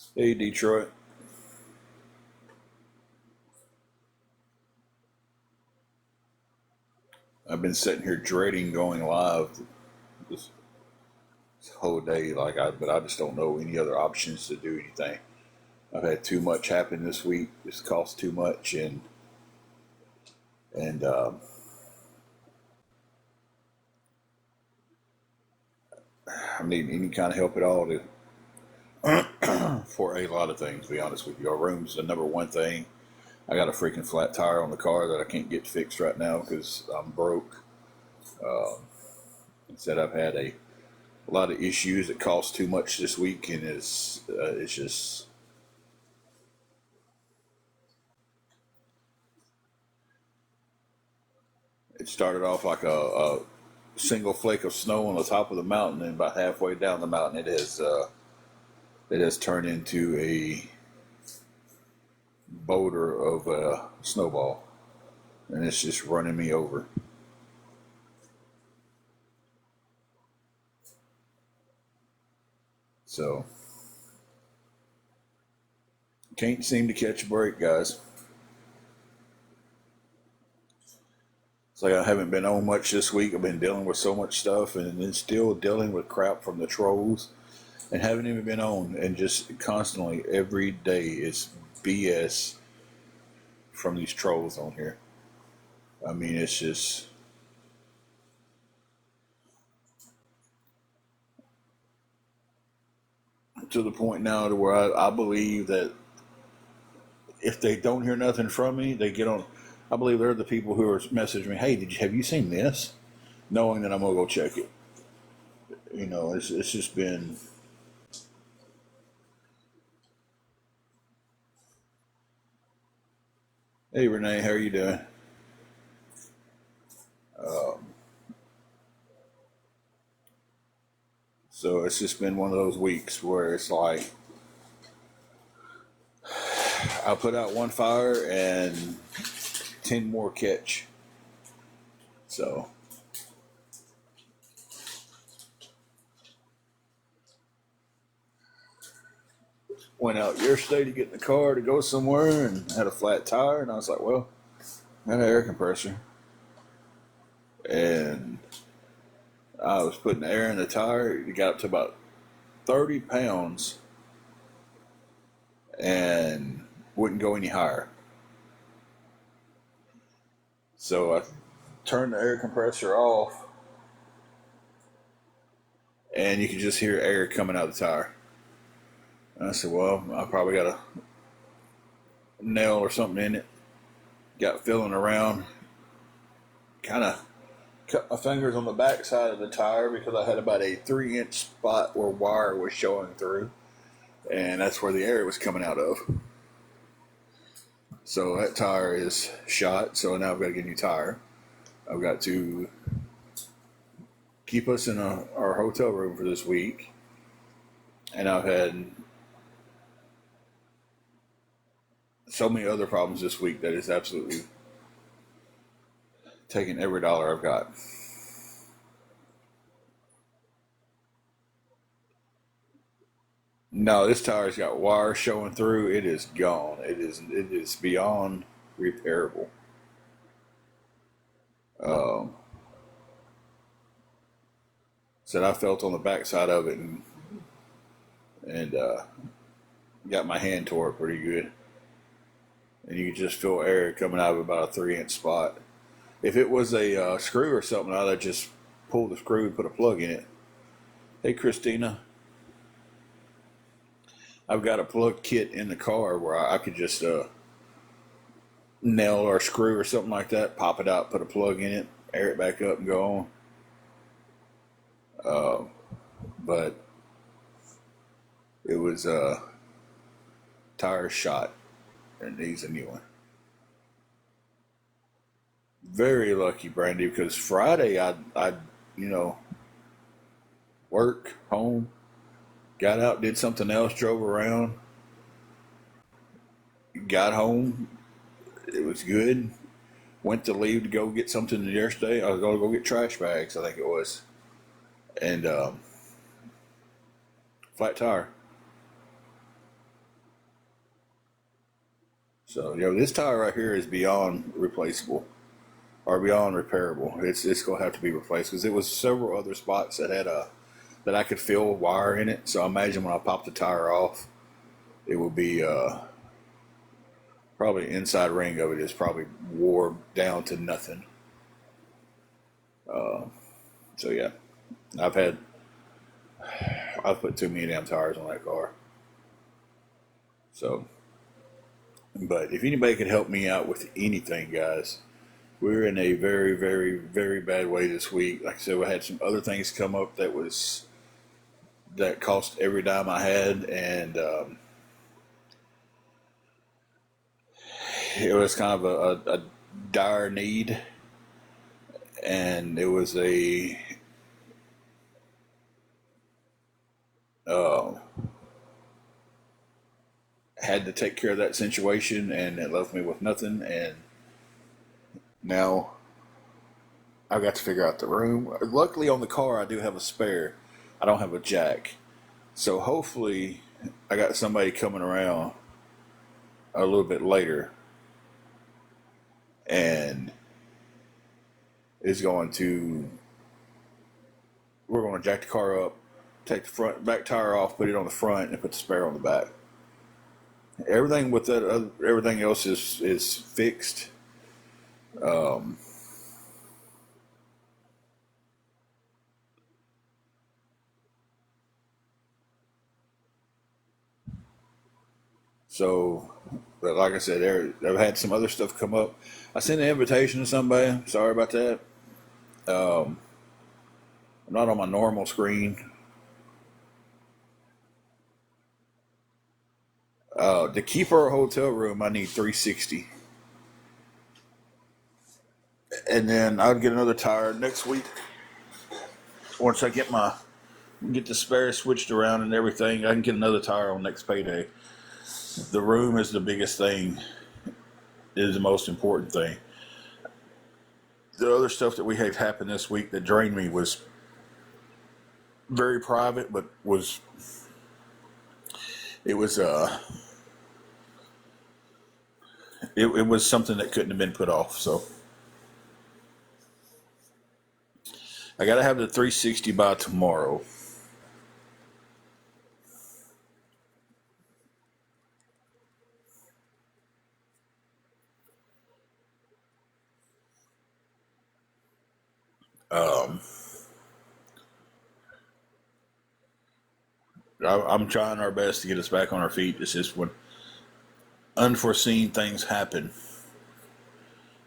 Hey, Detroit. I've been sitting here dreading going live this whole day, but I just don't know any other options to do anything. I've had too much happen this week. It's cost too much, and I need any kind of help at all for a lot of things. To be honest with you, our room's the number one thing. I got a freaking flat tire on the car that I can't get fixed right now because I'm broke. Instead, I've had a lot of issues that cost too much this week, and it's just it started off like a single flake of snow on the top of the mountain, and about halfway down the mountain, it has turned into a boulder of a snowball, and it's just running me over. So can't seem to catch a break, guys. It's like I haven't been on much this week. I've been dealing with so much stuff, and then still dealing with crap from the trolls, and haven't even been on. And just constantly, every day, it's BS from these trolls on here. I mean, it's just to the point now to where I believe that if they don't hear nothing from me, they get on. I believe they're the people who are messaging me, "Hey, have you seen this?" Knowing that I'm gonna go check it. It's just been. Hey, Renee, how are you doing? Um, so it's just been one of those weeks where it's like I put out one fire and 10 more catch. So went out yesterday to get in the car to go somewhere and had a flat tire, and I was like, well, I had an air compressor, and I was putting air in the tire. It got up to about 30 pounds and wouldn't go any higher. So I turned the air compressor off, and you could just hear air coming out of the tire. And I said, well, I probably got a nail or something in it. Got feeling around, kind of cut my fingers on the back side of the tire because I had about a 3-inch spot where wire was showing through, and that's where the air was coming out of. So that tire is shot. So now I've got to get a new tire. I've got to keep us in our hotel room for this week, and I've had so many other problems this week that it's absolutely taking every dollar I've got. No, this tire's got wire showing through. It is gone. It is beyond repairable. Um, Said I felt on the backside of it and got my hand tore it pretty good, and you could just feel air coming out of about a 3-inch spot. If it was a screw or something, I'd have just pulled the screw and put a plug in it. Hey, Christina, I've got a plug kit in the car where I could just nail or screw or something like that, pop it out, put a plug in it, air it back up, and go on. But it was tire shot and needs a new one. Very lucky, Brandy, because Friday I you know work home, got out, did something else, drove around, got home. It was good. Went to leave to go get something yesterday. I was going to go get trash bags, I think it was, and flat tire. So this tire right here is beyond replaceable or beyond repairable. It's gonna have to be replaced because it was several other spots that had that I could feel wire in it. So I imagine when I pop the tire off, it will be probably inside ring of it is probably wore down to nothing. So yeah, I've had I've put too many damn tires on that car. So, but if anybody could help me out with anything, guys, we're in a very, very, very bad way this week. Like I said, we had some other things come up that cost every dime I had, and it was kind of a dire need, and it was a uh, had to take care of that situation, and it left me with nothing. And now I got to figure out the room. Luckily, on the car, I do have a spare. I don't have a jack, so hopefully, I got somebody coming around a little bit later, and is going to we're going to jack the car up, take the front back tire off, put it on the front, and put the spare on the back. Everything with that, everything else is fixed. Um, so, but like I said, I've had some other stuff come up. I sent an invitation to somebody. Sorry about that. Um, I'm not on my normal screen. To keep our hotel room, I need 360, and then I'll get another tire next week once I get the spare switched around and everything. I can get another tire on next payday. The room is the biggest thing. It is the most important thing. The other stuff that we had happen this week that drained me was very private, but it was it was something that couldn't have been put off. So I got to have the 360 by tomorrow. Um, I'm trying our best to get us back on our feet. It's just when unforeseen things happen.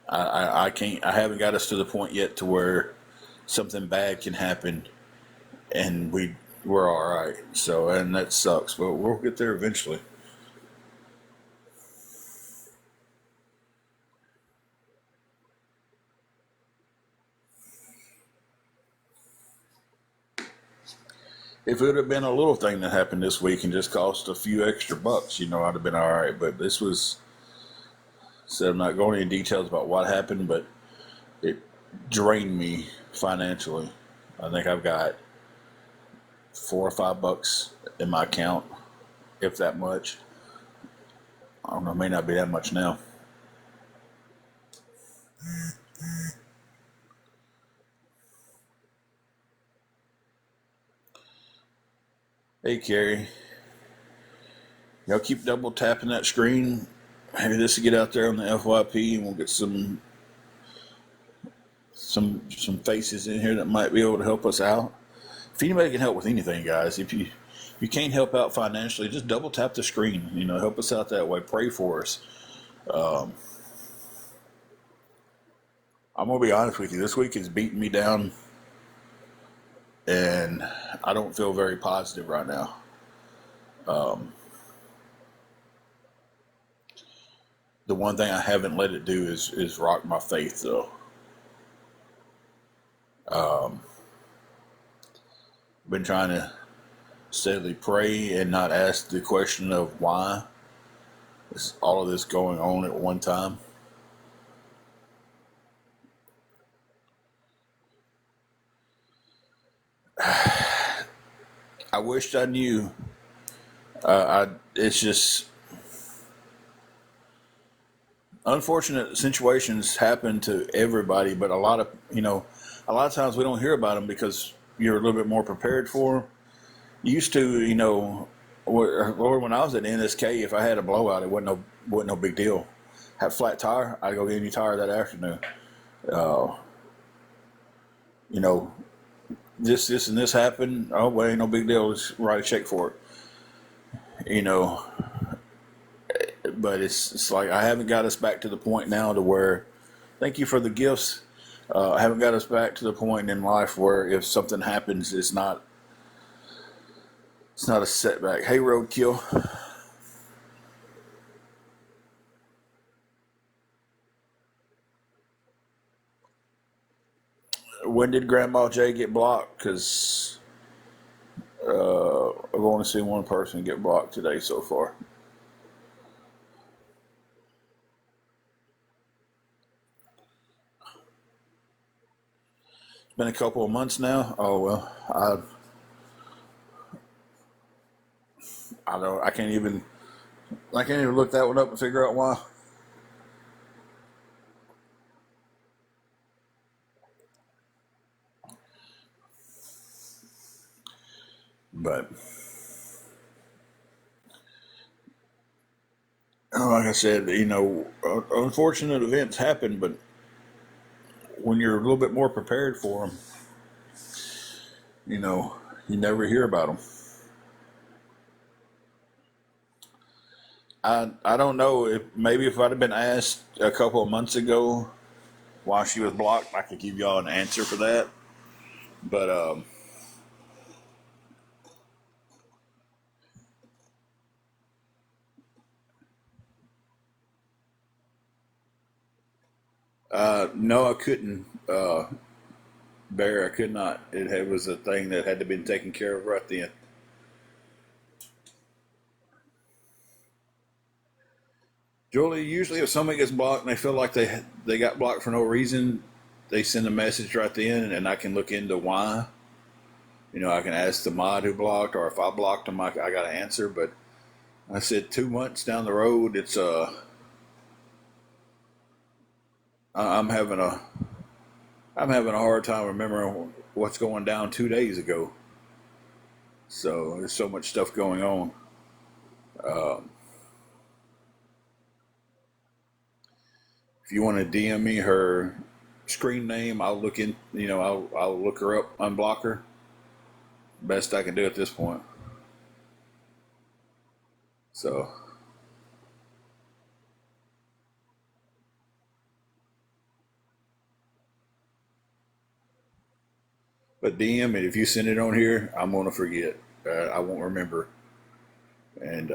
I can't. I haven't got us to the point yet to where something bad can happen, and we're all right. So, and that sucks, but we'll get there eventually. If it would have been a little thing that happened this week and just cost a few extra bucks, I'd have been all right. But this was, so I'm not going into details about what happened, but it drained me financially. I think I've got $4 or $5 in my account, if that much. I don't know, it may not be that much now. Hey, Carrie, keep double tapping that screen. Maybe this will get out there on the FYP, and we'll get some faces in here that might be able to help us out. If anybody can help with anything, guys, if you can't help out financially, just double tap the screen. Help us out that way. Pray for us. Um, I'm gonna be honest with you. This week is beating me down, and I don't feel very positive right now. Um, the one thing I haven't let it do is rock my faith, though. Um, been trying to steadily pray and not ask the question of why is all of this going on at one time. I wished I knew. It's just unfortunate situations happen to everybody, but a lot of times we don't hear about them because you're a little bit more prepared for them. Used to, or when I was at NSK, if I had a blowout, it wasn't no big deal. Had a flat tire, I'd go get a new tire that afternoon. Uh, you know, this and this happened. Oh, well, ain't no big deal. Just write a check for it. But it's like I haven't got us back to the point now to where, thank you for the gifts. I haven't got us back to the point in life where if something happens, it's not a setback. Hey, roadkill. When did Grandma J get blocked? Because I've only seen one person get blocked today so far. It's been a couple of months now. Oh well, I don't. I can't even look that one up and figure out why. But like I said, unfortunate events happen, but when you're a little bit more prepared for them, you know, you never hear about them. I don't know if maybe if I'd have been asked a couple of months ago why she was blocked, I could give y'all an answer for that. But no, I couldn't. Bear, I could not. It was a thing that had to be taken care of right then. Julie, usually if somebody gets blocked and they feel like they got blocked for no reason, they send a message right then, and I can look into why. I can ask the mod who blocked, or if I blocked them, I got an answer. But I said 2 months down the road, I'm having a I'm having a hard time remembering what's going down 2 days ago. So there's so much stuff going on. Um, if you want to DM me her screen name, I'll look in. I'll look her up, unblock her. Best I can do at this point. So, but DM it if you send it on here. I'm gonna forget. I won't remember. And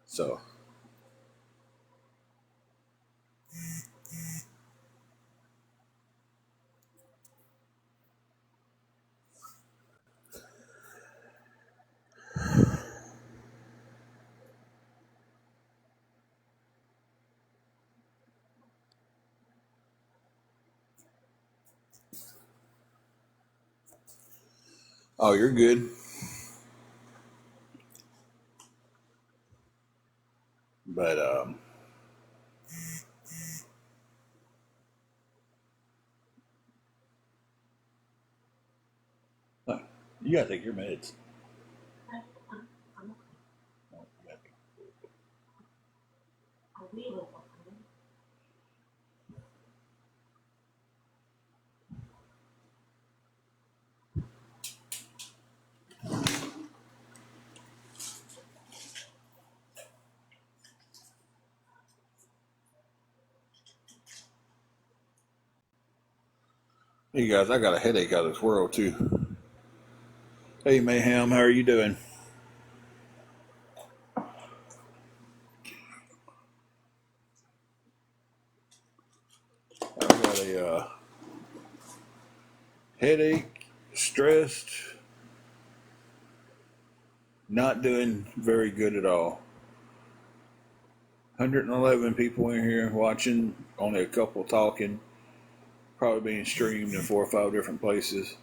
so, oh, you're good. But you gotta take your meds. Hey guys, I got a headache out of this world too. Hey Mayhem, how are you doing? I got a headache, stressed, not doing very good at all. 111 people in here watching, only a couple talking, probably being streamed in 4 or 5 different places.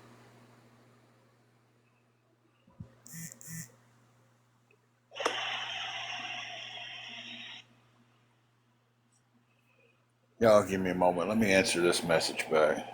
Y'all give me a moment. Let me answer this message back.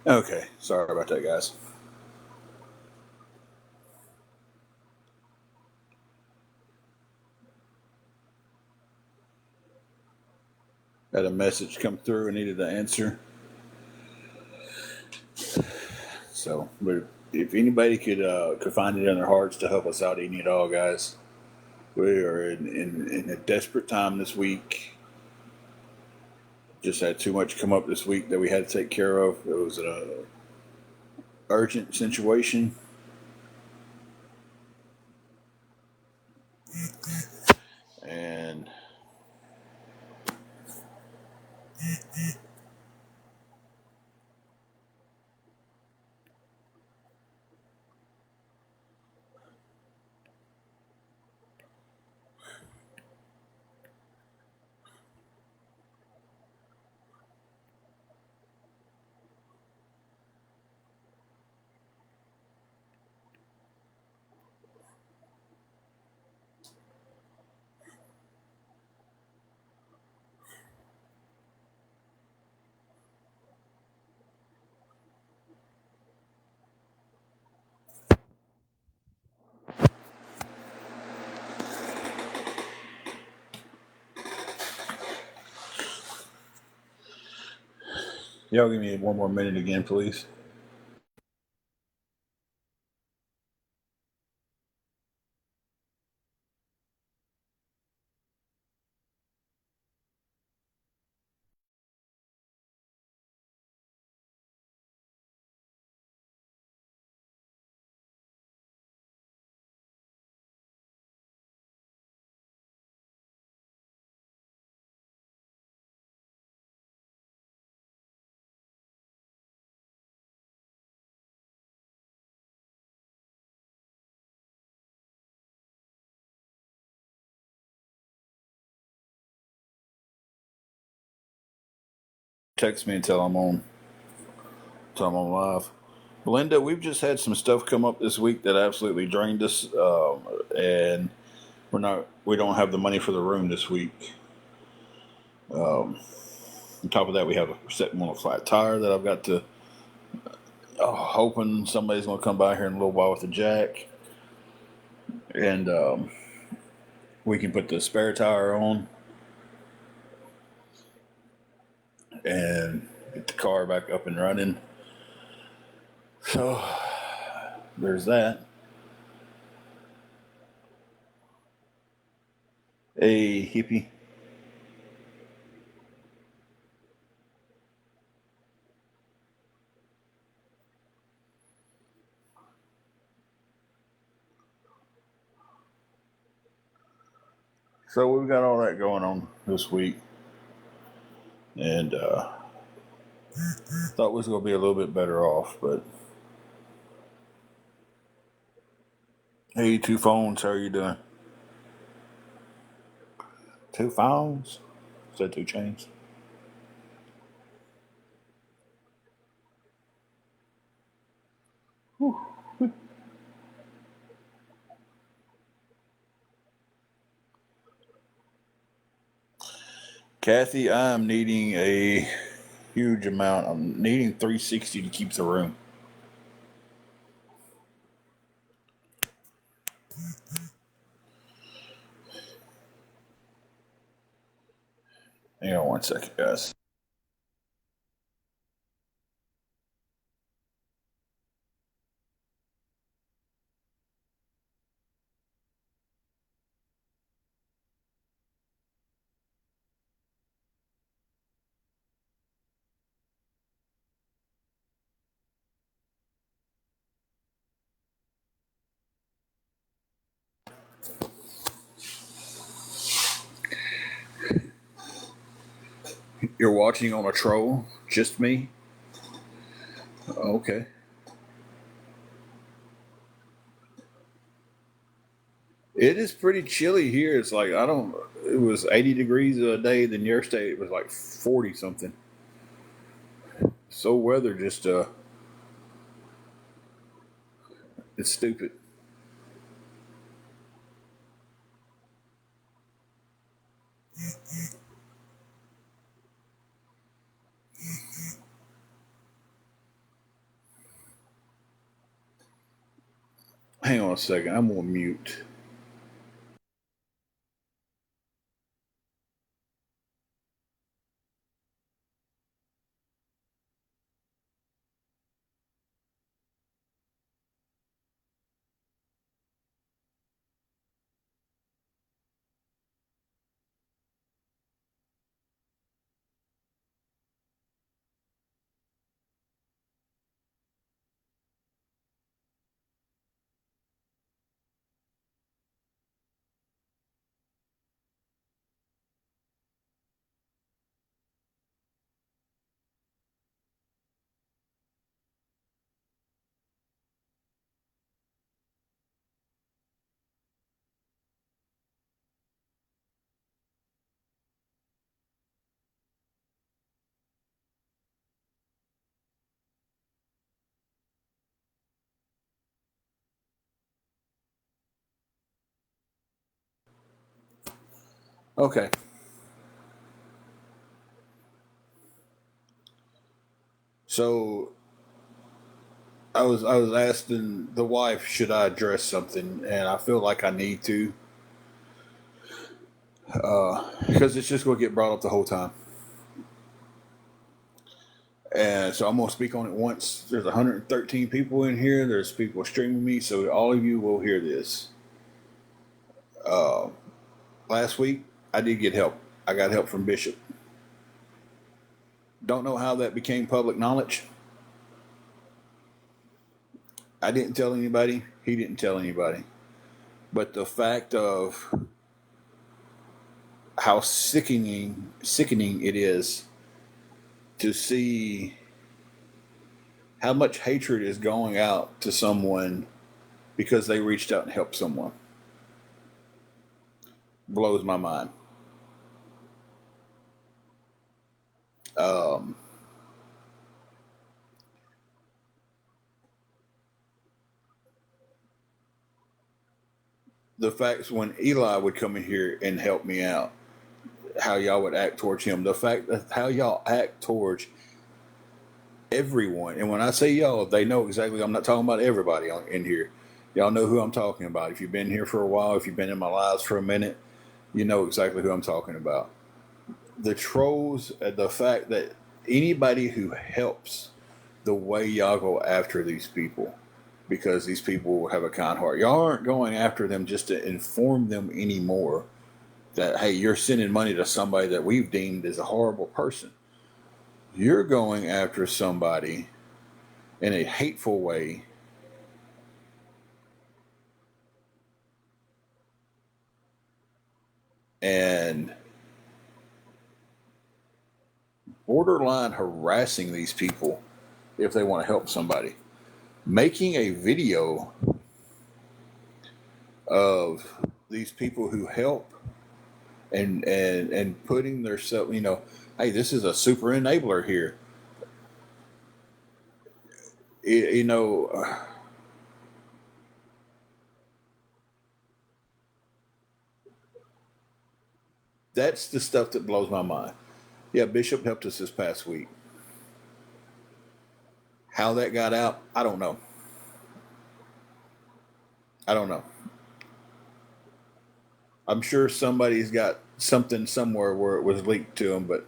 Okay, sorry about that, guys. Had a message come through and needed to answer. So, but if anybody could find it in their hearts to help us out, any at all, guys, we are in a desperate time this week. Just had too much come up this week that we had to take care of. It was an urgent situation, and y'all give me one more minute again, please. Text me until I'm on live. Belinda, we've just had some stuff come up this week that absolutely drained us, and we don't have the money for the room this week. On top of that, we have a setting on a flat tire that I've got to hoping somebody's going to come by here in a little while with a jack, and we can put the spare tire on and get the car back up and running. So there's that. A hippie. So we've got all that going on this week, and thought we was going to be a little bit better off, but hey, two phones, how are you doing? Two phones? Is that two chains? Kathy, I'm needing a huge amount. I'm needing 360 to keep the room. Hang on 1 second, guys. You're watching on a troll? Just me? Okay. It is pretty chilly here. It's like, I don't, it was 80 degrees a day. Then yesterday it was like 40 something. So weather just, it's stupid. Hang on a second. I'm on mute. Okay. So I was asking the wife, should I address something, and I feel like I need to, because it's just going to get brought up the whole time. And so I'm going to speak on it once. There's 113 people in here. There's people streaming me, so all of you will hear this. Last week, I did get help. I got help from Bishop. Don't know how that became public knowledge. I didn't tell anybody. He didn't tell anybody. But the fact of how sickening it is to see how much hatred is going out to someone because they reached out and helped someone blows my mind. Um, the facts when Eli would come in here and help me out, how y'all would act towards him, the fact that how y'all act towards everyone, and when I say y'all, they know exactly. I'm not talking about everybody in here. Y'all know who I'm talking about. If you've been here for a while, if you've been in my lives for a minute, you know exactly who I'm talking about. The trolls, the fact that anybody who helps the way y'all go after these people, because these people have a kind heart. Y'all aren't going after them just to inform them anymore that, hey, you're sending money to somebody that we've deemed as a horrible person. You're going after somebody in a hateful way, and borderline harassing these people if they want to help somebody. Making a video of these people who help, and putting their self, hey, this is a super enabler here. You know, That's the stuff that blows my mind. Yeah, Bishop helped us this past week. How that got out, I don't know. I don't know. I'm sure somebody's got something somewhere where it was leaked to them, but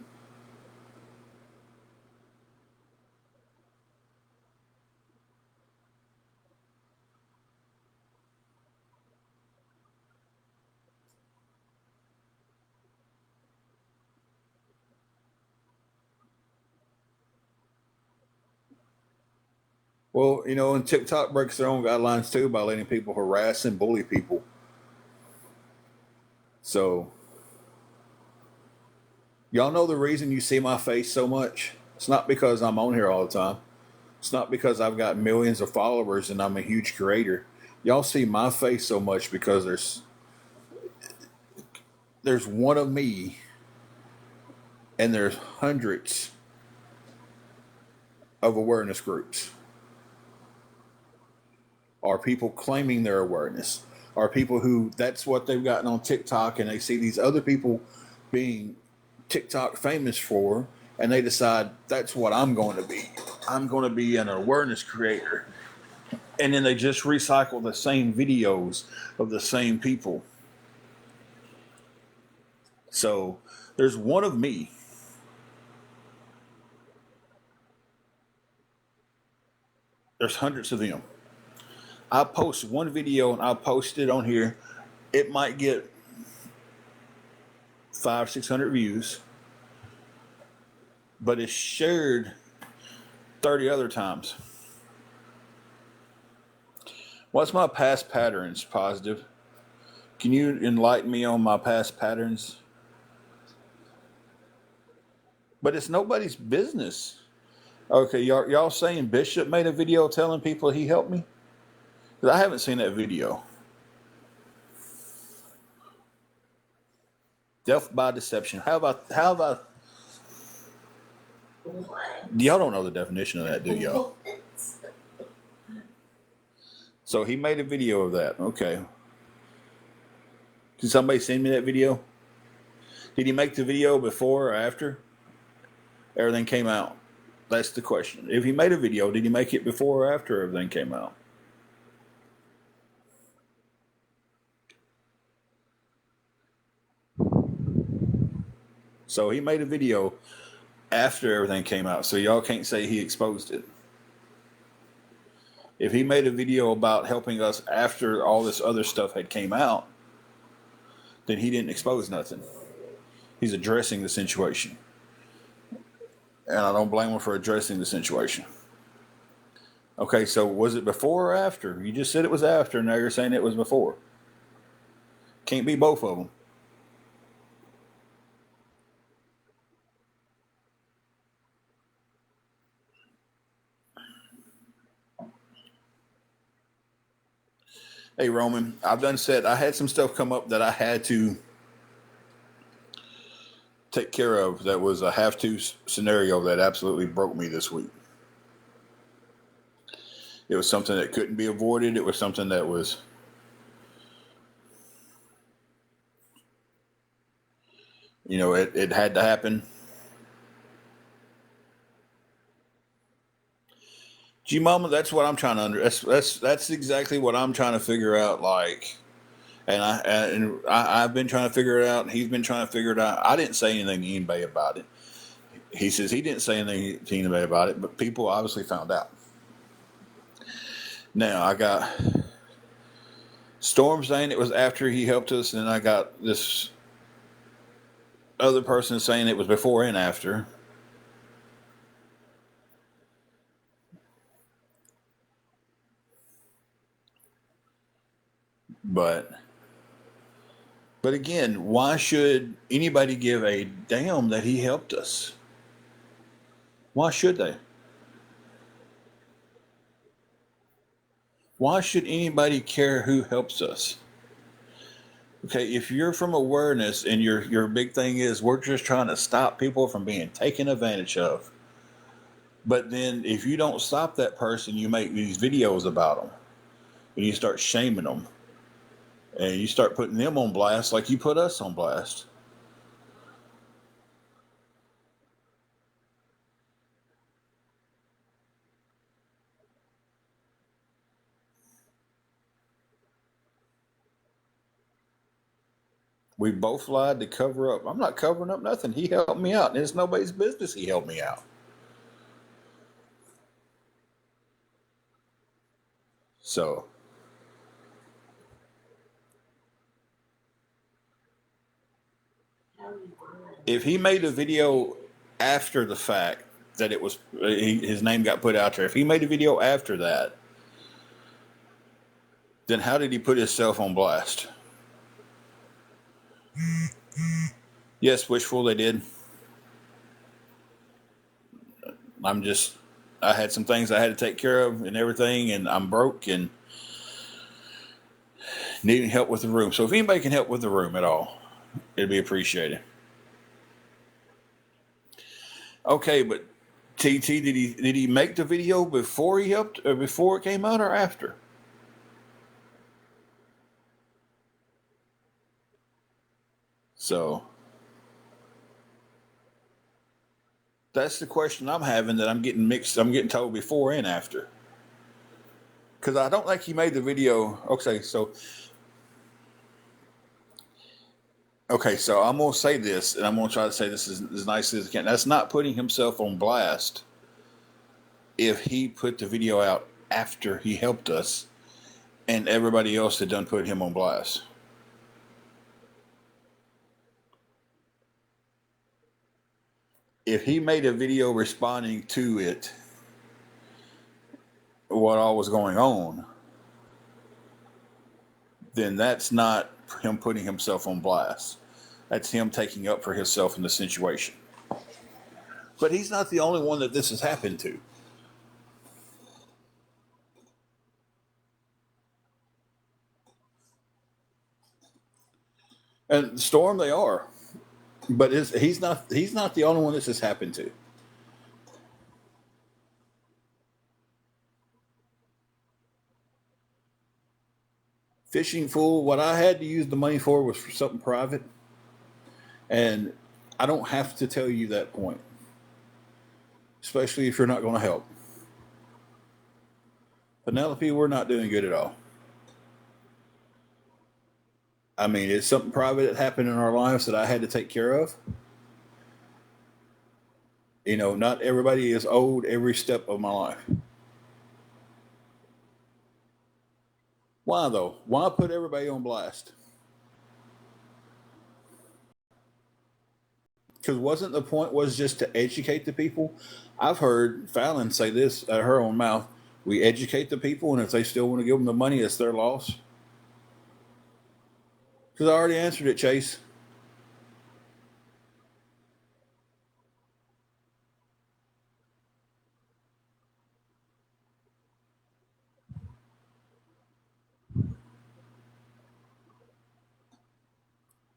well, and TikTok breaks their own guidelines too by letting people harass and bully people. So, y'all know the reason you see my face so much? It's not because I'm on here all the time. It's not because I've got millions of followers and I'm a huge creator. Y'all see my face so much because there's one of me and there's hundreds of awareness groups. Are people claiming their awareness? Are people who that's what they've gotten on TikTok and they see these other people being TikTok famous for and they decide that's what I'm going to be. I'm going to be an awareness creator. And then they just recycle the same videos of the same people. So there's one of me. There's hundreds of them. I post one video and I post it on here. It might get 500-600 views, but it's shared 30 other times. What's my past patterns, Positive? Can you enlighten me on my past patterns? But it's nobody's business. Okay, y'all saying Bishop made a video telling people he helped me? Because I haven't seen that video. Death by deception. How about y'all don't know the definition of that, do y'all? So he made a video of that. Okay. Did somebody send me that video? Did he make the video before or after everything came out? That's the question. If he made a video, did he make it before or after everything came out? So he made a video after everything came out. So y'all can't say he exposed it. If he made a video about helping us after all this other stuff had came out, then he didn't expose nothing. He's addressing the situation. And I don't blame him for addressing the situation. Okay, so was it before or after? You just said it was after, now you're saying it was before. Can't be both of them. Hey, Roman, I've done said I had some stuff come up that I had to take care of that was a have to scenario that absolutely broke me this week. It was something that couldn't be avoided. It was something that was it had to happen. G Mama, that's what I'm trying to that's exactly what I'm trying to figure out. Like, I've been trying to figure it out. And he's been trying to figure it out. I didn't say anything to anybody about it. He says he didn't say anything to anybody about it, but people obviously found out. Now I got Storm saying it was after he helped us, and then I got this other person saying it was before and after. But again, why should anybody give a damn that he helped us? Why should they? Why should anybody care who helps us? Okay, if you're from awareness and your big thing is we're just trying to stop people from being taken advantage of. But then if you don't stop that person, you make these videos about them and you start shaming them and you start putting them on blast like you put us on blast. We both lied to cover up. I'm not covering up nothing. He helped me out, and it's nobody's business he helped me out. So if he made a video after the fact that it was his name got put out there, if he made a video after that, then how did he put himself on blast? Yes, wishful, they did. I'm just, I had some things I had to take care of and everything, and I'm broke and needing help with the room. So if anybody can help with the room at all, it'd be appreciated. Okay, but TT, did he make the video before he helped, or before it came out, or after? So that's the question I'm having, that I'm getting mixed. I'm getting told before and after, because I don't think he made the video. Okay, so I'm gonna say this, and I'm gonna try to say this as nicely as I can. That's not putting himself on blast if he put the video out after he helped us, and everybody else had done put him on blast. If he made a video responding to it, what all was going on, then that's not him putting himself on blast. That's him taking up for himself in the situation. But he's not the only one that this has happened to. And Storm, they are, but he's not the only one this has happened to. Fishing Fool, what I had to use the money for was for something private, and I don't have to tell you that point, especially if you're not going to help. Penelope, we're not doing good at all. I mean, it's something private that happened in our lives that I had to take care of. Not everybody is owed every step of my life. Why though? Why put everybody on blast? Because wasn't the point was just to educate the people? I've heard Fallon say this at her own mouth. We educate the people, and if they still want to give them the money, it's their loss. Because I already answered it, Chase.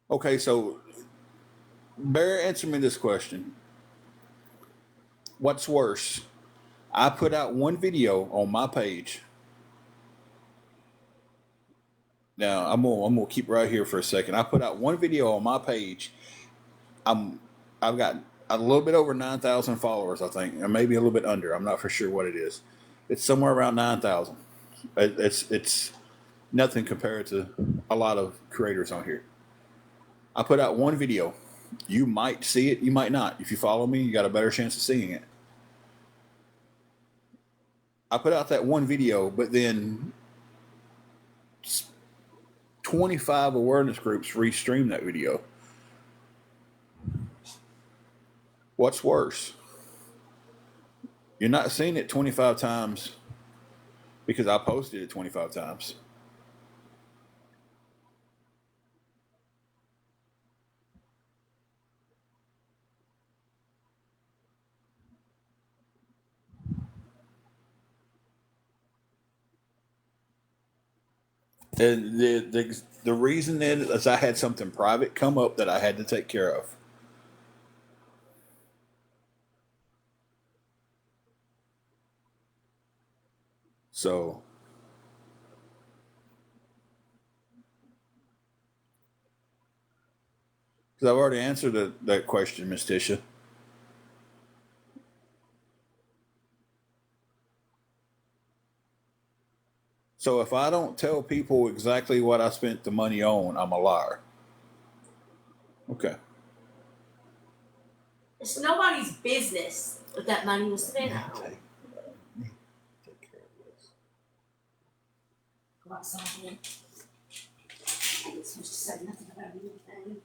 Okay, so Barry, answer me this question. What's worse? I put out one video on my page. Now I'm gonna keep right here for a second. I put out one video on my page. I'm I've got a little bit over 9,000 followers, I think, or maybe a little bit under. I'm not for sure what it is. It's somewhere around 9,000. It's nothing compared to a lot of creators on here. I put out one video. You might see it, you might not. If you follow me, you got a better chance of seeing it. I put out that one video, but then 25 awareness groups restreamed that video. What's worse? You're not seeing it 25 times because I posted it 25 times. And the reason is I had something private come up that I had to take care of. So, because I've already answered that question, Miss Tisha. So if I don't tell people exactly what I spent the money on, I'm a liar. Okay. It's nobody's business what that money was spent on. Take care of this. Go outside then. I ain't supposed to say nothing about anything.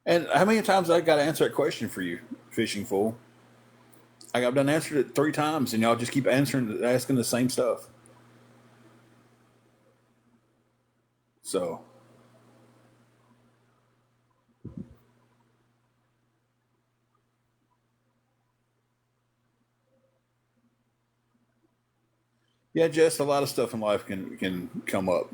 And how many times I got to answer that question for you, fishing fool? I've done answered it 3 times, and y'all just keep asking the same stuff. So yeah, Jess, a lot of stuff in life can come up.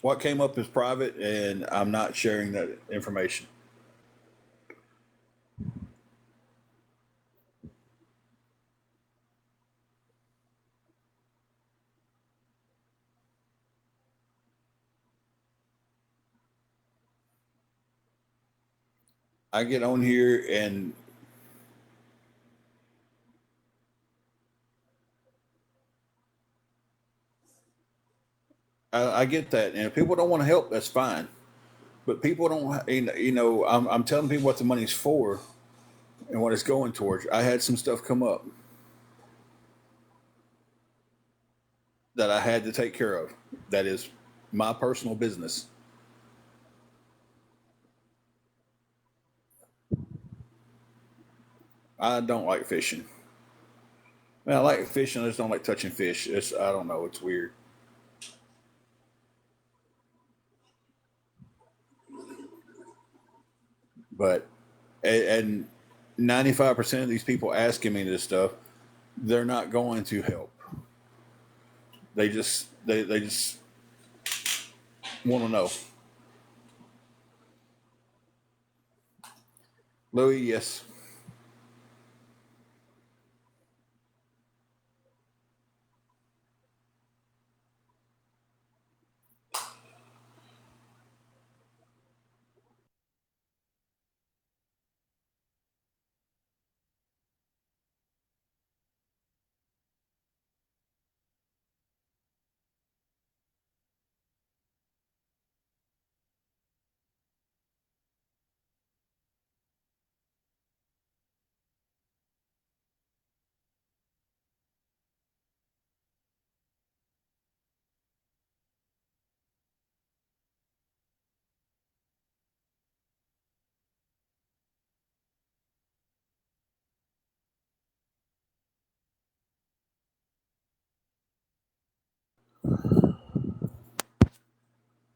What came up is private, and I'm not sharing that information. I get on here and I get that, and if people don't want to help, that's fine. But people don't, I'm telling people what the money's for and what it's going towards. I had some stuff come up that I had to take care of. That is my personal business. I don't like fishing. I like fishing. I just don't like touching fish. I don't know. It's weird. But and 95% of these people asking me this stuff, they're not going to help. They just want to know. Louis, yes.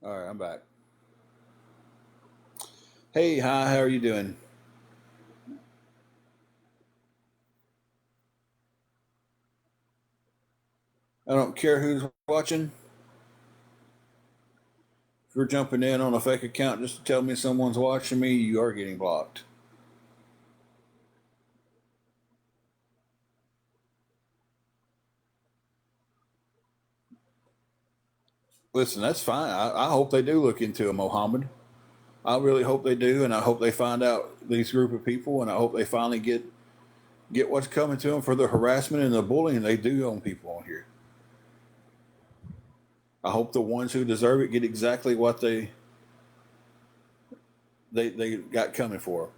All right, I'm back. Hey, hi, how are you doing? I don't care who's watching. If you're jumping in on a fake account just to tell me someone's watching me, you are getting blocked. Listen, that's fine. I hope they do look into a Mohammed. I really hope they do, and I hope they find out these group of people, and I hope they finally get what's coming to them for the harassment and the bullying they do on people on here. I hope the ones who deserve it get exactly what they got coming for 'em.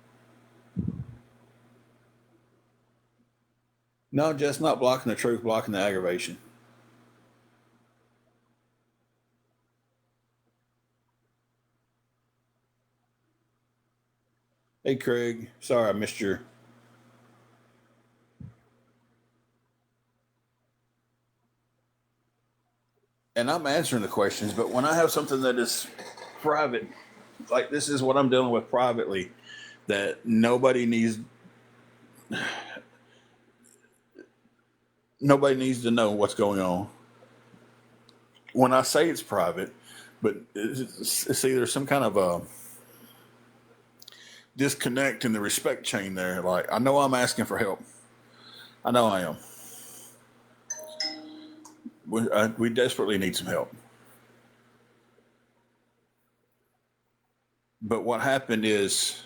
No, just not blocking the truth, blocking the aggravation. Hey, Craig. Sorry I missed your. And I'm answering the questions, but when I have something that is private, like this is what I'm dealing with privately, that nobody needs to know what's going on. When I say it's private, but see, there's some kind of a disconnect in the respect chain there. Like, I know I'm asking for help. I know I am. We desperately need some help. But what happened is,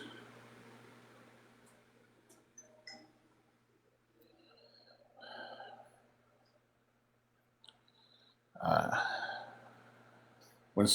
when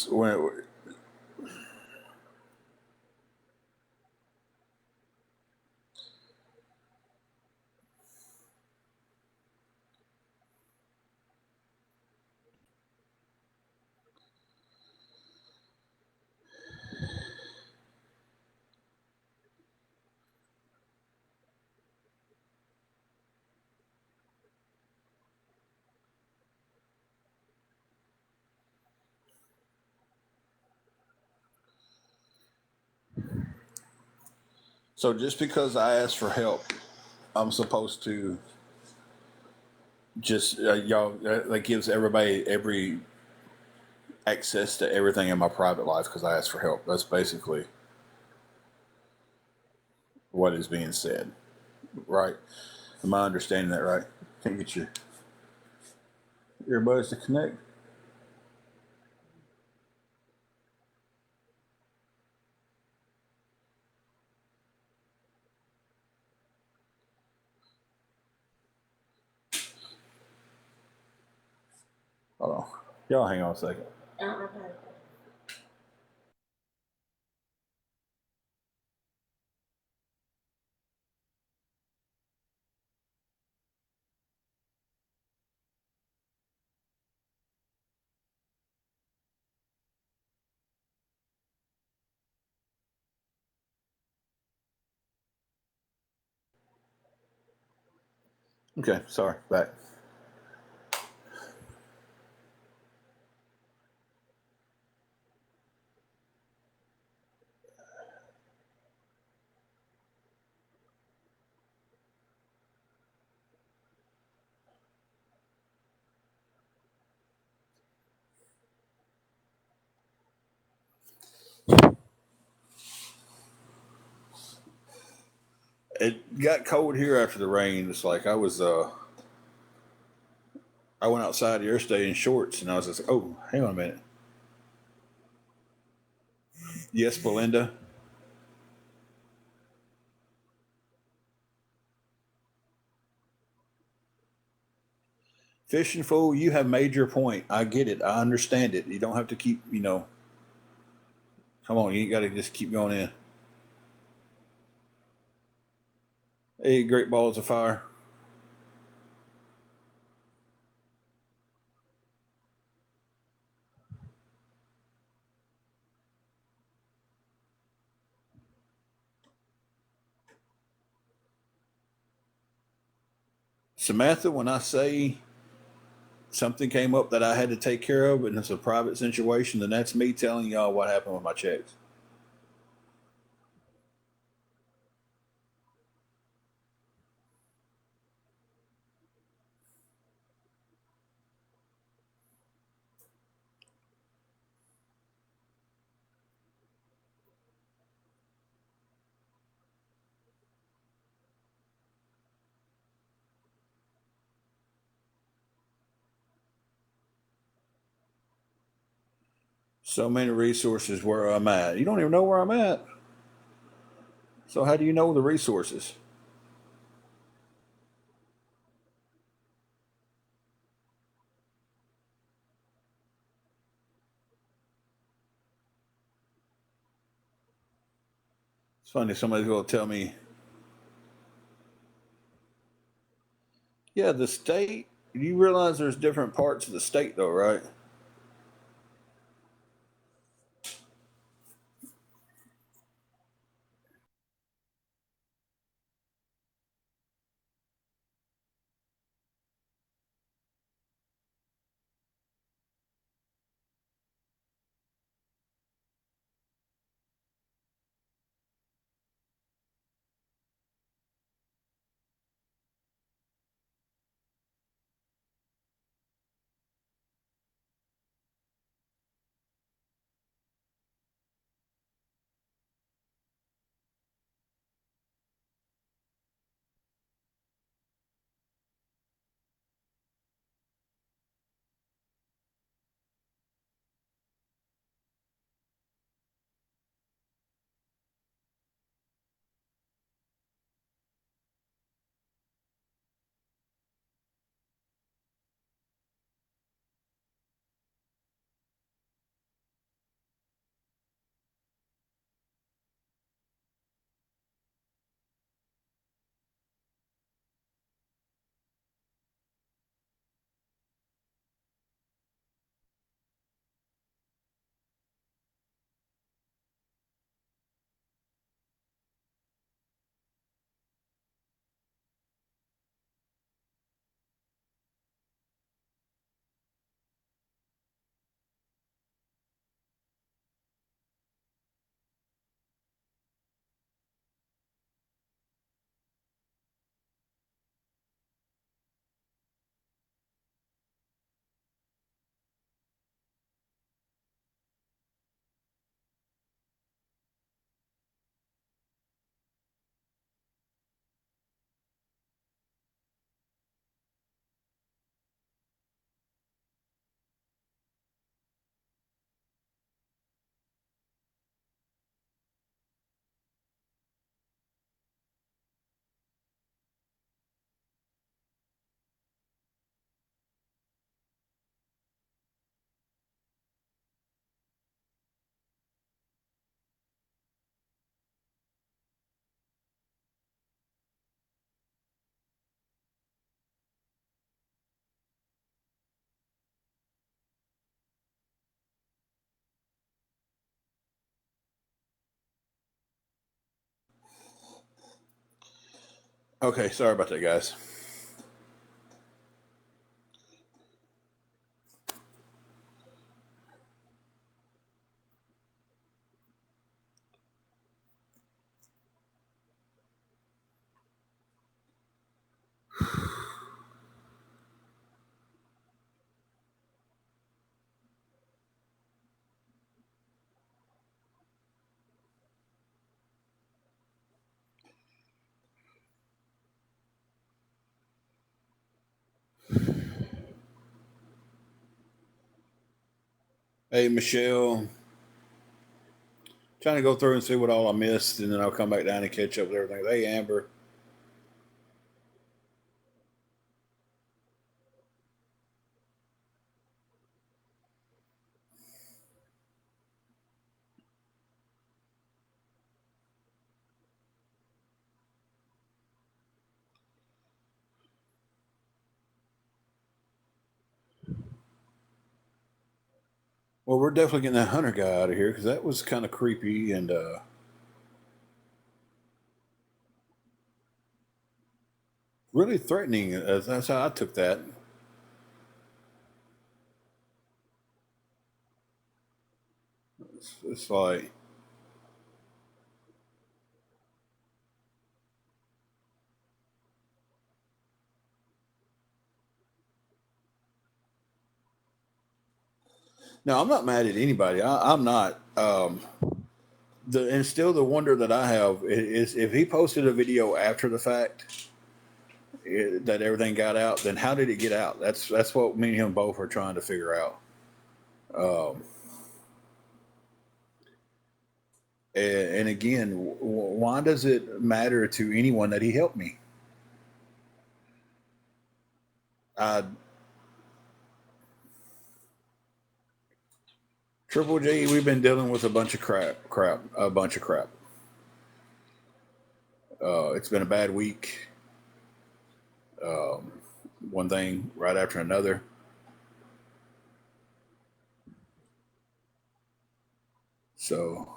so just because I asked for help, I'm supposed to just y'all that gives everybody every access to everything in my private life because I asked for help. That's basically what is being said, right? Am I understanding that right? Can't get your earbuds to connect. Hold on, y'all hang on a second. Okay, sorry, back. It got cold here after the rain. It's like I went outside yesterday in shorts, and I was just like, oh, hang on a minute. Yes, Belinda. Fishing fool, you have made your point. I get it. I understand it. You don't have to keep, come on, you got to just keep going in. Hey, great balls of fire. Samantha, when I say something came up that I had to take care of and it's a private situation, then that's me telling y'all what happened with my checks. So many resources where I'm at. You don't even know where I'm at. So how do you know the resources? It's funny. Somebody's going to tell me, yeah, the state. You realize there's different parts of the state, though, right? Okay, sorry about that, guys. Hey, Michelle. Trying to go through and see what all I missed, and then I'll come back down and catch up with everything. Hey, Amber. Well, we're definitely getting that hunter guy out of here because that was kind of creepy and really threatening. That's how I took that. It's like, no, I'm not mad at anybody. I'm not. And still the wonder that I have is if he posted a video after the fact that everything got out, then how did it get out? That's what me and him both are trying to figure out. And again, why does it matter to anyone that he helped me? I, Triple J, we've been dealing with a bunch of a bunch of crap. It's been a bad week. One thing right after another. So,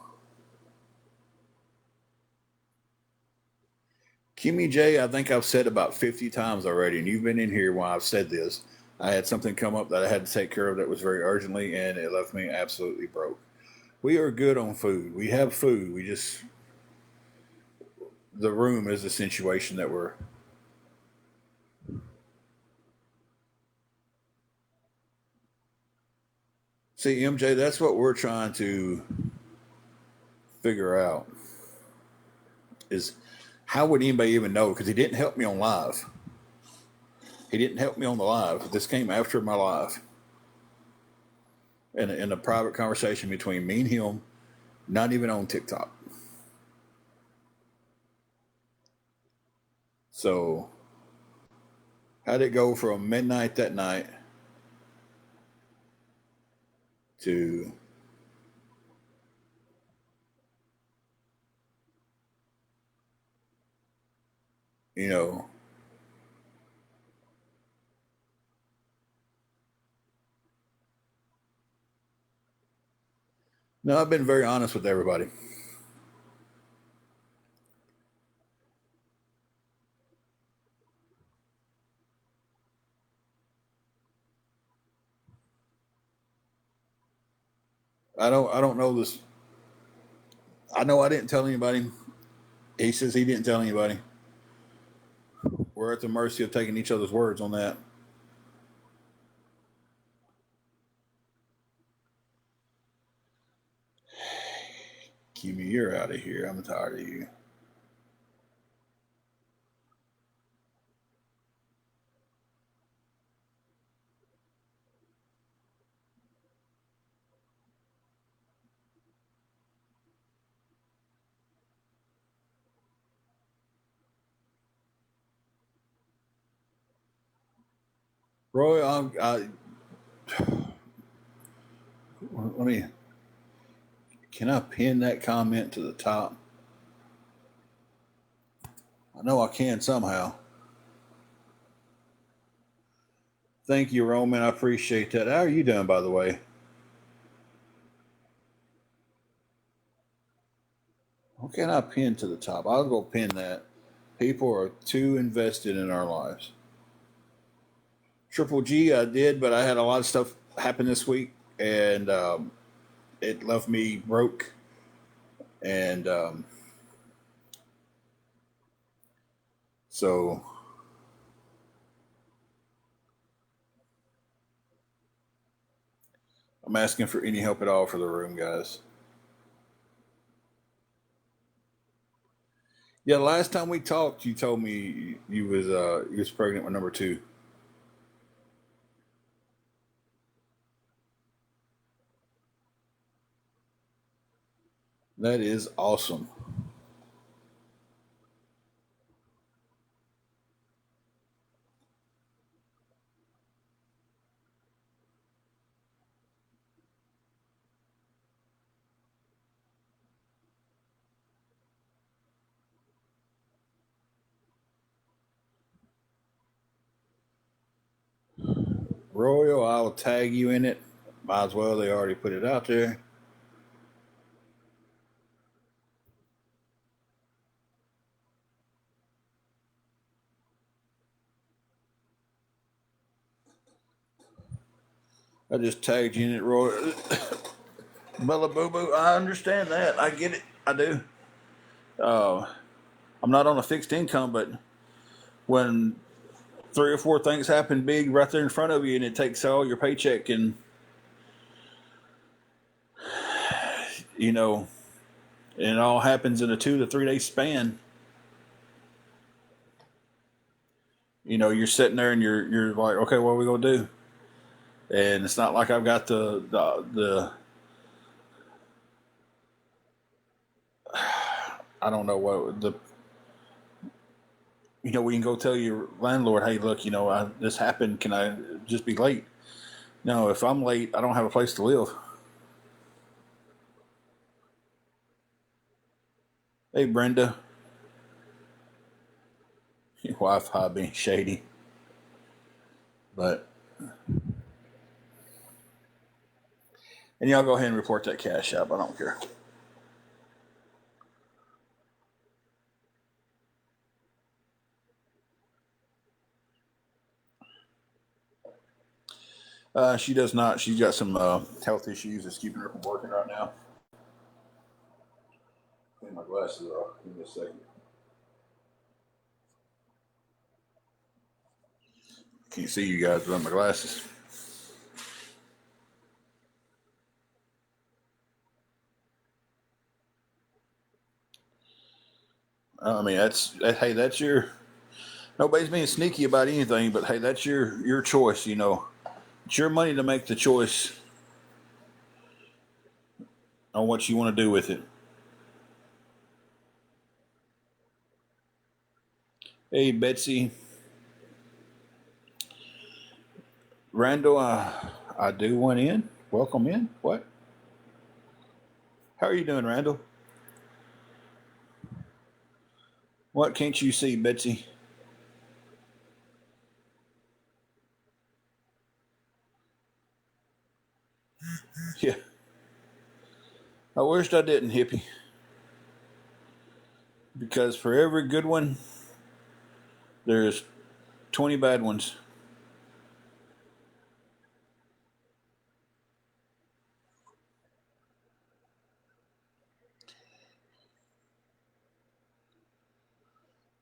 Kimmy J, I think I've said about 50 times already, and you've been in here while I've said this. I had something come up that I had to take care of that was very urgently, and it left me absolutely broke. We are good on food. We have food. We just, the room is the situation that we're. See, MJ, that's what we're trying to figure out is how would anybody even know? Because he didn't help me on live. He didn't help me on the live. This came after my live. In a private conversation between me and him, not even on TikTok. So, how'd it go from midnight that night to, you know, no, I've been very honest with everybody. I don't know this. I know I didn't tell anybody. He says he didn't tell anybody. We're at the mercy of taking each other's words on that. Kimmy, you're out of here. I'm tired of you. Roy, let me. Can I pin that comment to the top? I know I can somehow. Thank you, Roman. I appreciate that. How are you doing, by the way? How can I pin to the top? I'll go pin that. People are too invested in our lives. Triple G, I did, but I had a lot of stuff happen this week, and it left me broke. And so I'm asking for any help at all for the room, guys. Yeah, last time we talked, you told me you was pregnant with number two. That is awesome. Royal, I'll tag you in it. Might as well. They already put it out there. I just tagged you in it, Royal. Bella Boo Boo. I understand that. I get it. I do. Uh, I'm not on a fixed income, but when three or four things happen big right there in front of you, and it takes all your paycheck, and you know, and it all happens in a 2 to 3 day span. You know, you're sitting there and you're like, okay, what are we gonna do? And it's not like I've got the I don't know what the. We can go tell your landlord, hey, look, this happened. Can I just be late? No, if I'm late, I don't have a place to live. Hey, Brenda, your Wi-Fi being shady, but and y'all go ahead and report that cash app. I don't care. She does not. She's got some health issues that's keeping her from working right now. Clean my glasses off. Give me a second. Can't see you guys without my glasses. I mean, hey, that's your. Nobody's being sneaky about anything, but hey, that's your choice. It's your money to make the choice on what you want to do with it. Hey, Betsy, Randall, I do want in. Welcome in. What? How are you doing, Randall? What can't you see, Betsy? Yeah, I wished I didn't, hippie, because for every good one, there's 20 bad ones.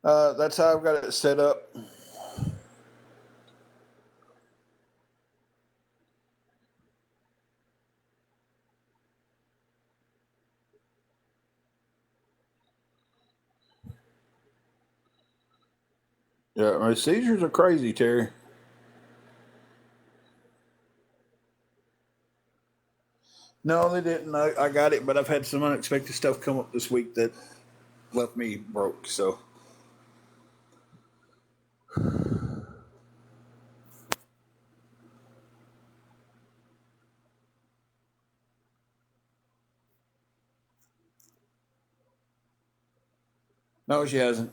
That's how I've got it set up. Yeah, my seizures are crazy, Terry. No, they didn't. I got it, but I've had some unexpected stuff come up this week that left me broke. So, no, she hasn't.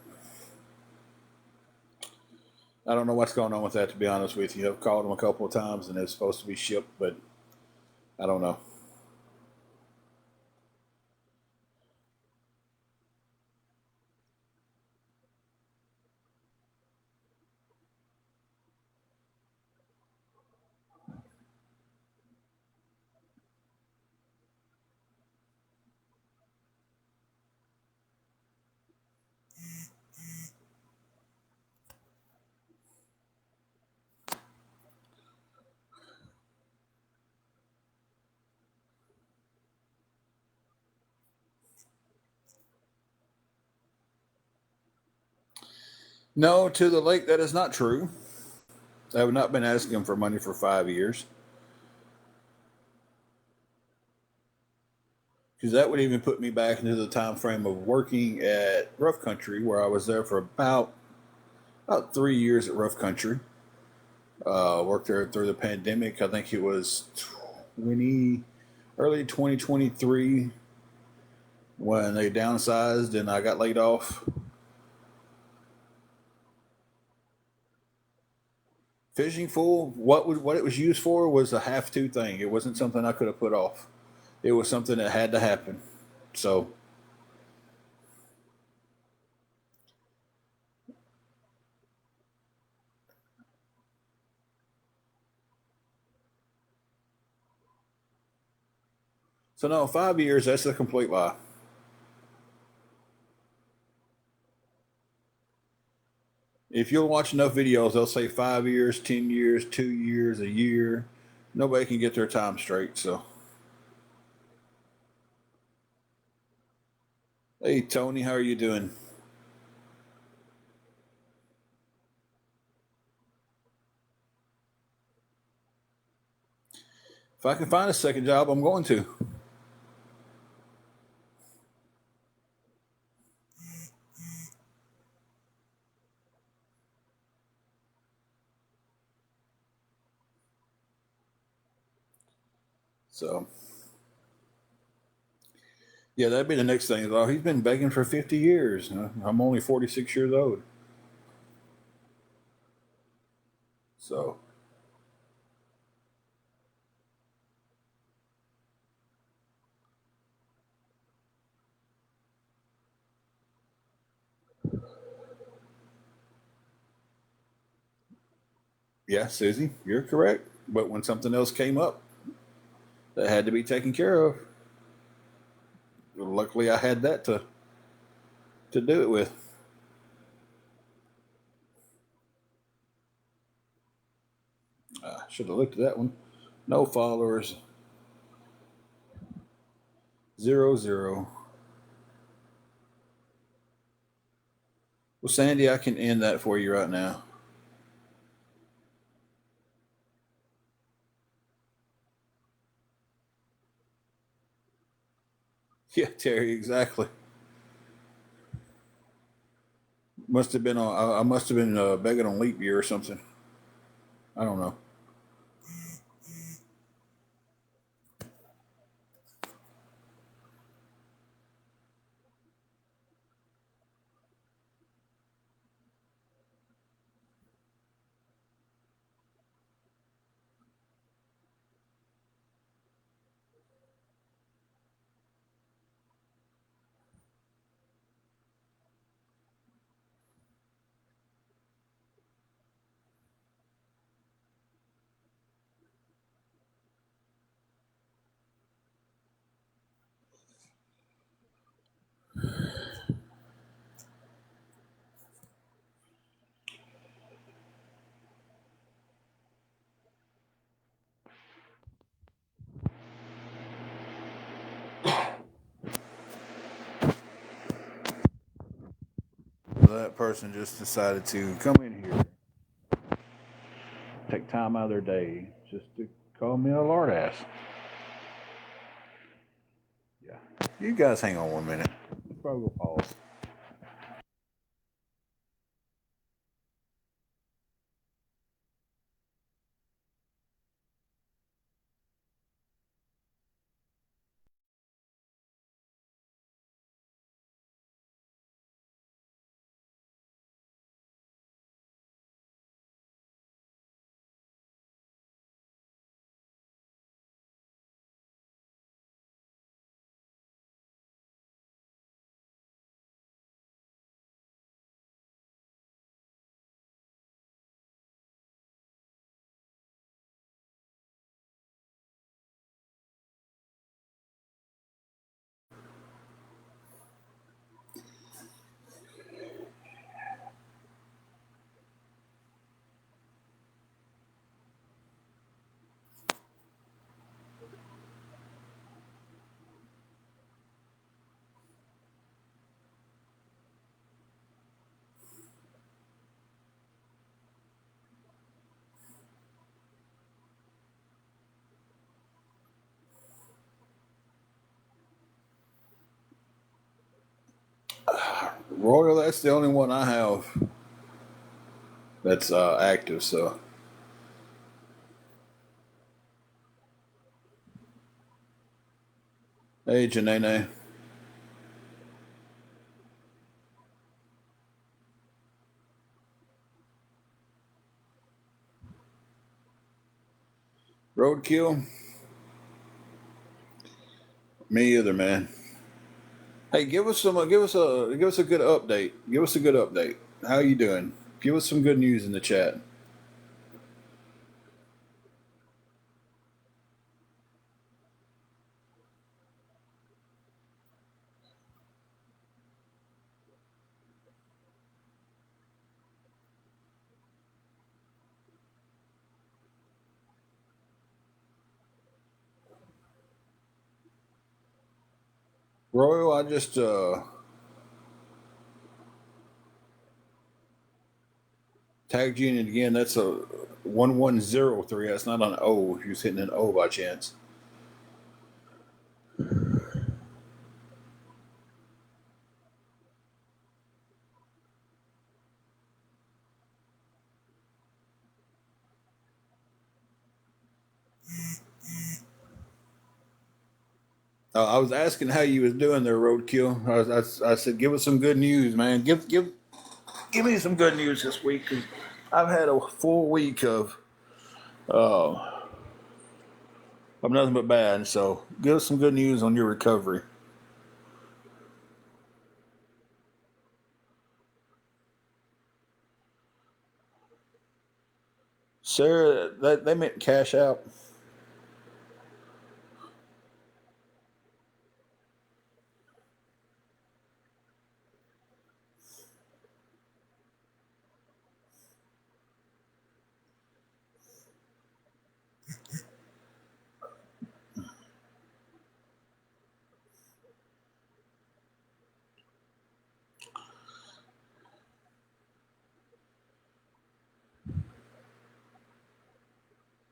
I don't know what's going on with that, to be honest with you. I've called them a couple of times and it's supposed to be shipped, but I don't know. No, to the lake, that is not true. I have not been asking for money for 5 years because that would even put me back into the time frame of working at Rough Country, where I was there for about 3 years at Rough Country. Worked there through the pandemic. I think it was 20 early 2023 when they downsized and I got laid off. Fishing full, what it was used for was a have to thing. It wasn't something I could have put off. It was something that had to happen. So no, 5 years, that's a complete lie. If you'll watch enough videos, they'll say 5 years, 10 years, 2 years, a year. Nobody can get their time straight. So, hey Tony, how are you doing? If I can find a second job, I'm going to. So, yeah, that'd be the next thing. Oh, he's been begging for 50 years. I'm only 46 years old. So, yeah, Susie, you're correct. But when something else came up that had to be taken care of, luckily I had that to do it with. I should have looked at that one. No followers, 0, 0. Well, Sandy, I can end that for you right now. Yeah, Terry, exactly. Must have been on. I must have been begging on leap year or something. I don't know. That person just decided to come in here, take time out of their day just to call me a lard ass. Yeah. You guys hang on 1 minute. Let's probably go pause. Royal, that's the only one I have that's active. So, hey, Janae, roadkill. Me either, man. Hey, give us a good update. Give us a good update. How you doing? Give us some good news in the chat. Royal, I just tagged you in it again. That's a 1103. That's not an O. If you're hitting an O by chance. I was asking how you was doing there, Roadkill. I said, give us some good news, man. Give me some good news this week. 'Cause I've had a full week of nothing but bad. So give us some good news on your recovery. Sarah, they meant cash out.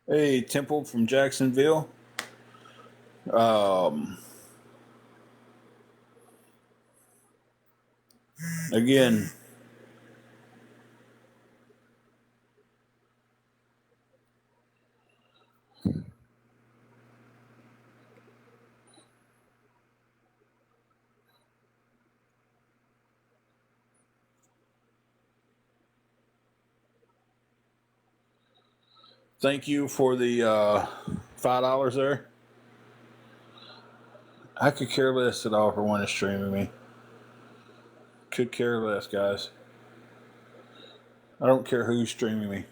Hey, Temple from Jacksonville. Um, again, thank you for the $5 there. I could care less at all for one is streaming me. Could care less, guys. I don't care who's streaming me.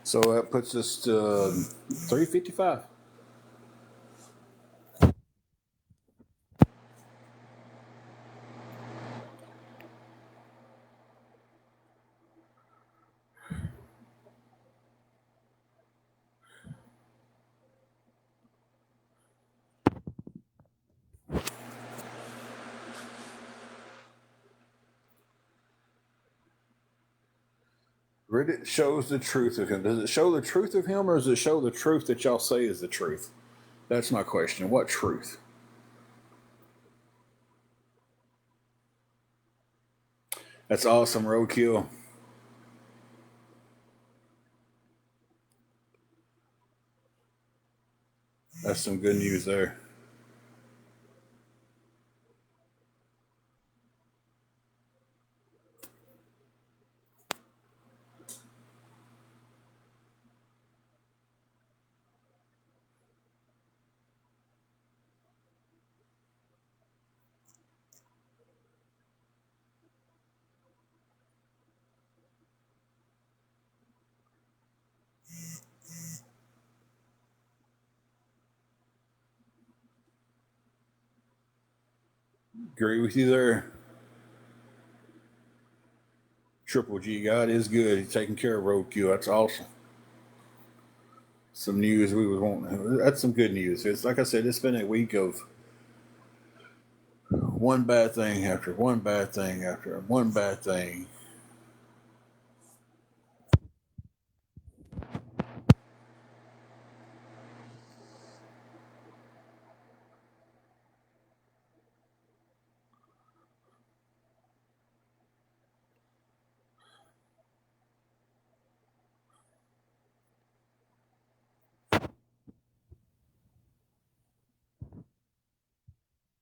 So that puts us to 355. Reddit shows the truth of him. Does it show the truth of him, or does it show the truth that y'all say is the truth? That's my question. What truth? That's awesome, roadkill. That's some good news there. Agree with you there. Triple G, God is good. He's taking care of roadkill. That's awesome. Some news we was wanting. That's some good news. It's like I said, it's been a week of one bad thing after one bad thing after one bad thing.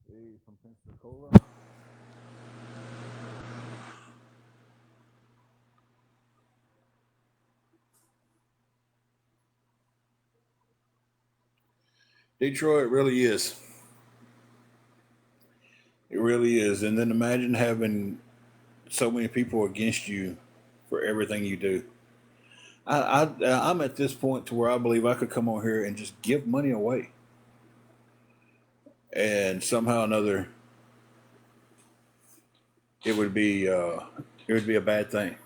Hey, from Pensacola. Detroit really is. It really is. And then imagine having so many people against you for everything you do. I'm at this point to where I believe I could come on here and just give money away, and somehow or another it would be uh, it would be a bad thing.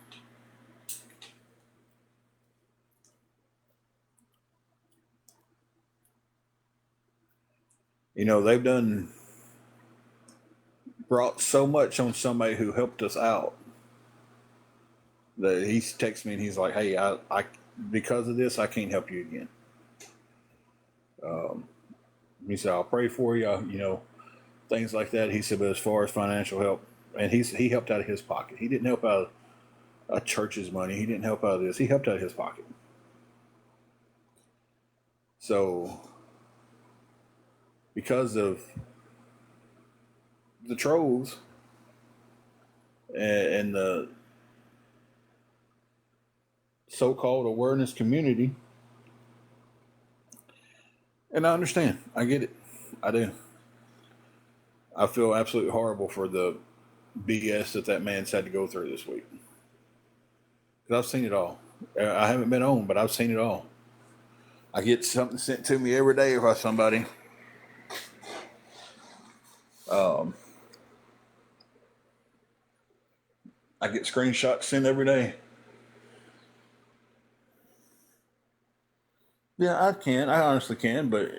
You know, they've done brought so much on somebody who helped us out that he texts me and he's like, "Hey, I because of this, I can't help you again." Um, he said, "I'll pray for you." You know, things like that. He said, "But as far as financial help, and he helped out of his pocket. He didn't help out a church's money. He didn't help out of this. He helped out of his pocket. So because of the trolls and the so-called awareness community, and I understand, I get it, I do. I feel absolutely horrible for the BS that man's had to go through this week. Because I've seen it all. I haven't been on, but I've seen it all. I get something sent to me every day by somebody. Um, I get screenshots sent every day. Yeah, I can. I honestly can. But,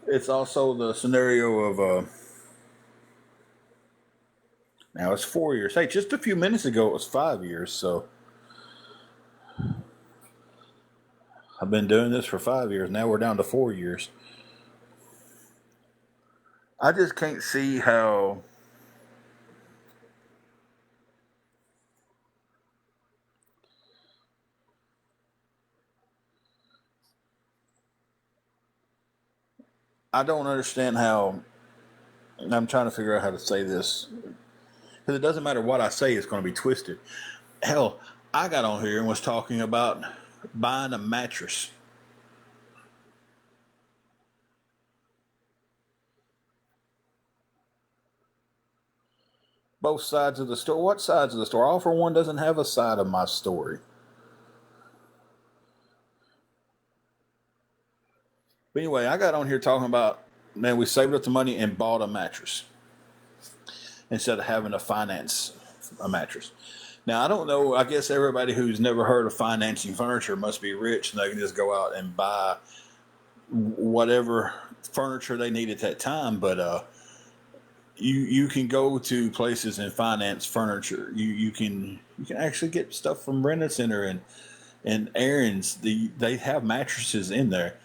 it's also the scenario of now it's 4 years. Hey, just a few minutes ago, it was 5 years. So I've been doing this for 5 years. Now we're down to 4 years. I just can't see how. I don't understand how. I'm trying to figure out how to say this. Because it doesn't matter what I say, it's going to be twisted. Hell, I got on here and was talking about buying a mattress. Both sides of the story. What sides of the story? All for one doesn't have a side of my story. But anyway, I got on here talking about, man, we saved up the money and bought a mattress instead of having to finance a mattress. Now, I don't know. I guess everybody who's never heard of financing furniture must be rich and they can just go out and buy whatever furniture they need at that time. But you can go to places and finance furniture. You can actually get stuff from Rent Center and Aaron's. They have mattresses in there.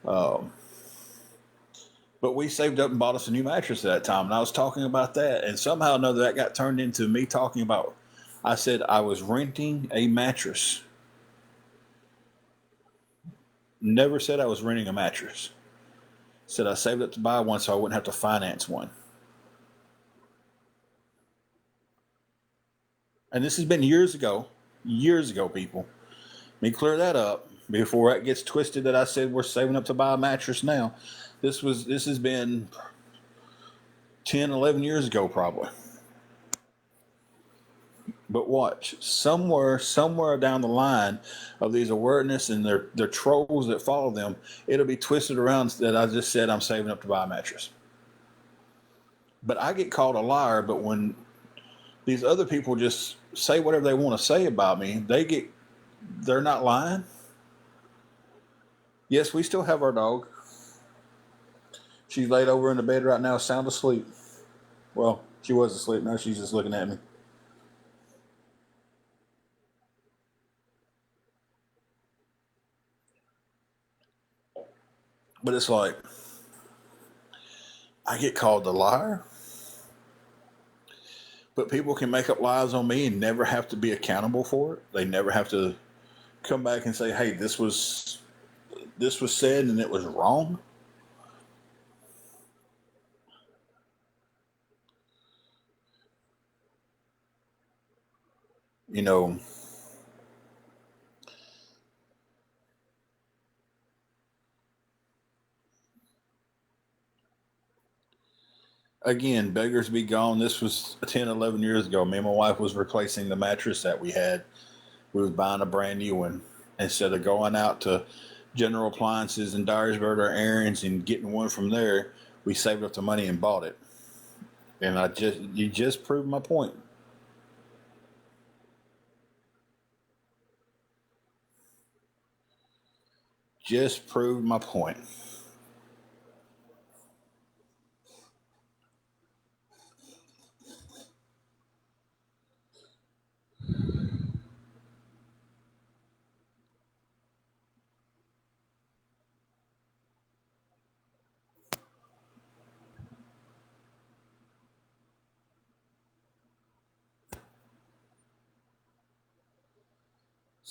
Um, but we saved up and bought us a new mattress at that time, and I was talking about that, and somehow or another that got turned into me talking about. I said I was renting a mattress. Never said I was renting a mattress. Said I saved up to buy one so I wouldn't have to finance one. And this has been years ago. Years ago, people. Let me clear that up before that gets twisted that I said we're saving up to buy a mattress now. This has been 10, 11 years ago probably. But watch, somewhere down the line of these awareness and their trolls that follow them, it'll be twisted around that I just said I'm saving up to buy a mattress. But I get called a liar, but when these other people just say whatever they want to say about me, they're not lying. Yes, we still have our dog. She's laid over in the bed right now, sound asleep. Well, she was asleep. Now she's just looking at me. But it's like, I get called a liar, but people can make up lies on me and never have to be accountable for it. They never have to come back and say, "Hey, this was said and it was wrong." You know, again, beggars be gone. This was 10, 11 years ago. Me and my wife was replacing the mattress that we had. We was buying a brand new one instead of going out to General Appliances in Dyersburg or Aaron's and getting one from there. We saved up the money and bought it. And you just proved my point. Just proved my point.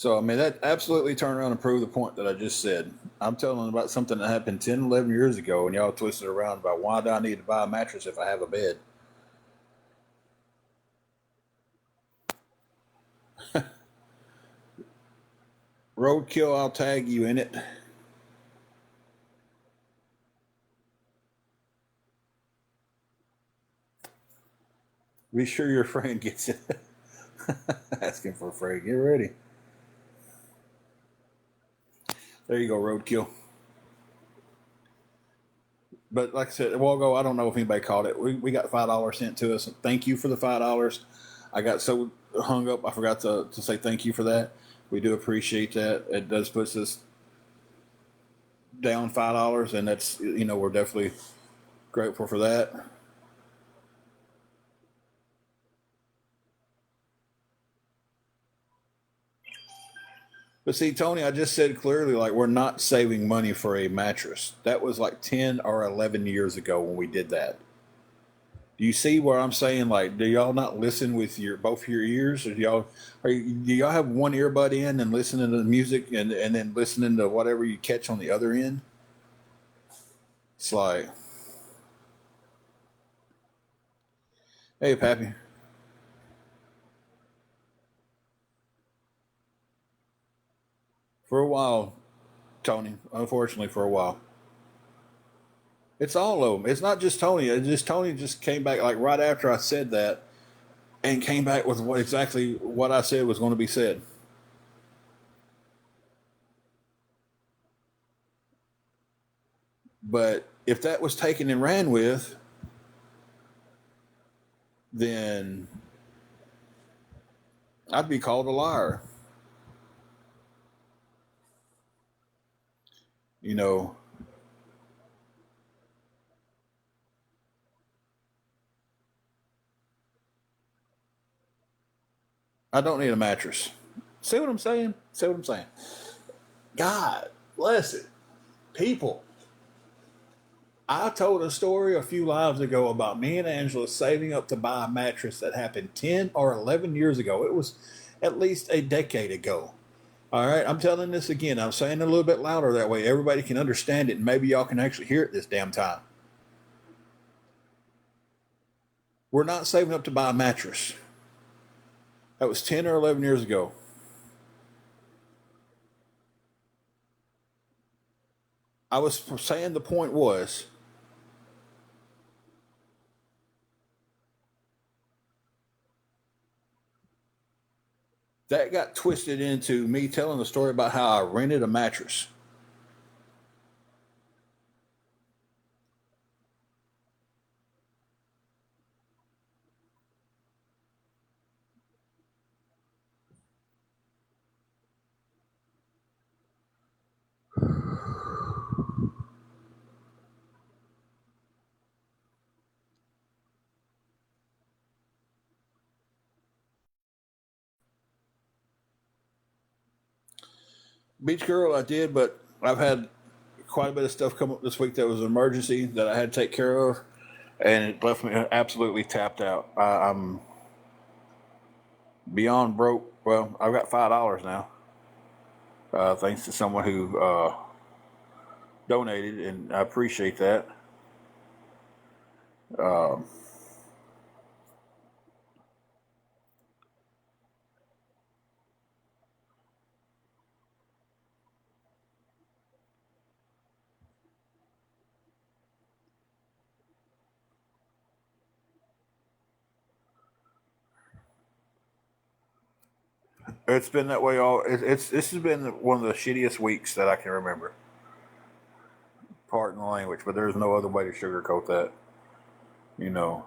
So, I mean, that absolutely turned around and proved the point that I just said. I'm telling them about something that happened 10, 11 years ago, and y'all twisted around about why do I need to buy a mattress if I have a bed? Roadkill, I'll tag you in it. Be sure your friend gets it. Asking for a friend. Get ready. There you go, Roadkill. But like I said a while ago, I don't know if anybody caught it. We got $5 sent to us. Thank you for the $5. I got so hung up, I forgot to say thank you for that. We do appreciate that. It does put us down $5, and that's we're definitely grateful for that. But see, Tony, I just said clearly, like, we're not saving money for a mattress. That was like 10 or 11 years ago when we did that. Do you see where I'm saying? Like, do y'all not listen with your both your ears, or do y'all have one earbud in and listening to the music and then listening to whatever you catch on the other end? It's like, hey, Pappy, for a while, Tony. Unfortunately, for a while, it's all of them. It's not just Tony. It's just Tony just came back like right after I said that and came back with what exactly what I said was going to be said. But if that was taken and ran with, then I'd be called a liar. You know, I don't need a mattress. See what I'm saying? See what I'm saying? God bless it. People, I told a story a few lives ago about me and Angela saving up to buy a mattress that happened 10 or 11 years ago. It was at least a decade ago. All right, I'm telling this again. I'm saying it a little bit louder that way everybody can understand it and maybe y'all can actually hear it this damn time. We're not saving up to buy a mattress. That was 10 or 11 years ago. I was saying the point was that got twisted into me telling the story about how I rented a mattress. Beach Girl, I did, but I've had quite a bit of stuff come up this week that was an emergency that I had to take care of, and it left me absolutely tapped out. I'm beyond broke. Well, I've got $5 now, thanks to someone who donated, and I appreciate that. Um, it's been that way all. It's this has been one of the shittiest weeks that I can remember. Pardon the language, but there's no other way to sugarcoat that. You know,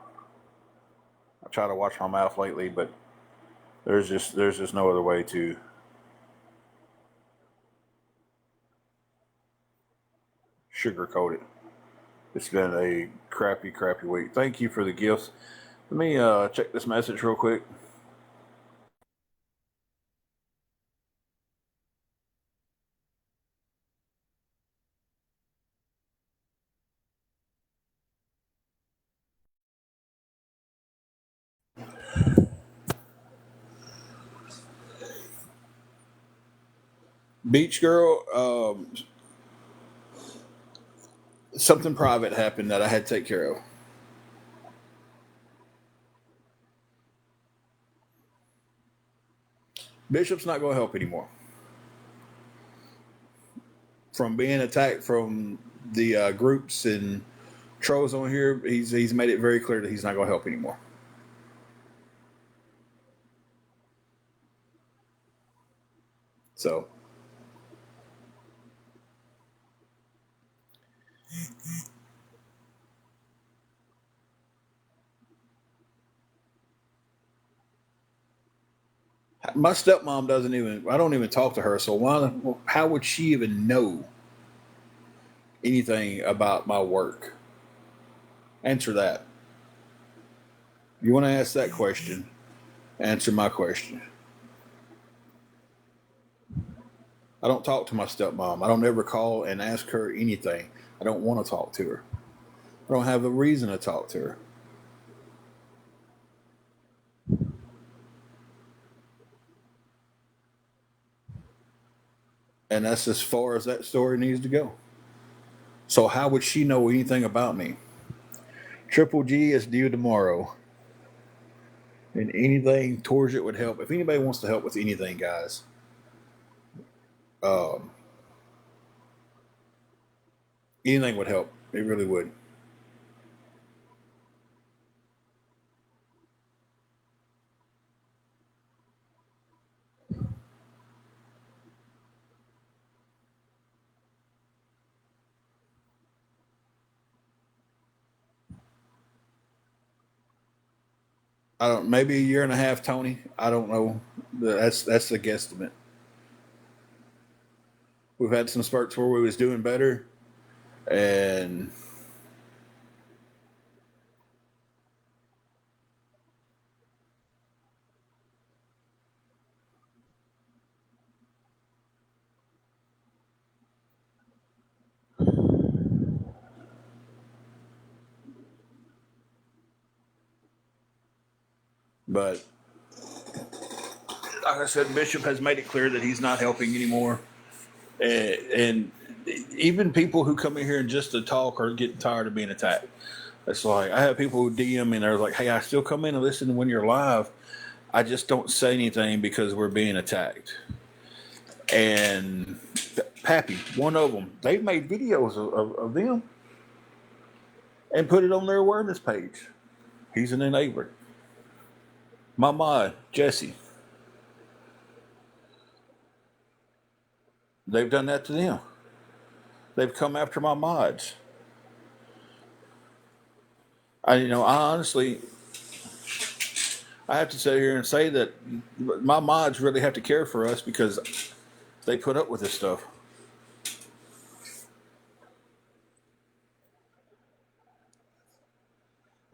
I try to watch my mouth lately, but there's just no other way to sugarcoat it. It's been a crappy, crappy week. Thank you for the gifts. Let me check this message real quick. Beach girl, something private happened that I had to take care of. Bishop's not going to help anymore. From being attacked from the groups and trolls on here, he's made it very clear that he's not going to help anymore. So my stepmom doesn't even. I don't even talk to her. So why? How would she even know anything about my work? Answer that. You want to ask that question? Answer my question. I don't talk to my stepmom. I don't ever call and ask her anything. I don't want to talk to her. I don't have a reason to talk to her. And that's as far as that story needs to go. So how would she know anything about me? Triple G is due tomorrow. And anything towards it would help. If anybody wants to help with anything, guys, um, anything would help. It really would. I don't. Maybe a year and a half, Tony. I don't know. That's the guesstimate. We've had some spurts where we was doing better, and but like I said, Bishop has made it clear that he's not helping anymore, and even people who come in here just to talk are getting tired of being attacked. It's like I have people who DM me and they're like, "Hey, I still come in and listen when you're live. I just don't say anything because we're being attacked." And Pappy, one of them, they've made videos of them and put it on their awareness page. He's an enabler. My mod, Jesse, they've done that to them. They've come after my mods. I honestly, I have to sit here and say that my mods really have to care for us because they put up with this stuff.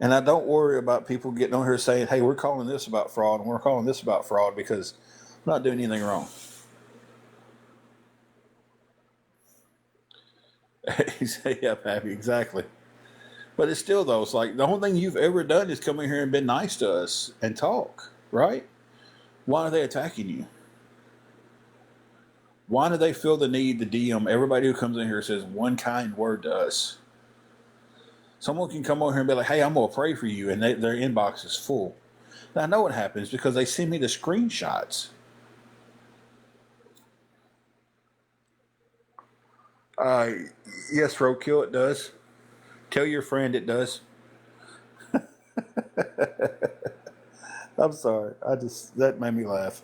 And I don't worry about people getting on here saying, "Hey, we're calling this about fraud and we're calling this about fraud," because I'm not doing anything wrong. Yeah, Pappy, exactly. But it's still though, it's like the only thing you've ever done is come in here and been nice to us and talk, right? Why are they attacking you? Why do they feel the need to DM everybody who comes in here says one kind word to us? Someone can come over here and be like, "Hey, I'm gonna pray for you," and their inbox is full. Now I know what happens because they send me the screenshots. Uh, yes, roadkill, it does. Tell your friend it does. I'm sorry. I just that made me laugh.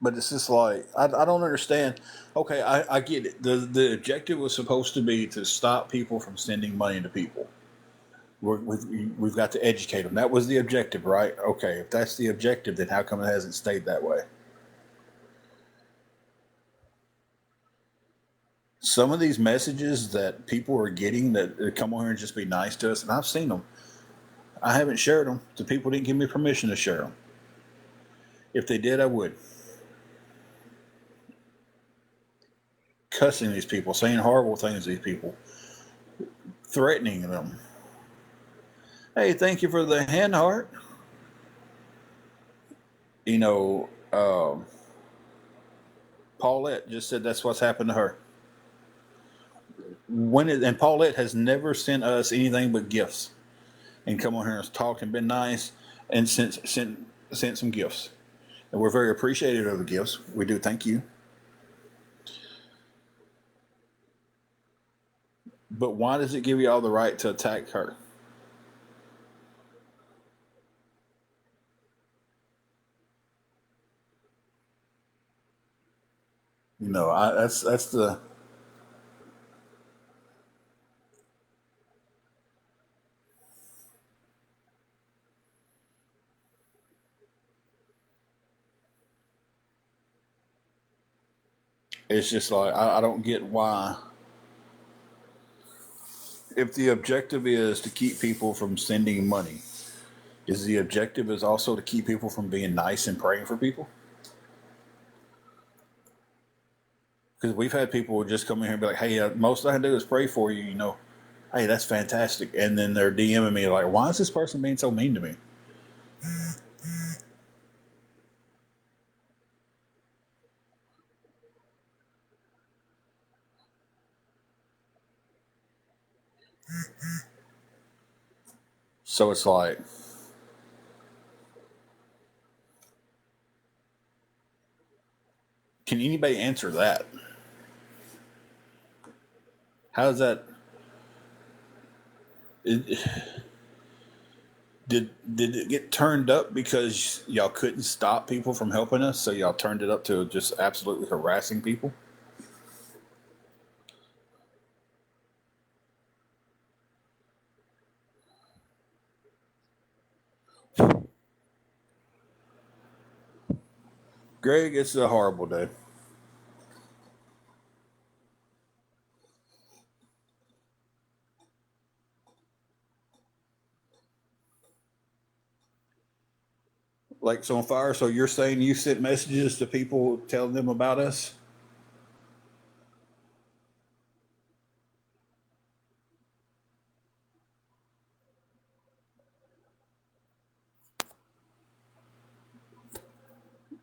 But it's just like I don't understand. Okay, I get it. The objective was supposed to be to stop people from sending money to people. We've got to educate them. That was the objective, right? Okay, if that's the objective, then how come it hasn't stayed that way? Some of these messages that people are getting that come on here and just be nice to us, and I've seen them. I haven't shared them. The people didn't give me permission to share them. If they did, I would. cussing these people, saying horrible things to these people, threatening them. Hey, thank you for the hand heart. You know, Paulette just said that's what's happened to her. And Paulette has never sent us anything but gifts and come on here and talked and been nice and sent some gifts. And we're very appreciative of the gifts. We do thank you. But why does it give you all the right to attack her? That's the. It's just like I don't get why. If the objective is to keep people from sending money, is the objective is also to keep people from being nice and praying for people? Because we've had people just come in here and be like, "Hey, most I can do is pray for you." Hey, that's fantastic. And then they're DMing me like, "Why is this person being so mean to me?" So it's like, can anybody answer that? How does that? It, did it get turned up because y'all couldn't stop people from helping us, so y'all turned it up to just absolutely harassing people? Greg, it's a horrible day. Like so on fire. So you're saying you sent messages to people telling them about us?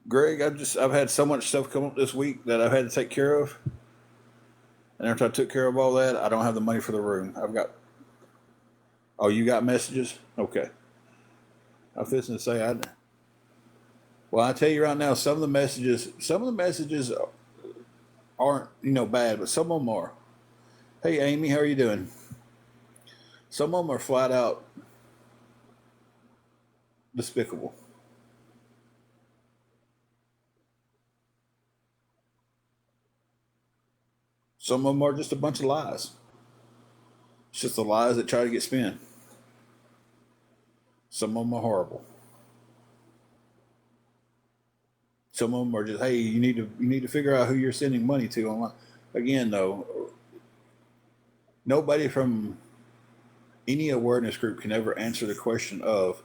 Greg, I've had so much stuff come up this week that I've had to take care of. And after I took care of all that, I don't have the money for the room. I've got. Oh, you got messages? Okay. I was fixing to say I. Well, I tell you right now, some of the messages aren't bad, but some of them are. Hey, Amy, how are you doing? Some of them are flat out despicable. Some of them are just a bunch of lies. It's just the lies that try to get spin. Some of them are horrible. Some of them are just, hey, you need to figure out who you're sending money to online. Again, though, nobody from any awareness group can ever answer the question of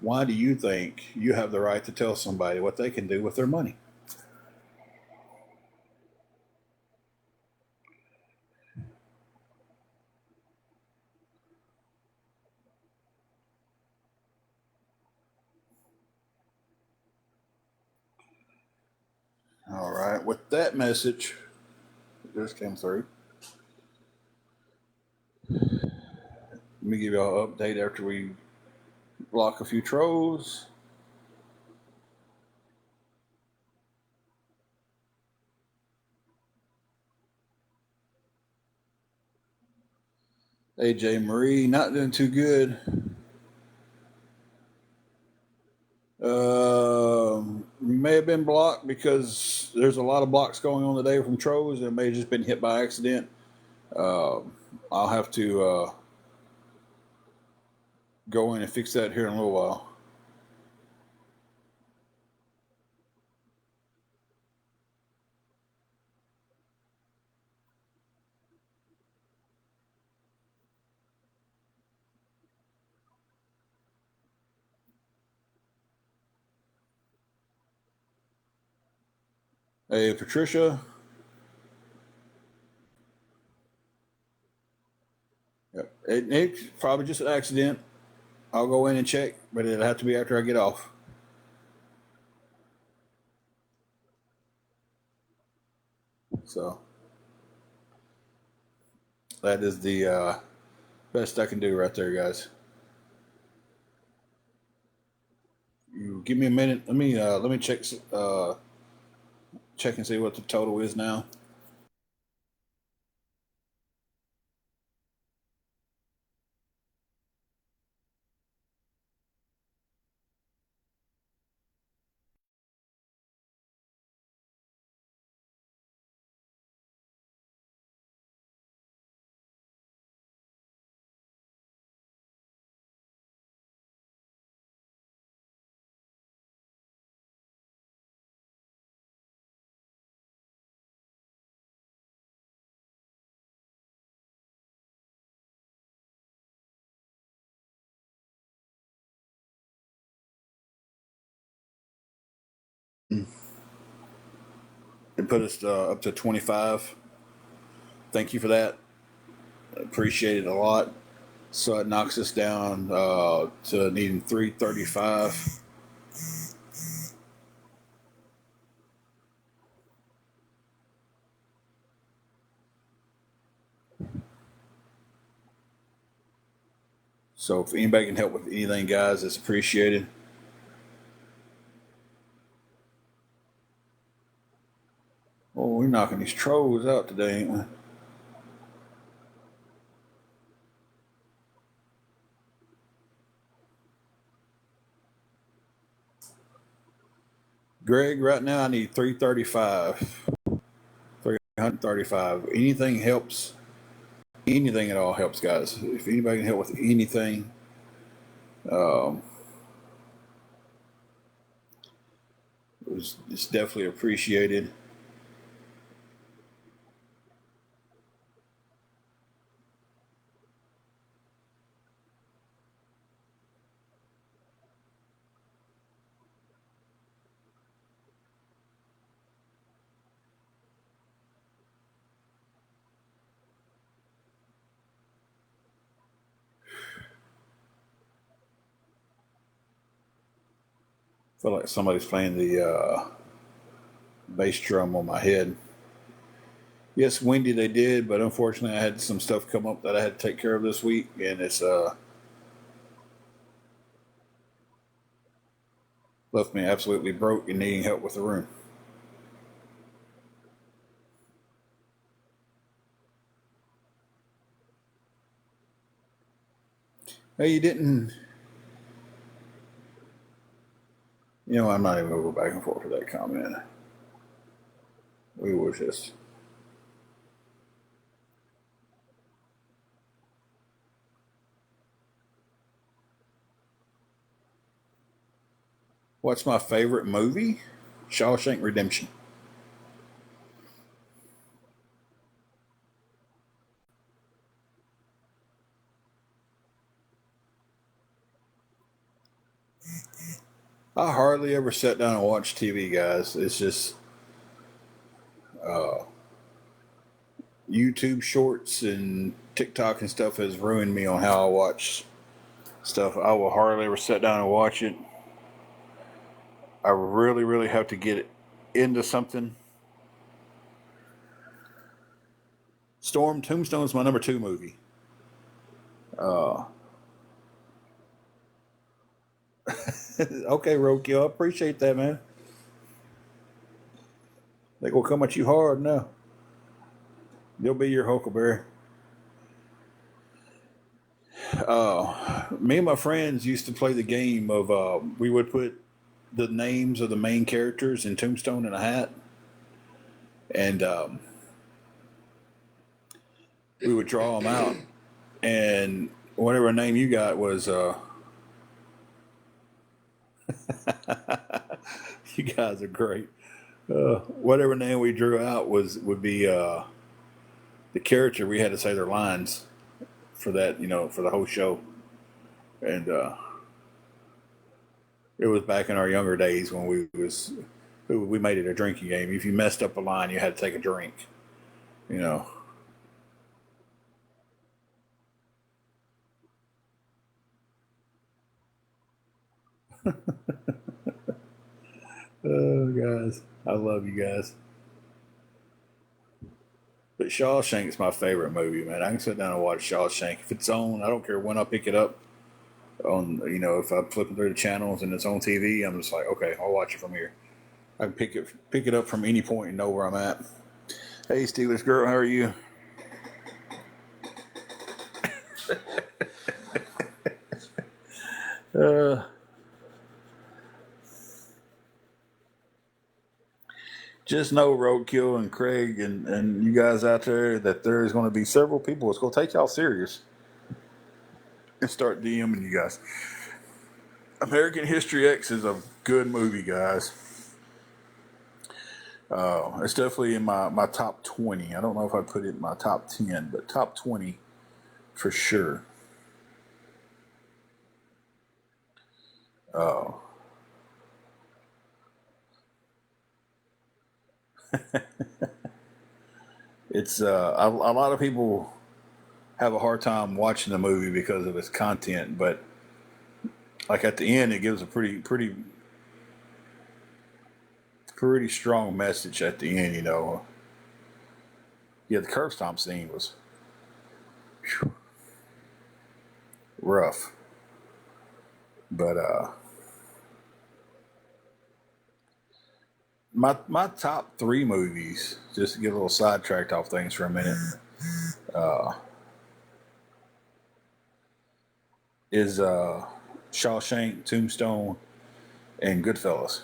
why do you think you have the right to tell somebody what they can do with their money? All right, with that message that just came through, let me give y'all an update after we block a few trolls. AJ Marie, not doing too good. May have been blocked because there's a lot of blocks going on today from trolls. It may have just been hit by accident. I'll have to go in and fix that here in a little while. Hey, Patricia, It's probably just an accident. I'll go in and check, but it'll have to be after I get off. So that is the best I can do right there, guys. You give me a minute. Let me check and see what the total is now. It put us up to 25. Thank you for that. Appreciate it a lot. So it knocks us down to needing 335. So if anybody can help with anything, guys, it's appreciated. Oh, we're knocking these trolls out today, ain't we? Greg, right now I need 335. 335. Anything helps. Anything at all helps, guys. If anybody can help with anything, um, it's definitely appreciated. I feel like somebody's playing the bass drum on my head. Yes, Wendy, they did, but unfortunately, I had some stuff come up that I had to take care of this week, and it's left me absolutely broke and needing help with the room. Hey, you didn't. You know, I'm not even gonna go back and forth with that comment. We was just. What's my favorite movie? Shawshank Redemption. I hardly ever sit down and watch TV, guys. It's just uh, YouTube shorts and TikTok and stuff has ruined me on how I watch stuff. I will hardly ever sit down and watch it. I really, really have to get into something. Tombstone is my number two movie. Uh, okay, Roadkill, I appreciate that, man. They gonna come at you hard now. They'll be your Huckleberry. Me and my friends used to play the game of we would put the names of the main characters in Tombstone in a hat, and we would draw them out, and whatever name you got was you guys are great. Whatever name we drew out would be the character. We had to say their lines for that, for the whole show, and it was back in our younger days when we made it a drinking game. If you messed up a line, you had to take a drink. You know, Oh, guys, I love you guys. But Shawshank's my favorite movie, man. I can sit down and watch Shawshank if it's on. I don't care when I pick it up. On if I'm flipping through the channels and it's on TV, I'm just like, okay, I'll watch it from here. I can pick it up from any point and know where I'm at. Hey, Steelers girl, how are you? Uh, just know, Roadkill and Craig and you guys out there, that there's going to be several people that's going to take y'all serious and start DMing you guys. American History X is a good movie, guys. It's definitely in my top 20. I don't know if I put it in my top 10, but top 20 for sure. Uh, it's a lot of people have a hard time watching the movie because of its content, but like at the end, it gives a pretty strong message at the end. Yeah, the curb stomp scene was rough, but my top three movies, just to get a little sidetracked off things for a minute, uh, is Shawshank, Tombstone, and Goodfellas.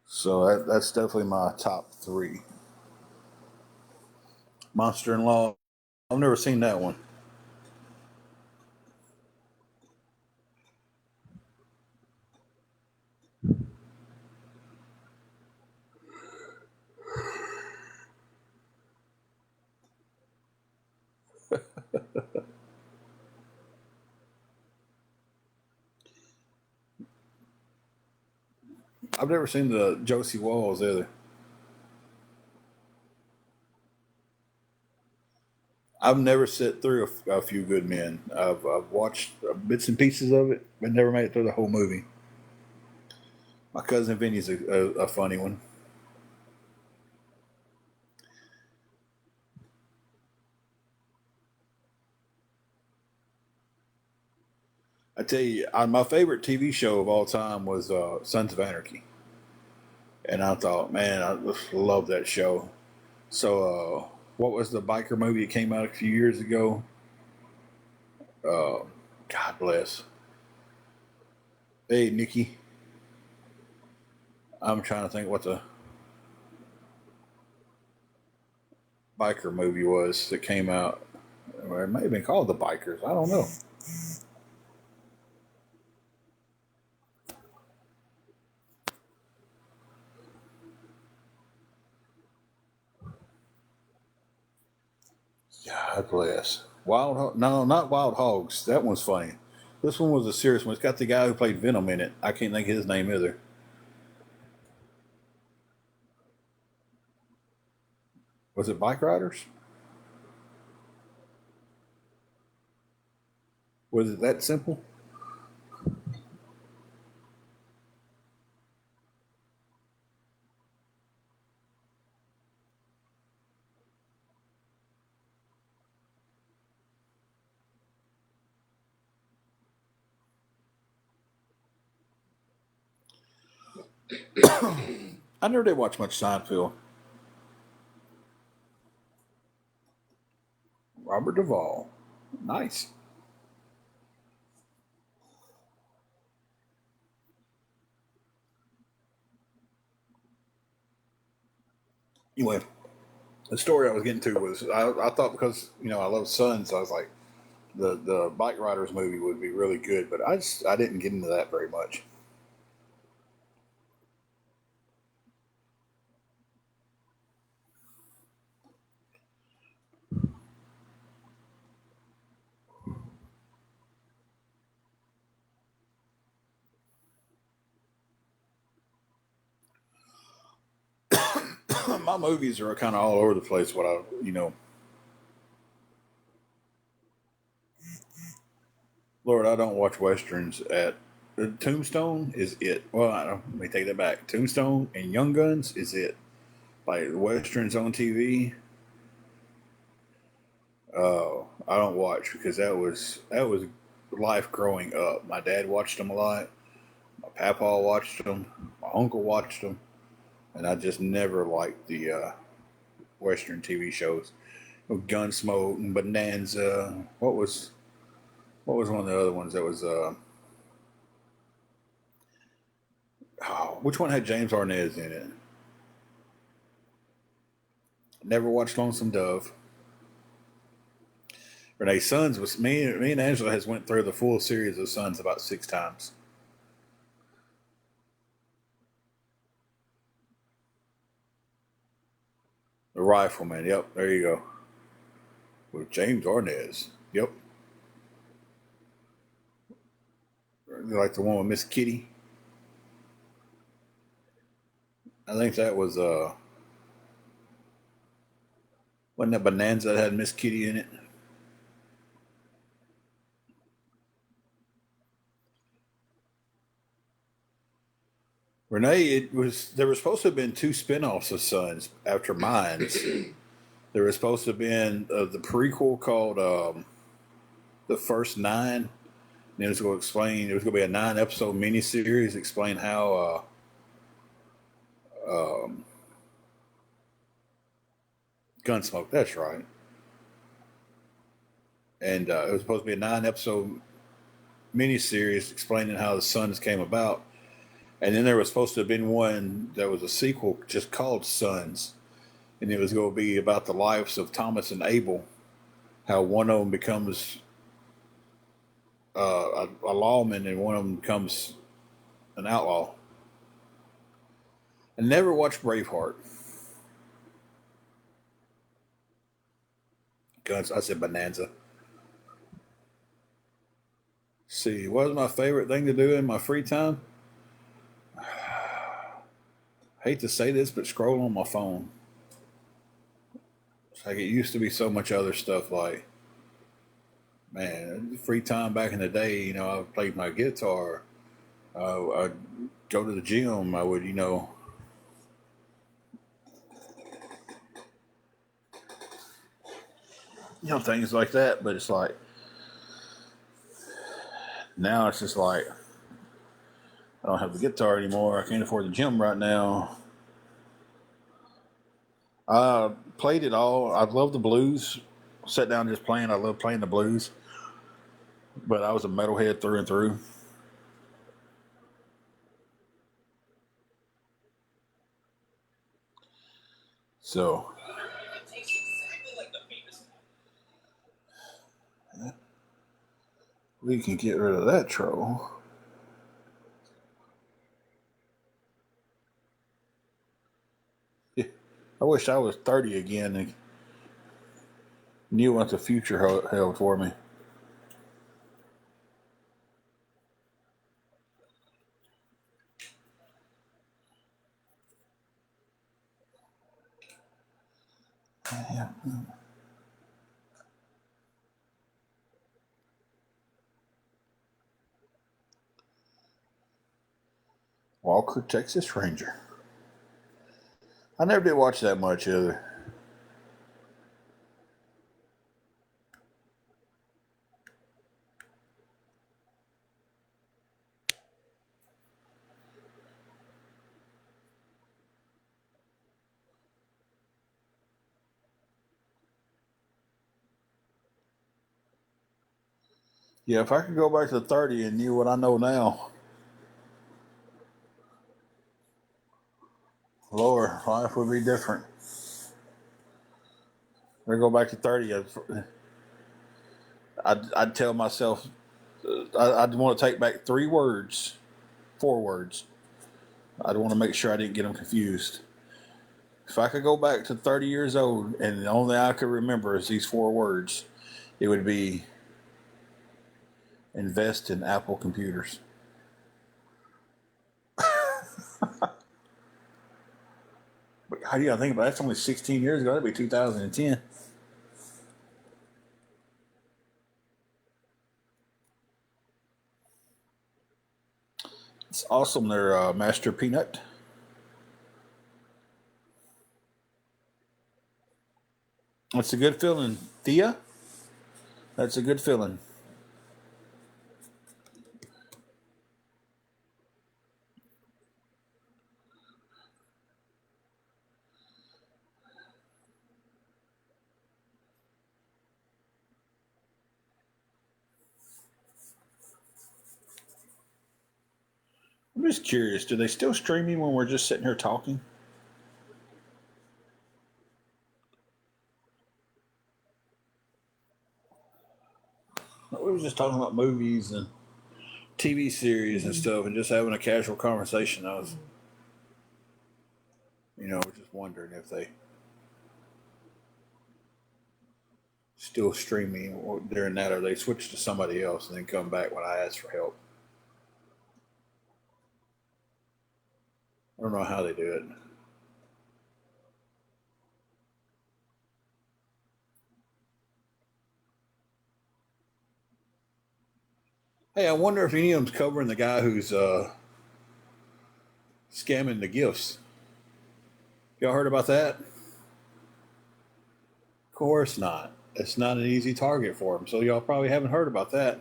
So that's definitely my top three. Monster in Law. I've never seen that one. I've never seen the Josie Walls either. I've never sit through a Few Good Men. I've watched bits and pieces of it, but never made it through the whole movie. My cousin Vinny's a funny one. I tell you, my favorite TV show of all time was Sons of Anarchy, and I thought, man, I just love that show. So, what was the biker movie that came out a few years ago? Uh, God bless. Hey, Nikki, I'm trying to think what the biker movie was that came out. Or it may have been called The Bikers. I don't know. God bless. No, not Wild Hogs. That one's funny. This one was a serious one. It's got the guy who played Venom in it. I can't think of his name either. Was it Bike Riders? Was it that simple? I never did watch much Seinfeld. Robert Duvall. Nice. Anyway, the story I was getting to was I thought, because I love Sons, I was like, the Bike Riders movie would be really good, but I didn't get into that very much. My movies are kind of all over the place. What I Lord, I don't watch westerns at. Tombstone is it. Well, let me take that back. Tombstone and Young Guns is it. Like westerns on TV. I don't watch because that was life growing up. My dad watched them a lot. My papa watched them. My uncle watched them, and I just never liked the western TV shows. Gunsmoke and Bonanza. What was one of the other ones that was? Which one had James Arnaz in it? Never watched Lonesome Dove. Renee Sons was me and Angela has went through the full series of Sons about 6 times. The Rifleman. Yep, there you go. With James Arnaz. Yep. Like the one with Miss Kitty. I think that was wasn't that Bonanza that had Miss Kitty in it? Renee, it was there were supposed to have been two spinoffs of Sons after Mines. There was supposed to have been the prequel called The First Nine. And it was going to explain. It was going to be a 9-episode miniseries explain how Gunsmoke. That's right. And it was supposed to be a 9-episode miniseries explaining how the Sons came about. And then there was supposed to have been one that was a sequel just called Sons. And it was going to be about the lives of Thomas and Abel, how one of them becomes a lawman and one of them becomes an outlaw. I never watched Braveheart. Guns, I said Bonanza. See, what was my favorite thing to do in my free time? I hate to say this, but scroll on my phone. It's like it used to be so much other stuff. Like, man, free time back in the day, I played my guitar. I'd go to the gym. I would, things like that. But it's like now it's just like I don't have the guitar anymore. I can't afford the gym right now. I played it all. I love the blues. Sat down just playing. I love playing the blues. But I was a metalhead through and through. So we can get rid of that troll. I wish I was 30 again and knew what the future held for me. Yeah. Walker, Texas Ranger. I never did watch that much either. Yeah, if I could go back to 30 and knew what I know now, Lord, life would be different. If I go back to 30, I'd tell myself I'd want to take back 3 words, 4 words. I'd want to make sure I didn't get them confused. If I could go back to 30 years old and the only thing I could remember is these 4 words, it would be invest in Apple computers. But how do you think about it? That's only 16 years ago. That'd be 2010. awesome. They're Master Peanut. That's a good feeling, Thea. That's a good feeling. I'm just curious. Do they still stream me when we're just sitting here talking? We were just talking about movies and TV series and stuff, and just having a casual conversation. I was, just wondering if they still stream me during that, or they switch to somebody else and then come back when I ask for help. I don't know how they do it. Hey, I wonder if any of them's covering the guy who's scamming the gifts. Y'all heard about that? Of course not. It's not an easy target for him, so y'all probably haven't heard about that.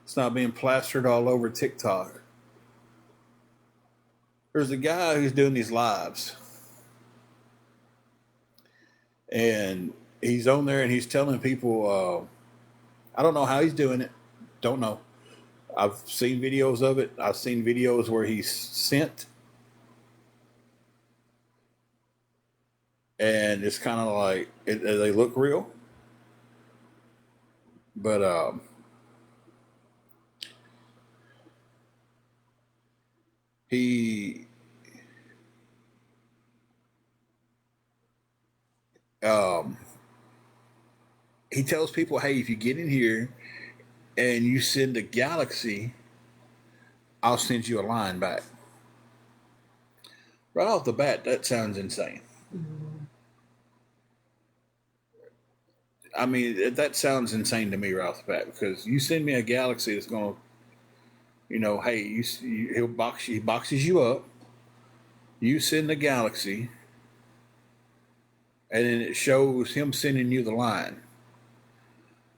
It's not being plastered all over TikTok. There's a guy who's doing these lives, and he's on there and he's telling people, I don't know how he's doing it. Don't know. I've seen videos of it. I've seen videos where he's sent, and it's kind of like they look real, but he um, he tells people, hey, if you get in here and you send a galaxy, I'll send you a line back. Right off the bat, that sounds insane. I mean, that sounds insane to me right off the bat, because you send me a galaxy that's going to, hey, he boxes you up. You send the galaxy, and then it shows him sending you the line.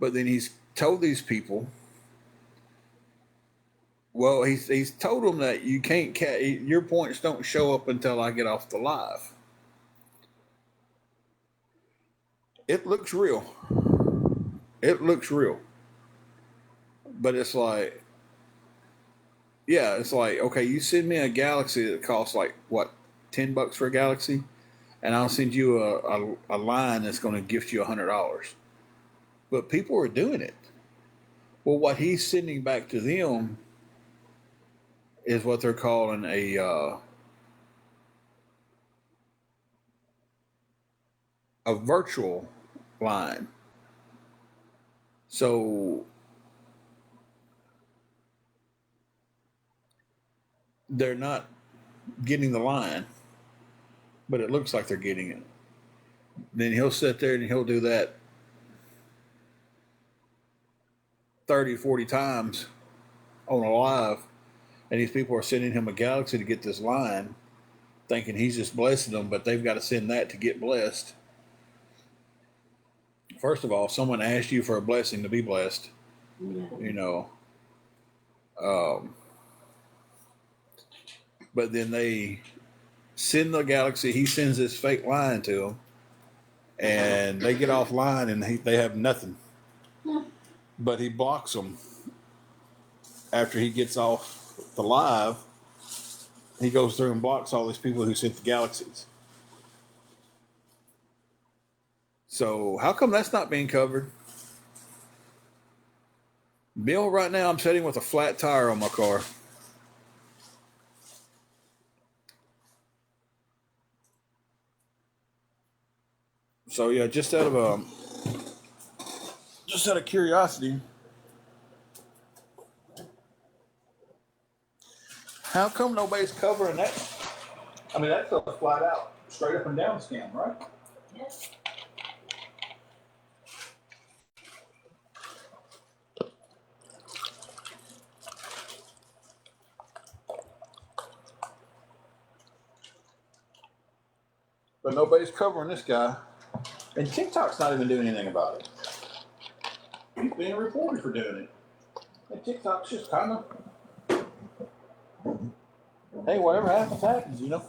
But then he's told these people, well, he's told them that you can't your points don't show up until I get off the live. It looks real. It looks real. But it's like, yeah, it's like, okay, you send me a galaxy that costs like what, $10 for a galaxy, and I'll send you a line that's going to gift you $100. But people are doing it. Well, what he's sending back to them is what they're calling a virtual line. So they're not getting the line, but it looks like they're getting it. Then he'll sit there and he'll do that 30, 40 times on a live, and these people are sending him a galaxy to get this line, thinking he's just blessing them, but they've got to send that to get blessed. First of all, someone asked you for a blessing to be blessed. Yeah. But then they send the galaxy. He sends this fake line to them, and they get offline and they have nothing. But he blocks them after he gets off the live. He goes through and blocks all these people who sent the galaxies. So how come that's not being covered? Bill, right now I'm sitting with a flat tire on my car. So yeah, just out of curiosity, how come nobody's covering that? I mean, that's a flat out, straight up and down scam, right? Yes. But nobody's covering this guy. And TikTok's not even doing anything about it. He's being reported for doing it. And TikTok's just kind of, hey, whatever happens, happens, you know?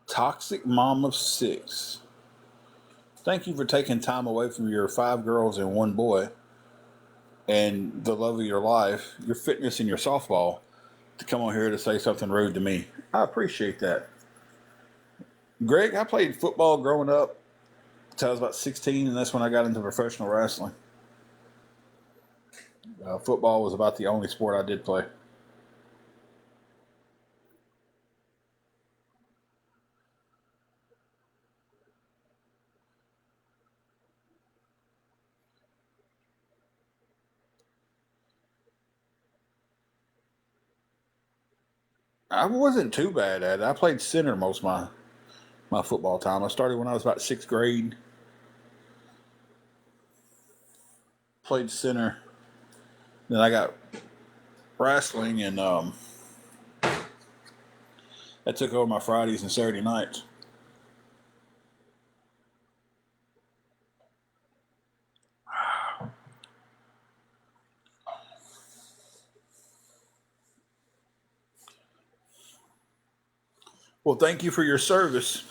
Toxic mom of 6. Thank you for taking time away from your 5 girls and 1 boy and the love of your life, your fitness, and your softball to come on here to say something rude to me. I appreciate that. Greg, I played football growing up until I was about 16, and that's when I got into professional wrestling. Football was about the only sport I did play. I wasn't too bad at it. I played center most of my football time. I started when I was about 6th grade. Played center. Then I got wrestling, and that took over my Fridays and Saturday nights. Well, thank you for your service.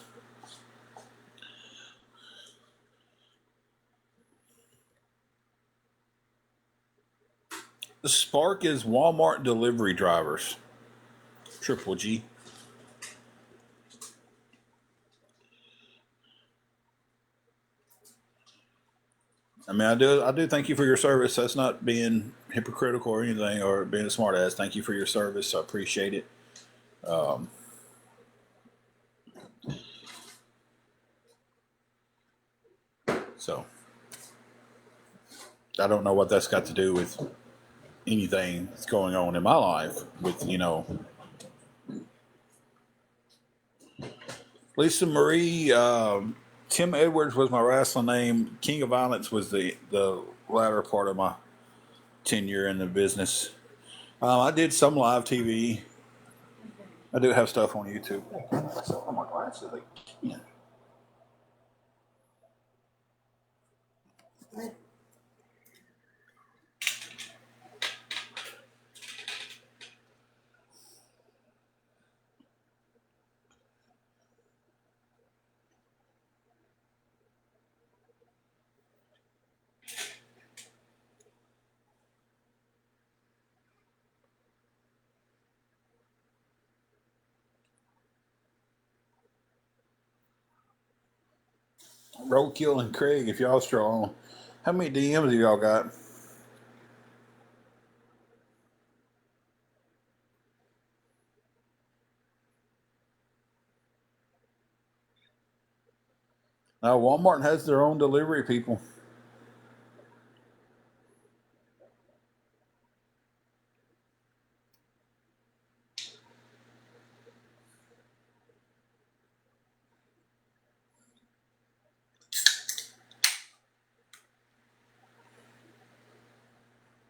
The Spark is Walmart delivery drivers. Triple G. I mean, I do thank you for your service. That's not being hypocritical or anything, or being a smart ass. Thank you for your service. I appreciate it. So I don't know what that's got to do with anything that's going on in my life. With Lisa Marie, Tim Edwards was my wrestling name. King of Violence was the latter part of my tenure in the business. I did some live TV. I do have stuff on YouTube. Oh my glasses! Yeah. Roadkill and Craig, if y'all strong. How many DMs have y'all got? Now, Walmart has their own delivery people.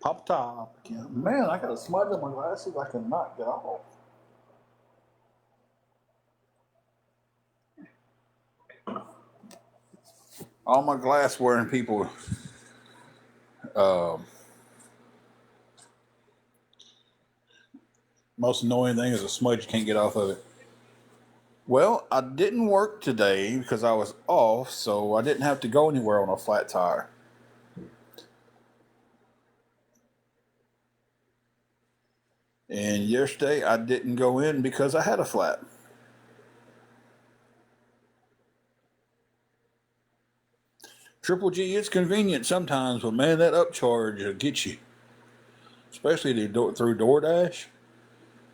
Pop top. Yeah. Man, I got a smudge on my glasses. I cannot get off. All my glass wearing people. Um, Most annoying thing is a smudge you can't get off of it. Well, I didn't work today because I was off, so I didn't have to go anywhere on a flat tire. And yesterday I didn't go in because I had a flat. Triple G is convenient sometimes, but man, that upcharge will get you. Especially through DoorDash.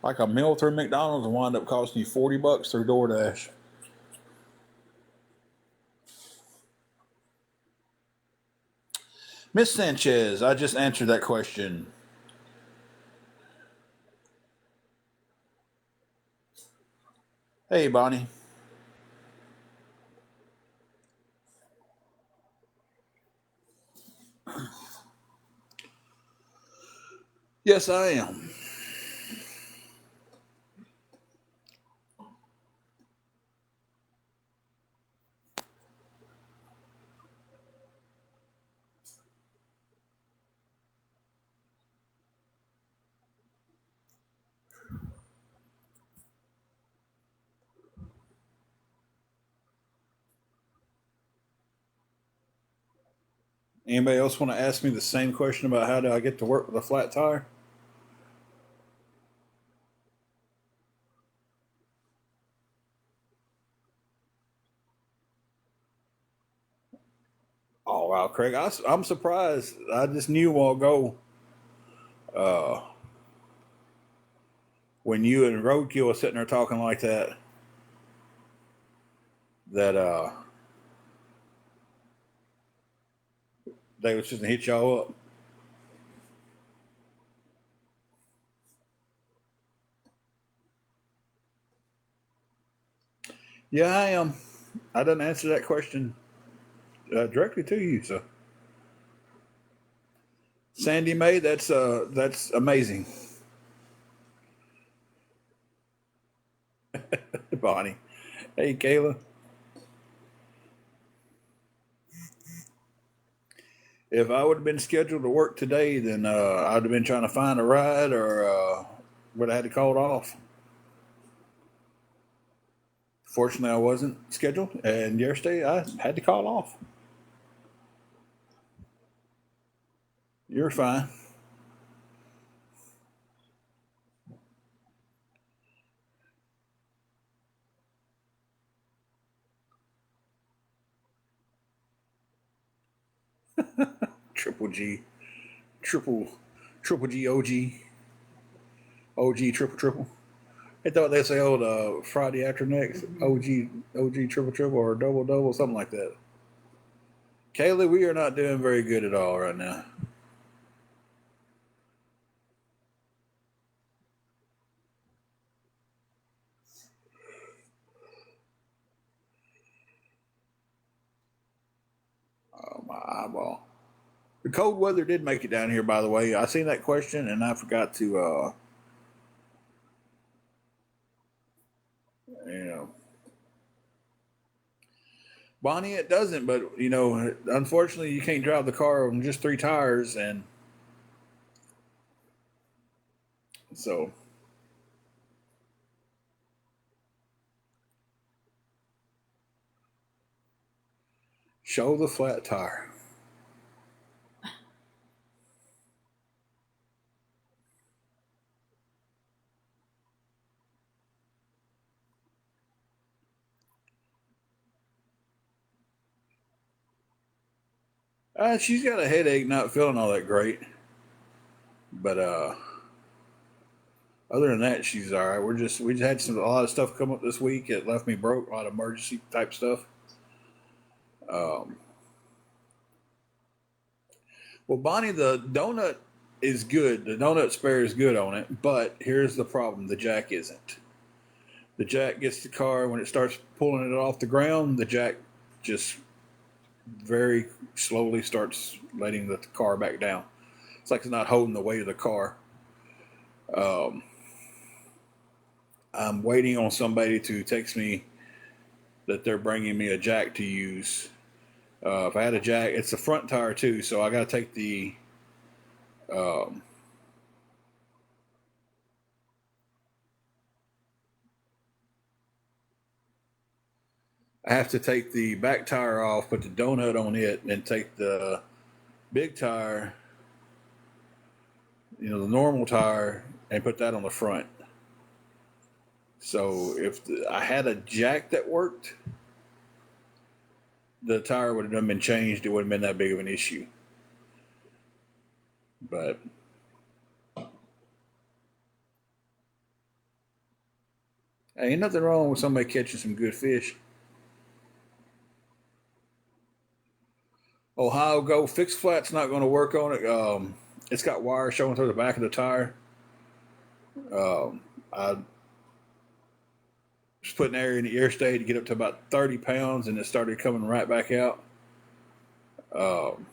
Like a meal through McDonald's will wind up costing you $40 through DoorDash. Miss Sanchez, I just answered that question. Hey, Bonnie. Yes, I am. Anybody else want to ask me the same question about how do I get to work with a flat tire? Oh wow, Craig, I'm surprised. I just knew a while ago uh, when you and Roadkill was sitting there talking like that, that they was just gonna hit y'all up. Yeah, I am. I didn't answer that question directly to you. So, Sandy Mae, that's amazing, Bonnie. Hey, Kayla. If I would have been scheduled to work today, then I'd have been trying to find a ride, or would have had to call it off. Fortunately, I wasn't scheduled, and yesterday I had to call off. You're fine. Triple G, triple, triple G, OG, OG, triple, triple. I thought they say, "Oh, the Friday after next, OG, OG, triple, triple, or double, double, something like that." Kaylee, we are not doing very good at all right now. Oh, my eyeball. The cold weather did make it down here, by the way. I seen that question and I forgot to, you know, Bonnie, it doesn't, but unfortunately, you can't drive the car on just three tires, and so show the flat tire. She's got a headache, not feeling all that great, but other than that, she's all right. We just had a lot of stuff come up this week. It left me broke, a lot of emergency type stuff. Um, well, Bonnie, the donut is good. The donut spare is good on it, but here's the problem: the jack isn't. The jack gets the car when it starts pulling it off the ground. The jack just very slowly starts letting the car back down. It's like it's not holding the weight of the car. Um, I'm waiting on somebody to text me that they're bringing me a jack to use. If I had a jack, it's the front tire too, so I got to take the. Um, I have to take the back tire off, put the donut on it, and take the big tire, the normal tire, and put that on the front. So if I had a jack that worked, the tire would have been changed. It wouldn't have been that big of an issue. But ain't nothing wrong with somebody catching some good fish. Ohio Go fixed flat's not going to work on it. It's got wire showing through the back of the tire. I was putting air in the air stay to get up to about 30 pounds, and it started coming right back out. Um,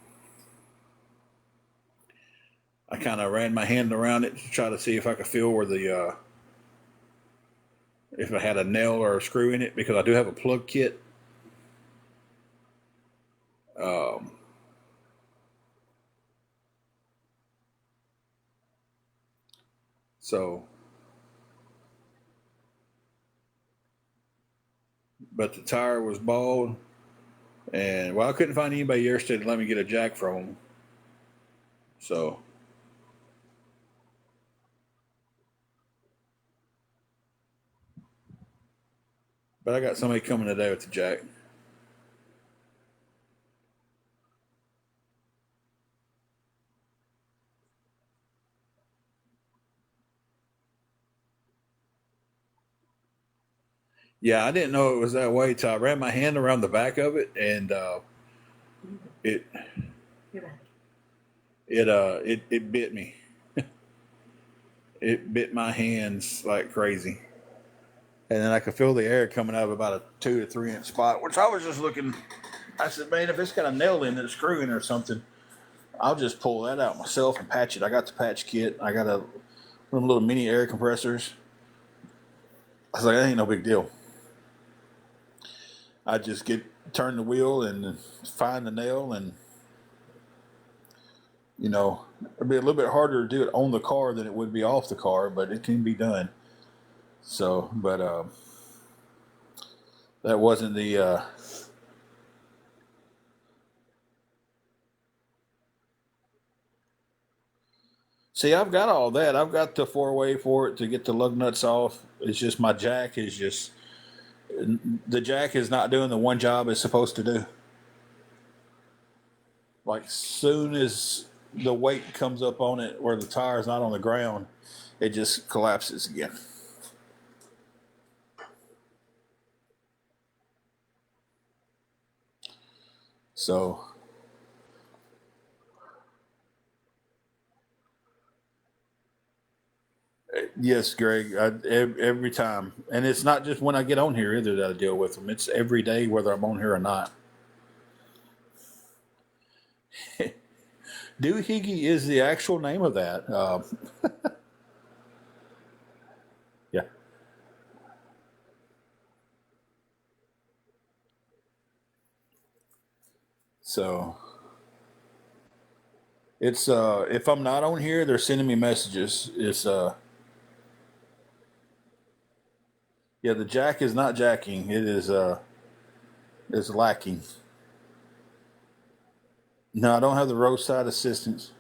I kind of ran my hand around it to try to see if I could feel where the if I had a nail or a screw in it, because I do have a plug kit. Um, so, but the tire was bald, and well, I couldn't find anybody yesterday to let me get a jack from them. So, but I got somebody coming today with the jack. Yeah, I didn't know it was that way till I ran my hand around the back of it, and it it bit me. It bit my hands like crazy, and then I could feel the air coming out of about a 2 to 3 inch spot, which I was just looking. I said, man, if it's got a nail in it, a screw in it or something, I'll just pull that out myself and patch it. I got the patch kit. I got one little mini air compressors. I was like, that ain't no big deal. I just turn the wheel and find the nail, and it'd be a little bit harder to do it on the car than it would be off the car, but it can be done. So, but that wasn't the. See, I've got all that. I've got the 4-way for it to get the lug nuts off. It's just my jack is just the jack is not doing the one job it's supposed to do. Like soon as the weight comes up on it where the tire is not on the ground, it just collapses again. So yes, Greg, every time, and it's not just when I get on here either that I deal with them. It's every day, whether I'm on here or not. Doohickey is the actual name of that. Yeah. So it's if I'm not on here, they're sending me messages. It's yeah, the jack is not jacking. It is lacking. No, I don't have the roadside assistance.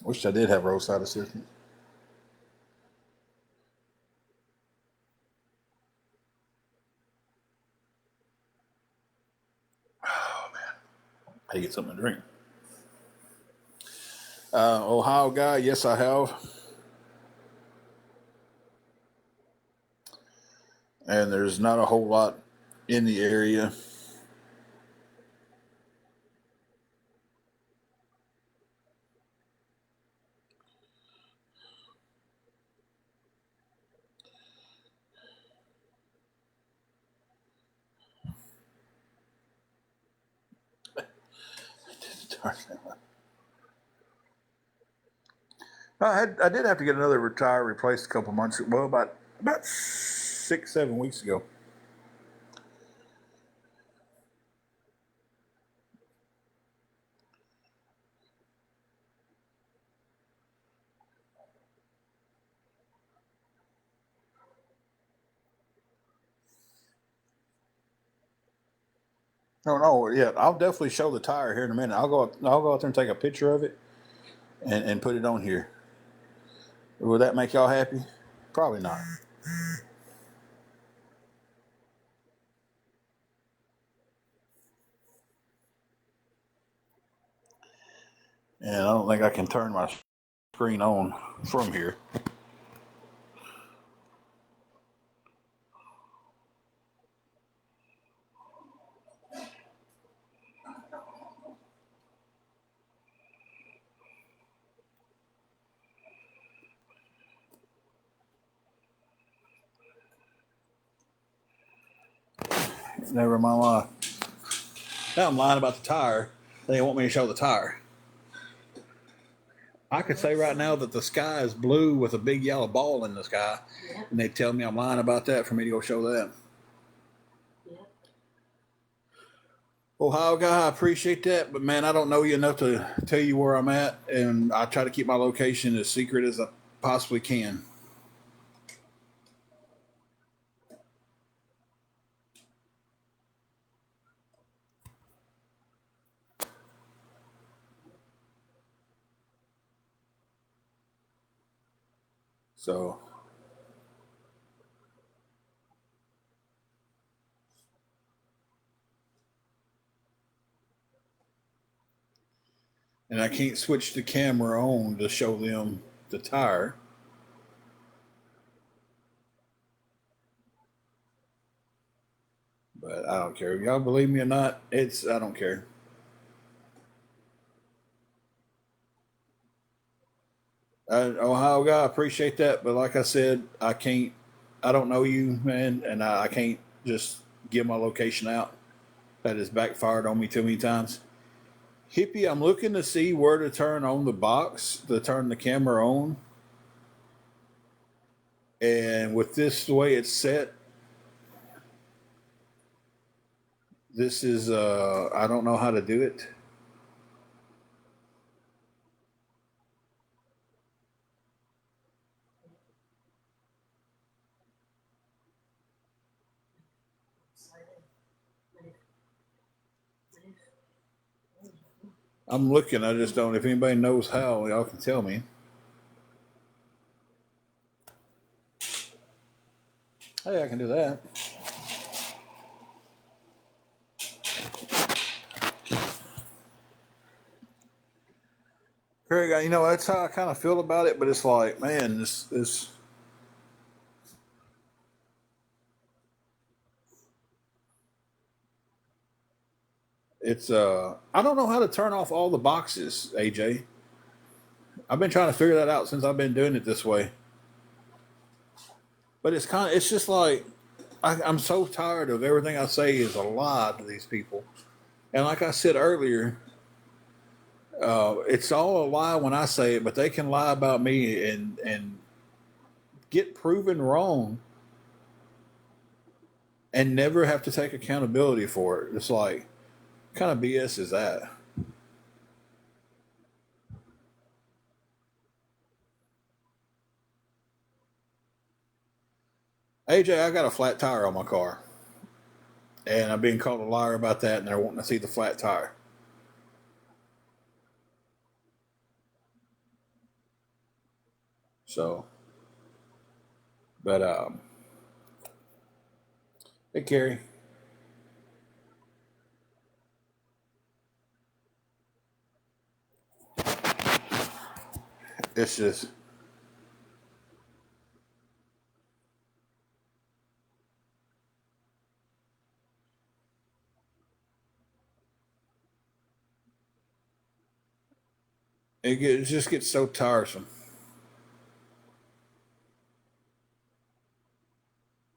Wish I did have roadside assistance. I get something to drink. Ohio guy, yes, I have. And there's not a whole lot in the area. I did have to get another tire replaced a couple months. Well, about 6 7 weeks ago. No, no, yeah, I'll definitely show the tire here in a minute. I'll go out there and take a picture of it and put it on here. Will that make y'all happy? Probably not. And I don't think I can turn my screen on from here. Never in my life. Now I'm lying about the tire. They want me to show the tire. I could say right now that the sky is blue with a big yellow ball in the sky, Yeah. and they tell me I'm lying about that for me to go show that. Yeah. Ohio guy, I appreciate that, but man, I don't know you enough to tell you where I'm at, and I try to keep my location as secret as I possibly can. So, and I can't switch the camera on to show them the tire. But I don't care. If y'all believe me or not, I don't care. Ohio guy, I appreciate that, but like I said, I can't. I don't know you, man, and I can't just give my location out. That has backfired on me too many times. Hippie, I'm looking to see where to turn on the box to turn the camera on, and with this the way it's set, this is I don't know how to do it. I'm looking. I just don't. If anybody knows how, y'all can tell me. Hey, I can do that. Craig, you know that's how I kind of feel about it. But it's like, man, this it's I don't know how to turn off all the boxes, AJ. I've been trying to figure that out since I've been doing it this way. But it's just like I'm so tired of everything I say is a lie to these people. And like I said earlier, it's all a lie when I say it, but they can lie about me and get proven wrong and never have to take accountability for it. It's like, what kind of BS is that? AJ, I got a flat tire on my car, and I'm being called a liar about that, and they're wanting to see the flat tire. So, but hey, Carrie, it's just it just gets so tiresome.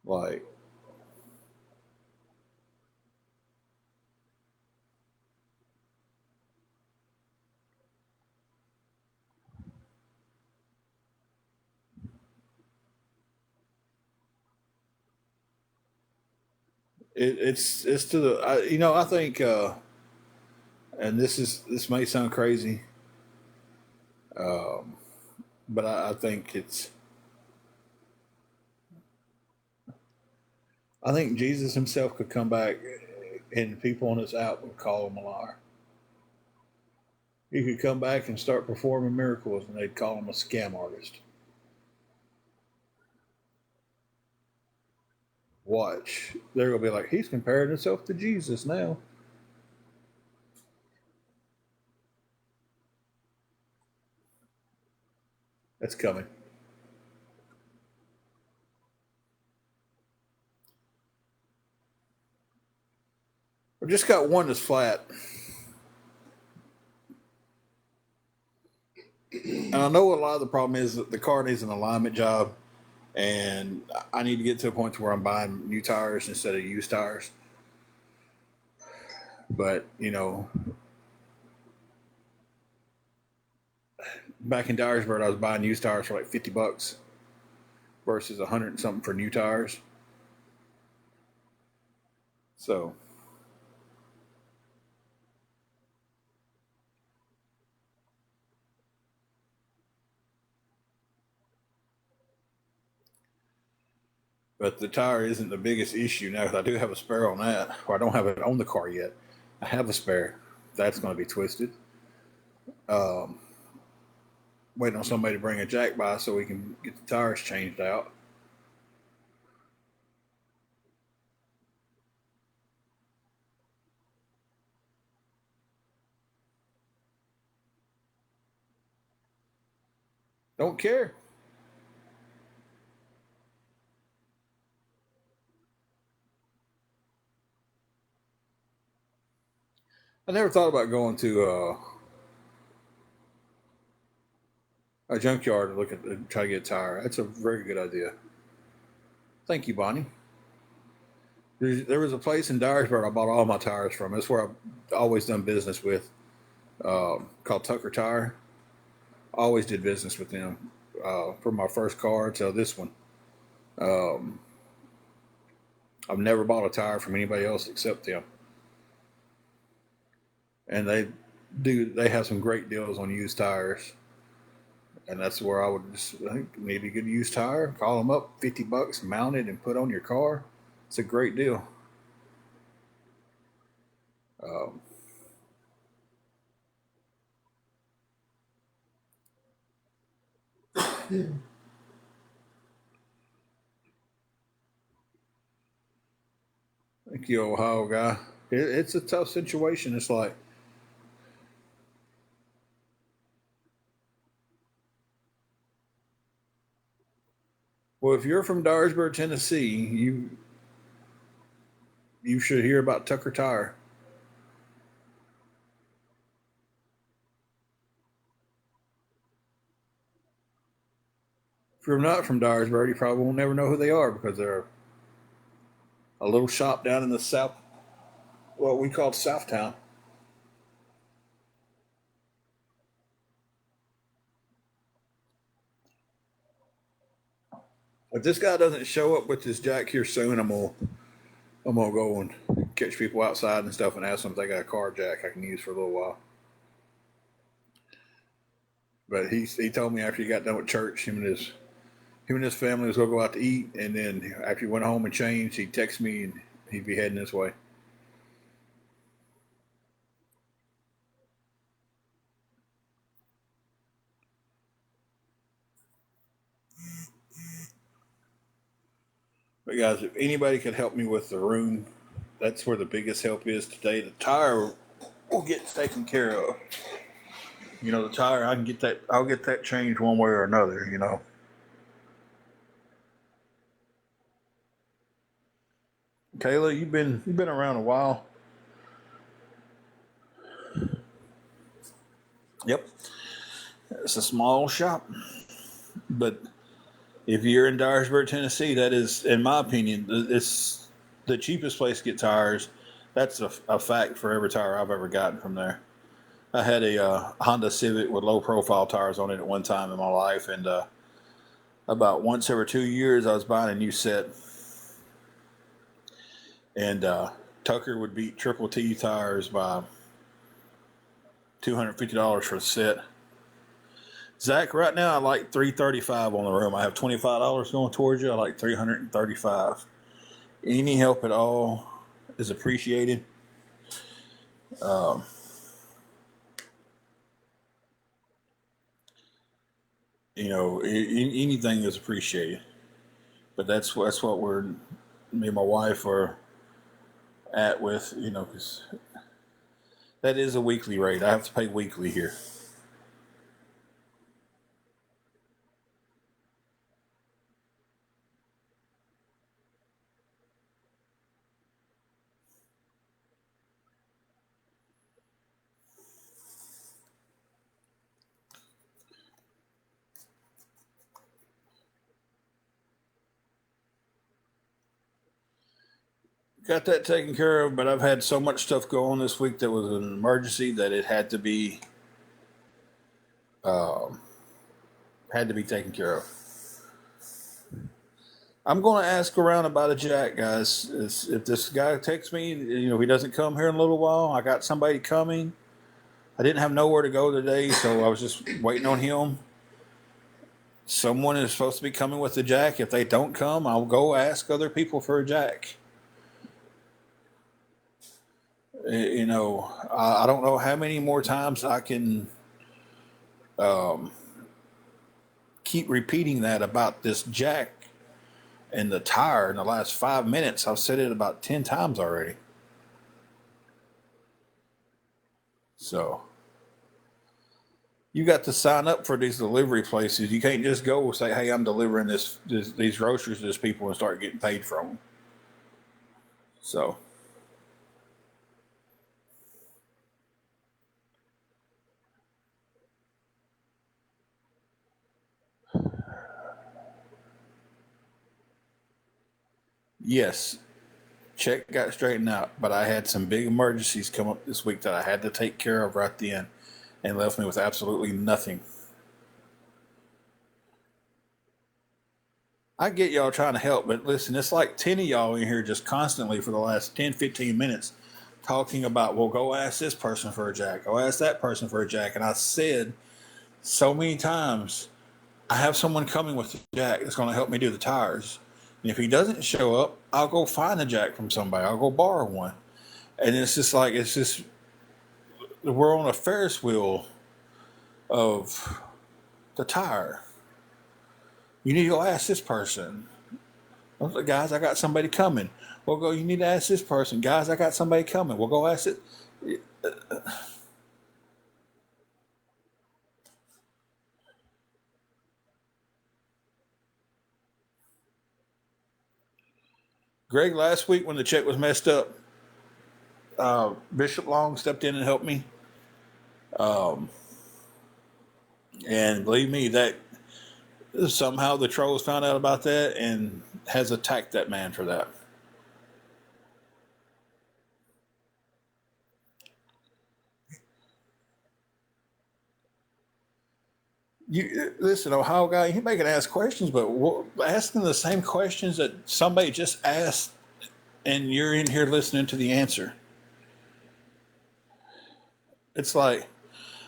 Like it's to the I think and this may sound crazy, um, but I think I think Jesus himself could come back and people on this app would call him a liar. He could come back and start performing miracles and they'd call him a scam artist. Watch. They're going to be like, he's comparing himself to Jesus now. That's coming. I've just got one that's flat. And I know a lot of the problem is that the car needs an alignment job. And I need to get to a point where I'm buying new tires instead of used tires. But back in Dyersburg, I was buying used tires for like $50 versus 100 and something for new tires. So, but the tire isn't the biggest issue now. 'Cause I do have a spare on that. Or I don't have it on the car yet. I have a spare. That's going to be twisted. Waiting on somebody to bring a jack by so we can get the tires changed out. Don't care. I never thought about going to a junkyard to look at try to get a tire. That's a very good idea. Thank you, Bonnie. There was a place in Dyersburg I bought all my tires from. That's where I've always done business with, called Tucker Tire. Always did business with them from my first car to this one. Um, I've never bought a tire from anybody else except them, and they have some great deals on used tires. And that's where I would just I think need a good used tire. Call them up, $50, mount it, and put on your car. It's a great deal. Um, Thank you, Ohio guy. It's a tough situation. It's like, well, if you're from Dyersburg, Tennessee, you should hear about Tucker Tire. If you're not from Dyersburg, you probably won't never know who they are because they're a little shop down in the south, what we call Southtown. If this guy doesn't show up with his jack here soon, I'm gonna go and catch people outside and stuff and ask them if they got a car jack I can use for a little while. But he told me after he got done with church, him and his family was gonna go out to eat, and then after he went home and changed, he'd text me and he'd be heading this way. But guys, if anybody could help me with the room, that's where the biggest help is today. The tire will get taken care of. The tire I can get that. I'll get that changed one way or another. Kayla, you've been around a while. Yep, it's a small shop, but if you're in Dyersburg, Tennessee, that is, in my opinion, it's the cheapest place to get tires. That's a fact for every tire I've ever gotten from there. I had a Honda Civic with low profile tires on it at one time in my life, and about once every 2 years, I was buying a new set, and Tucker would beat Triple T tires by $250 for the set. Zach, right now I like $335 on the room. I have $25 going towards you. I like $335. Any help at all is appreciated. Um, anything is appreciated. But that's what me and my wife are at with. Because that is a weekly rate. I have to pay weekly here. got that taken care of, but I've had so much stuff go on this week that was an emergency that it had to be taken care of. I'm going to ask around about a jack, guys. If this guy texts me, if he doesn't come here in a little while, I got somebody coming. I didn't have nowhere to go today, so I was just waiting on him. Someone is supposed to be coming with the jack. If they don't come, I'll go ask other people for a jack. I don't know how many more times I can keep repeating that about this jack and the tire in the last 5 minutes. I've said it about 10 times already. So you got to sign up for these delivery places. You can't just go and say, hey, I'm delivering these groceries to these people and start getting paid from them. So yes, check got straightened out, but I had some big emergencies come up this week that I had to take care of right then and left me with absolutely nothing. I get y'all trying to help, but listen, it's like 10 of y'all in here just constantly for the last 10, 15 minutes talking about, well, go ask this person for a jack, go ask that person for a jack. And I said so many times, I have someone coming with the jack that's going to help me do the tires. And if he doesn't show up, I'll go find a jack from somebody. I'll go borrow one. And we're on a Ferris wheel of the tire. You need to go ask this person. Guys, I got somebody coming. We'll go, you need to ask this person. Guys, I got somebody coming. We'll go ask it. Greg, last week when the check was messed up, Bishop Long stepped in and helped me. And believe me, that somehow the trolls found out about that and has attacked that man for that. You listen, Ohio guy, he may can ask questions, but asking the same questions that somebody just asked, and you're in here listening to the answer. It's like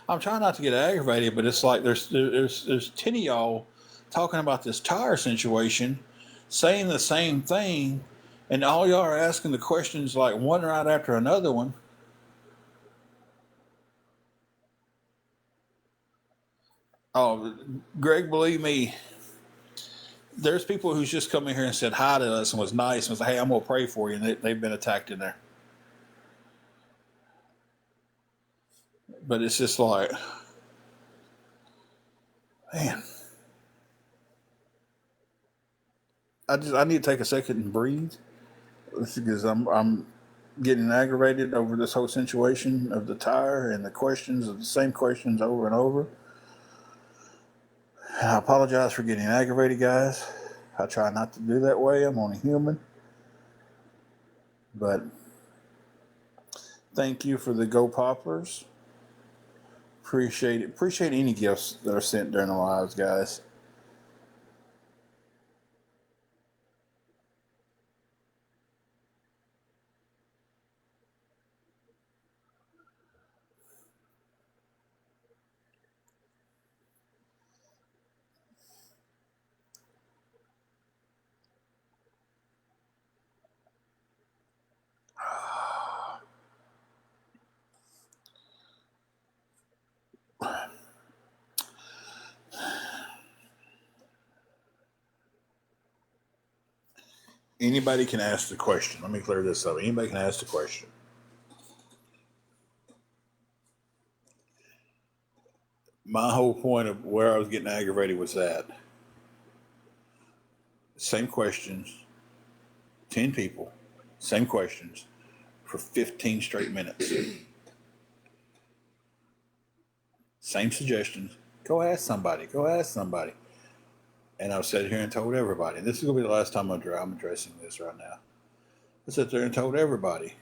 I'm trying not to get aggravated, but it's like there's 10 of y'all talking about this tire situation, saying the same thing, and all y'all are asking the questions like one right after another one. Oh, Greg, believe me, there's people who's just come in here and said hi to us and was nice and was like, hey, I'm gonna pray for you, and they've been attacked in there. But it's just like, man, I need to take a second and breathe because I'm getting aggravated over this whole situation of the tire and the questions of the same questions over and over. And I apologize for getting aggravated, guys. I try not to do that way. I'm only human. But thank you for the Go Poppers. Appreciate it. Appreciate any gifts that are sent during the lives, guys. Anybody can ask the question. Let me clear this up. Anybody can ask the question. My whole point of where I was getting aggravated was that same questions, 10 people, same questions for 15 straight minutes. Same suggestions. Go ask somebody. Go ask somebody. And I've sat here and told everybody, this is going to be the last time I'm addressing this right now. I sat there and told everybody,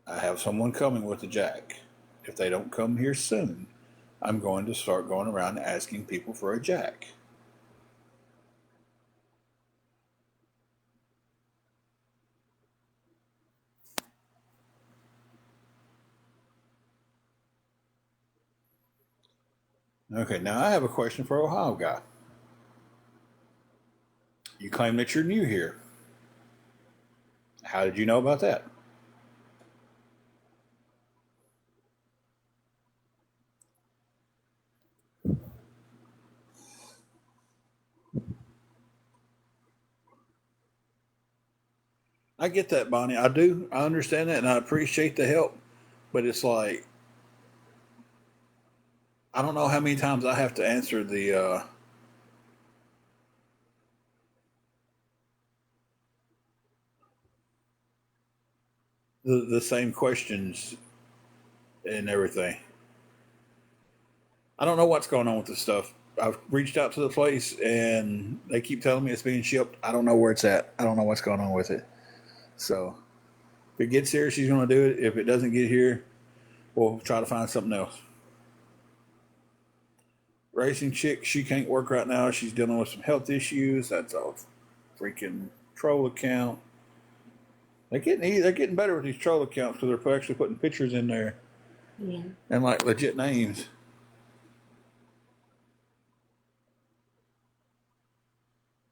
I have someone coming with a jack. If they don't come here soon, I'm going to start going around asking people for a jack. Okay, now I have a question for Ohio guy. You claim that you're new here. How did you know about that? I get that, Bonnie. I do. I understand that, and I appreciate the help. But it's like I don't know how many times I have to answer the same questions and everything. I don't know what's going on with this stuff. I've reached out to the place and they keep telling me it's being shipped. I don't know where it's at. I don't know what's going on with it. So if it gets here, she's going to do it. If it doesn't get here, we'll try to find something else. Racing chick, she can't work right now. She's dealing with some health issues. That's a freaking troll account. They're getting better with these troll accounts because they're actually putting pictures in there Yeah. and like legit names.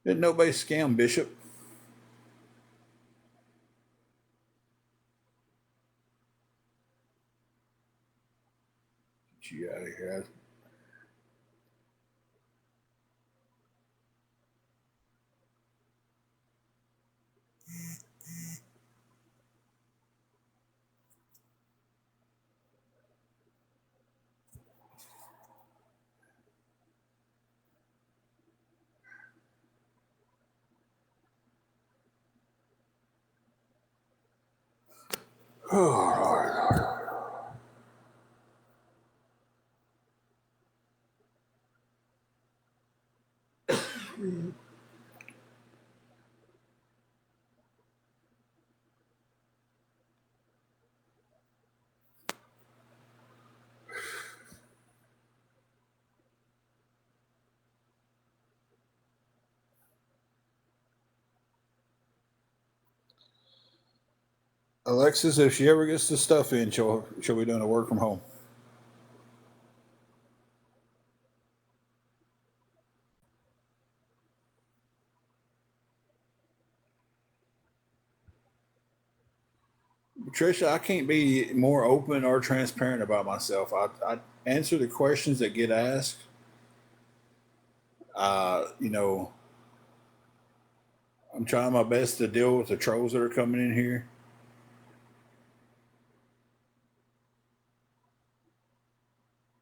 Didn't nobody scam Bishop? Get you out of here. Alexis, if she ever gets the stuff in, she'll be doing a work from home. Patricia, I can't be more open or transparent about myself. I answer the questions that get asked. You know, I'm trying my best to deal with the trolls that are coming in here,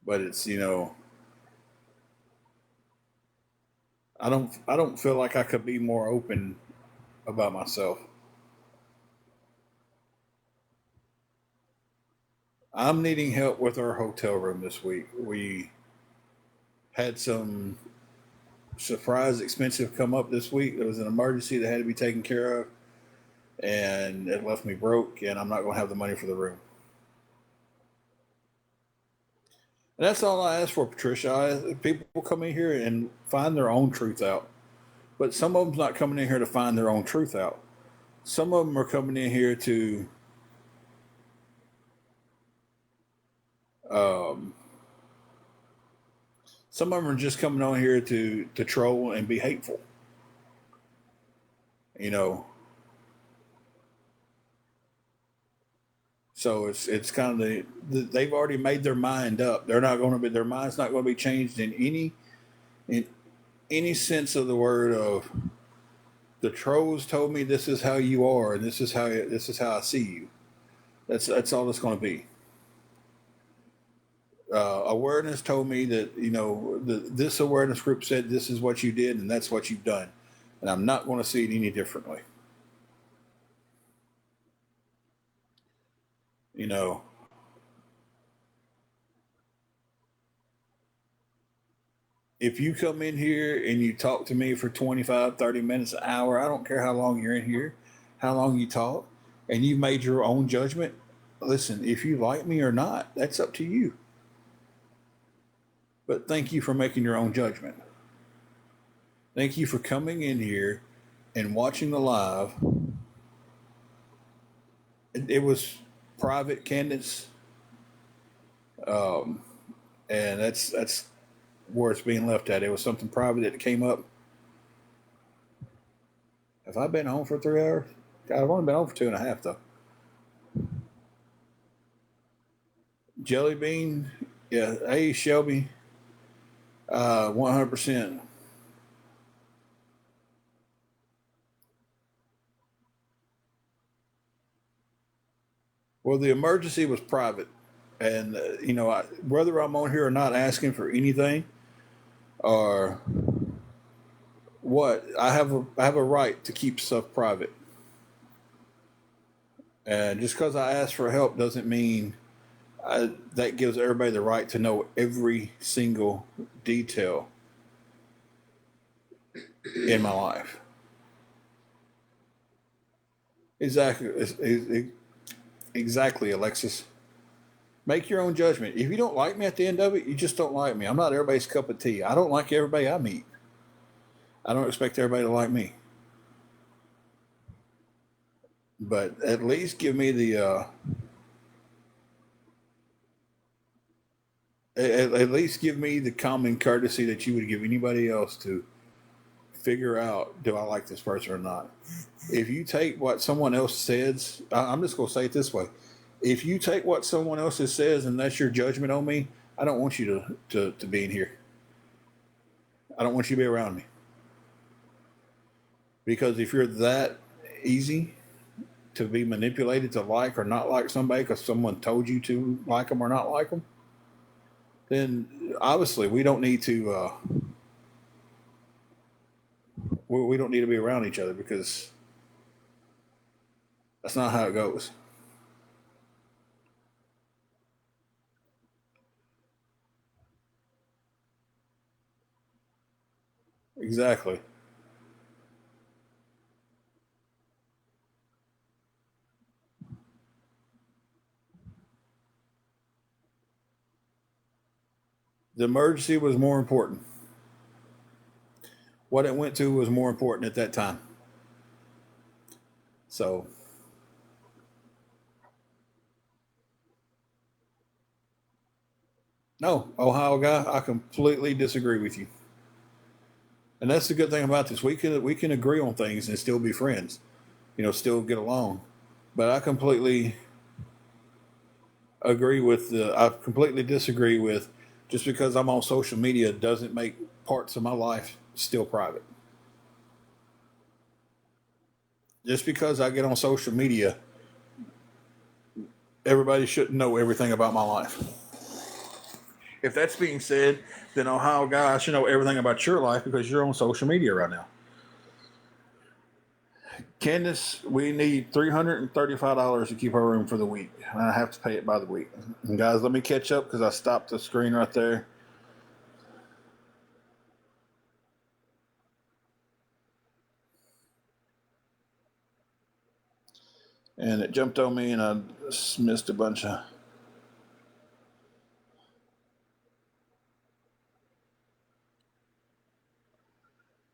but it's I don't feel like I could be more open about myself. I'm needing help with our hotel room this week. We had some surprise expensive come up this week. There was an emergency that had to be taken care of, and it left me broke, and I'm not going to have the money for the room. And that's all I ask for, Patricia. People come in here and find their own truth out, but some of them's not coming in here to find their own truth out. Some of them are coming in here to um, some of them are just coming on here to troll and be hateful. You know, so it's kind of they've already made their mind up. They're not going to be their mind's not going to be changed in any sense of the word of the trolls told me this is how you are and this is how I see you. That's all it's going to be. Awareness told me that this awareness group said this is what you did and that's what you've done, and I'm not going to see it any differently. You know, if you come in here and you talk to me for 25, 30 minutes, an hour, I don't care how long you're in here. how long you talk, and you've made your own judgment. Listen, if you like me or not, that's up to you. But thank you for making your own judgment. Thank you for coming in here and watching the live. It was private, Candace, and that's where it's being left at. It was something private that came up. Have I been home for 3 hours? I've only been home for 2.5 though. Jelly bean, yeah. Hey Shelby, 100%. Well, the emergency was private, and whether I'm on here or not asking for anything or what, I have a right to keep stuff private. And just because I ask for help doesn't mean that gives everybody the right to know every single detail in my life. Exactly, Alexis. Make your own judgment. If you don't like me at the end of it, you just don't like me. I'm not everybody's cup of tea. I don't like everybody I meet. I don't expect everybody to like me. But at least give me at least give me the common courtesy that you would give anybody else to figure out, do I like this person or not. If you take what someone else says, I'm just going to say it this way. If you take what someone else says and that's your judgment on me, I don't want you to be in here. I don't want you to be around me. Because if you're that easy to be manipulated to like or not like somebody because someone told you to like them or not like them, then obviously we don't need to we don't need to be around each other, because that's not how it goes. Exactly. The emergency was more important. What it went to was more important at that time. So, no, Ohio guy, I completely disagree with you. And that's the good thing about this. We can agree on things and still be friends. Still get along. But I completely disagree with, just because I'm on social media doesn't make parts of my life still private. Just because I get on social media, everybody shouldn't know everything about my life. If that's being said, then Ohio guy, I should know everything about your life because you're on social media right now. Candace, we need $335 to keep our room for the week. And I have to pay it by the week. And guys, let me catch up because I stopped the screen right there. And it jumped on me and I missed a bunch of.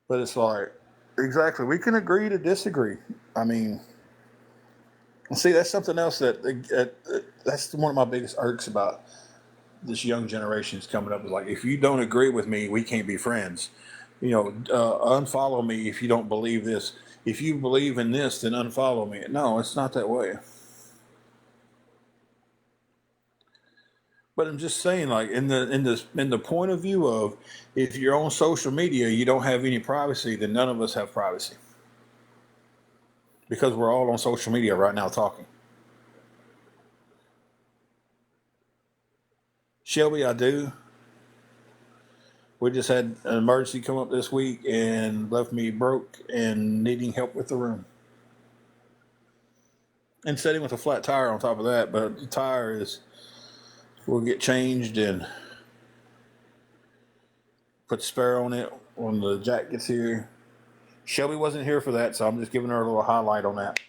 But it's like, exactly, we can agree to disagree. I mean, see, that's something else that's one of my biggest irks about this young generation is coming up. Is like, if you don't agree with me, we can't be friends. Unfollow me if you don't believe this. If you believe in this, then unfollow me. No, it's not that way. But I'm just saying, like, in the point of view of, if you're on social media, you don't have any privacy, then none of us have privacy because we're all on social media right now talking. Shelby, I do. We just had an emergency come up this week and left me broke and needing help with the room. And sitting with a flat tire on top of that, but the tire will get changed and put spare on it when the jack gets here. Shelby wasn't here for that, so I'm just giving her a little highlight on that.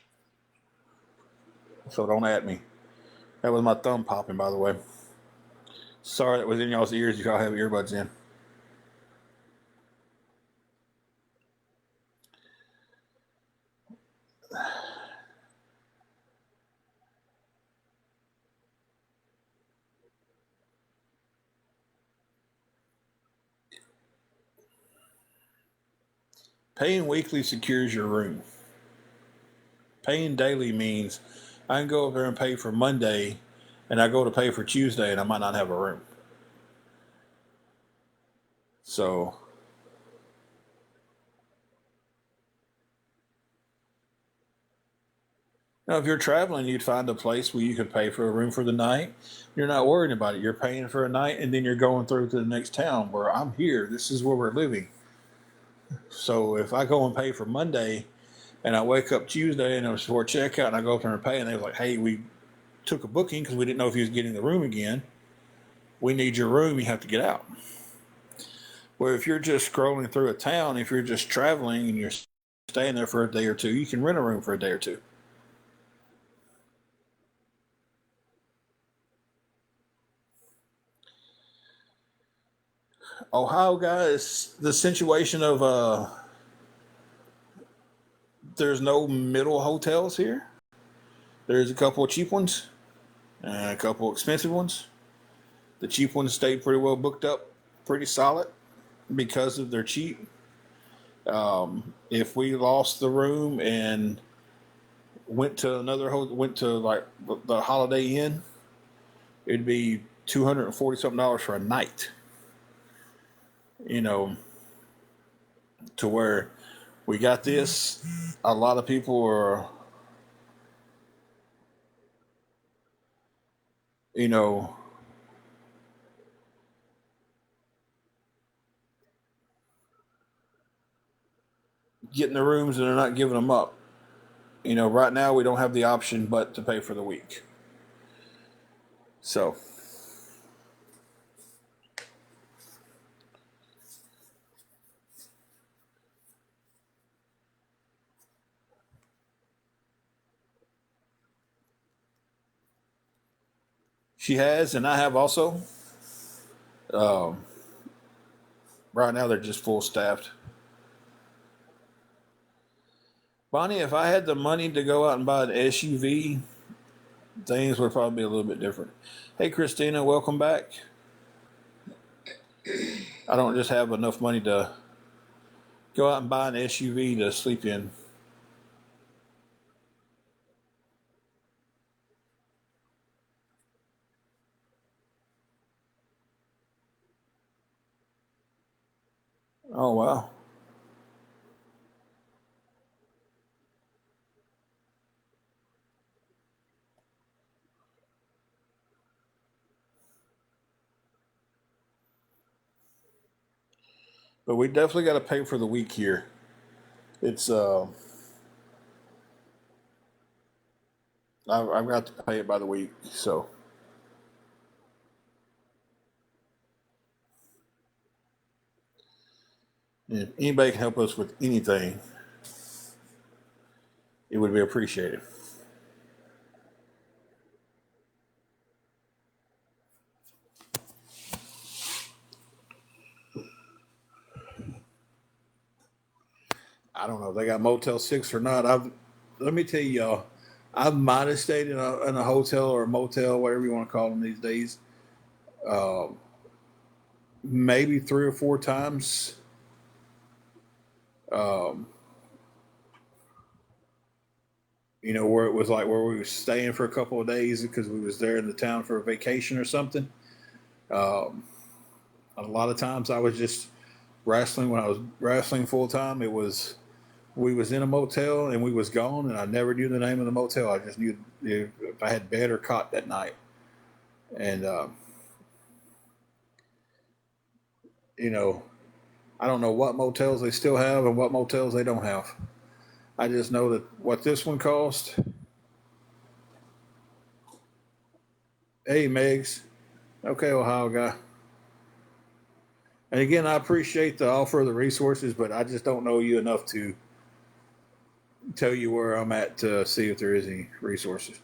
So don't at me. That was my thumb popping, by the way. Sorry that was in y'all's ears if y'all have earbuds in. Paying weekly secures your room. Paying daily means I can go up there and pay for Monday, and I go to pay for Tuesday, and I might not have a room. So, now if you're traveling, you'd find a place where you could pay for a room for the night. You're not worrying about it. You're paying for a night, and then you're going through to the next town where I'm here. This is where we're living. So if I go and pay for Monday, and I wake up Tuesday and it was for checkout, and I go up there and pay, and they were like, "Hey, we took a booking because we didn't know if he was getting the room again. We need your room. You have to get out." Where if you're just scrolling through a town, if you're just traveling and you're staying there for a day or two, you can rent a room for a day or two. Ohio, guys, the situation of there's no middle hotels here. There's a couple of cheap ones and a couple of expensive ones. The cheap ones stayed pretty well booked up, pretty solid because of their cheap. If we lost the room and went to went to like the Holiday Inn, it'd be $240 something for a night. You know, to where we got this. A lot of people are, you know, getting the rooms and they're not giving them up. You know, right now we don't have the option but to pay for the week. So, she has, and I have also. Um, right now they're just full staffed. Bonnie, if I had the money to go out and buy an SUV, things would probably be a little bit different. Hey, Christina, welcome back. I don't just have enough money to go out and buy an SUV to sleep in. Oh, wow. But we definitely got to pay for the week here. It's, I've got to pay it by the week. So, if anybody can help us with anything, it would be appreciated. I don't know if they got Motel 6 or not. Let me tell y'all, I might have stayed in a hotel or a motel, whatever you want to call them these days, maybe 3 or 4 times. Um, you know, where it was like where we were staying for a couple of days because we was there in the town for a vacation or something. Um, a lot of times I was just wrestling. When I was wrestling full time, it was we was in a motel and we was gone, and I never knew the name of the motel. I just knew if I had bed or cot that night. And you know, I don't know what motels they still have and what motels they don't have. I just know that what this one cost. Hey, Megs. Okay, Ohio guy. And again, I appreciate the offer of the resources, but I just don't know you enough to tell you where I'm at to see if there is any resources.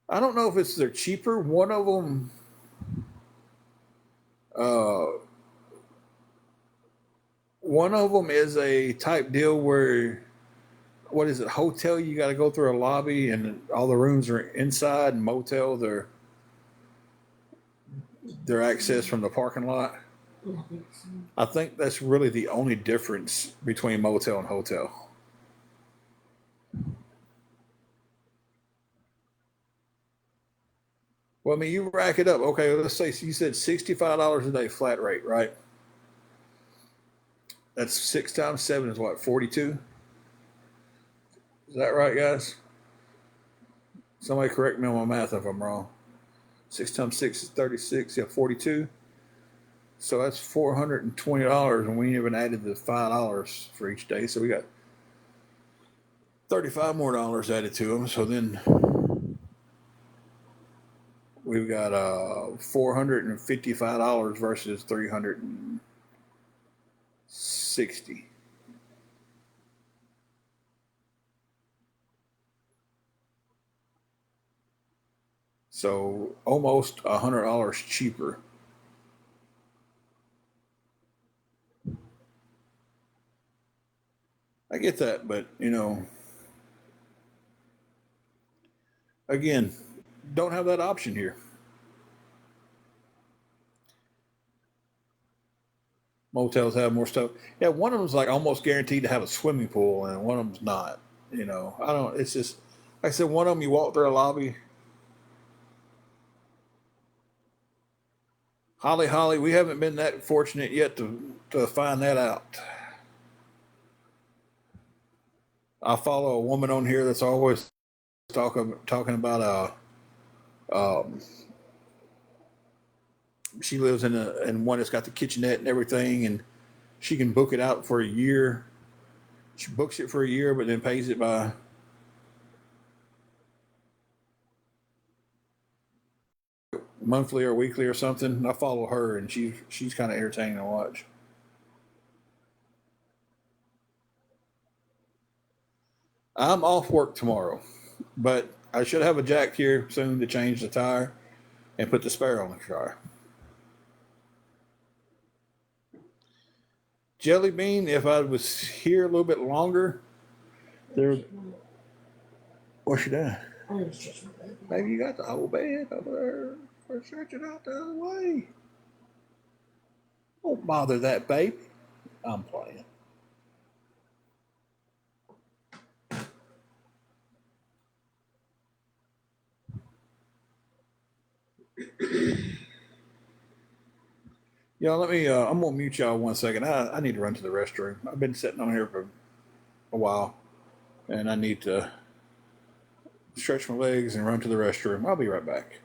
I don't know if it's they're cheaper. Uh, one of them is a type deal where what is it? Hotel, you got to go through a lobby, and all the rooms are inside. And motel, they're accessed from the parking lot. I think so. I think that's really the only difference between motel and hotel. Well, I mean, you rack it up. Okay, let's say you said $65 a day flat rate, right? That's 6 times 7 is what, 42? Is that right, guys? Somebody correct me on my math if I'm wrong. 6 times 6 is 36. Yeah, 42. So that's $420, and we even added the $5 for each day. So we got 35 more dollars added to them. So then we've got $455 versus 360. So almost $100 cheaper. I get that, but again, don't have that option here. Motels have more stuff. Yeah, one of them's like almost guaranteed to have a swimming pool, and one of them's not. I don't. It's just like I said. One of them, you walk through a lobby. Holly, Holly, we haven't been that fortunate yet to find that out. I follow a woman on here that's always talking about she lives in one that's got the kitchenette and everything, and she can book it out for a year. She books it for a year, but then pays it by monthly or weekly or something. I follow her, and she's kind of entertaining to watch. I'm off work tomorrow, but I should have a jack here soon to change the tire and put the spare on the car. Jelly Bean, if I was here a little bit longer, there. What's she doing? I need to stretch my leg. Maybe you got the whole bed over there. Or stretch it out the other way. Don't bother that baby. I'm playing. Let me. I'm gonna mute y'all 1 second. I need to run to the restroom. I've been sitting on here for a while, and I need to stretch my legs and run to the restroom. I'll be right back.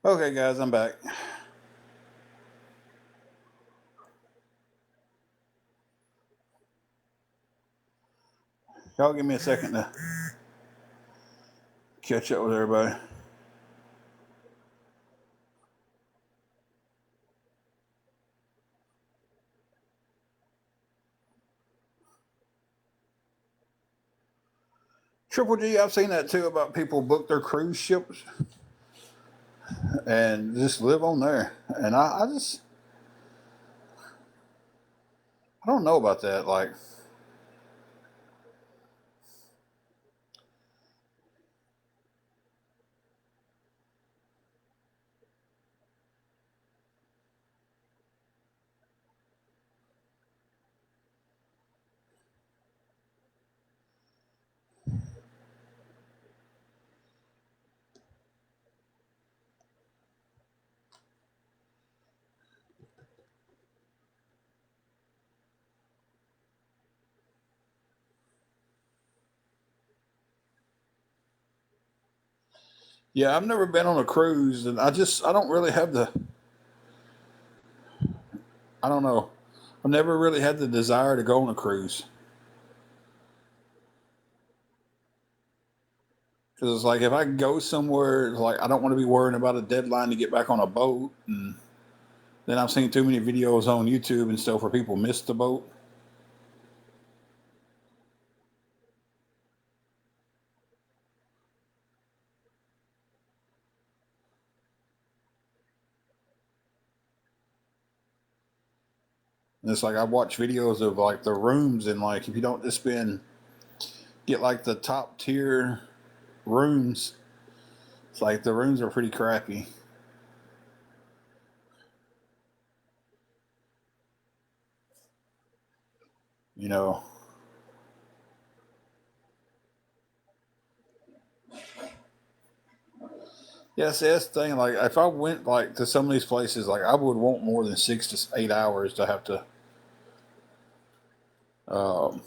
Okay, guys, I'm back. Y'all give me a second to catch up with everybody. Triple G, I've seen that too about people book their cruise ships and just live on there. And I don't know about that. Like, yeah, I've never been on a cruise, and I don't really have I don't know. I've never really had the desire to go on a cruise. Because it's like if I go somewhere, it's like I don't want to be worrying about a deadline to get back on a boat. And then I've seen too many videos on YouTube and stuff where people miss the boat. And it's like I watch videos of like the rooms, and like if you don't just get like the top tier rooms, it's like the rooms are pretty crappy. You know. Yeah, see, that's the thing. Like, if I went like to some of these places, like I would want more than 6 to 8 hours to have to. Um,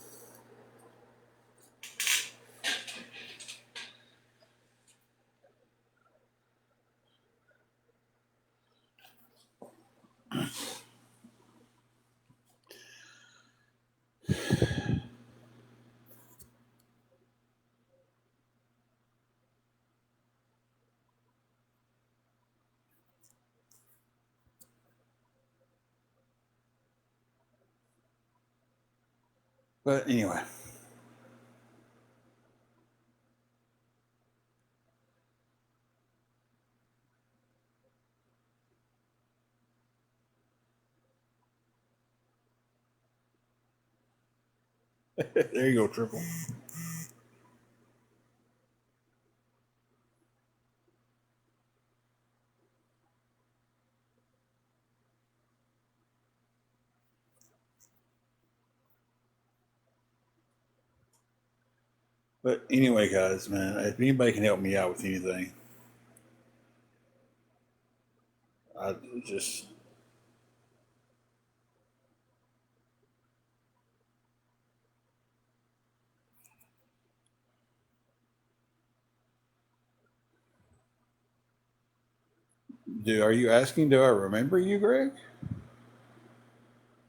but anyway, there you go, triple. But anyway, guys, man, if anybody can help me out with anything, I just do. Are you asking? Do I remember you, Greg?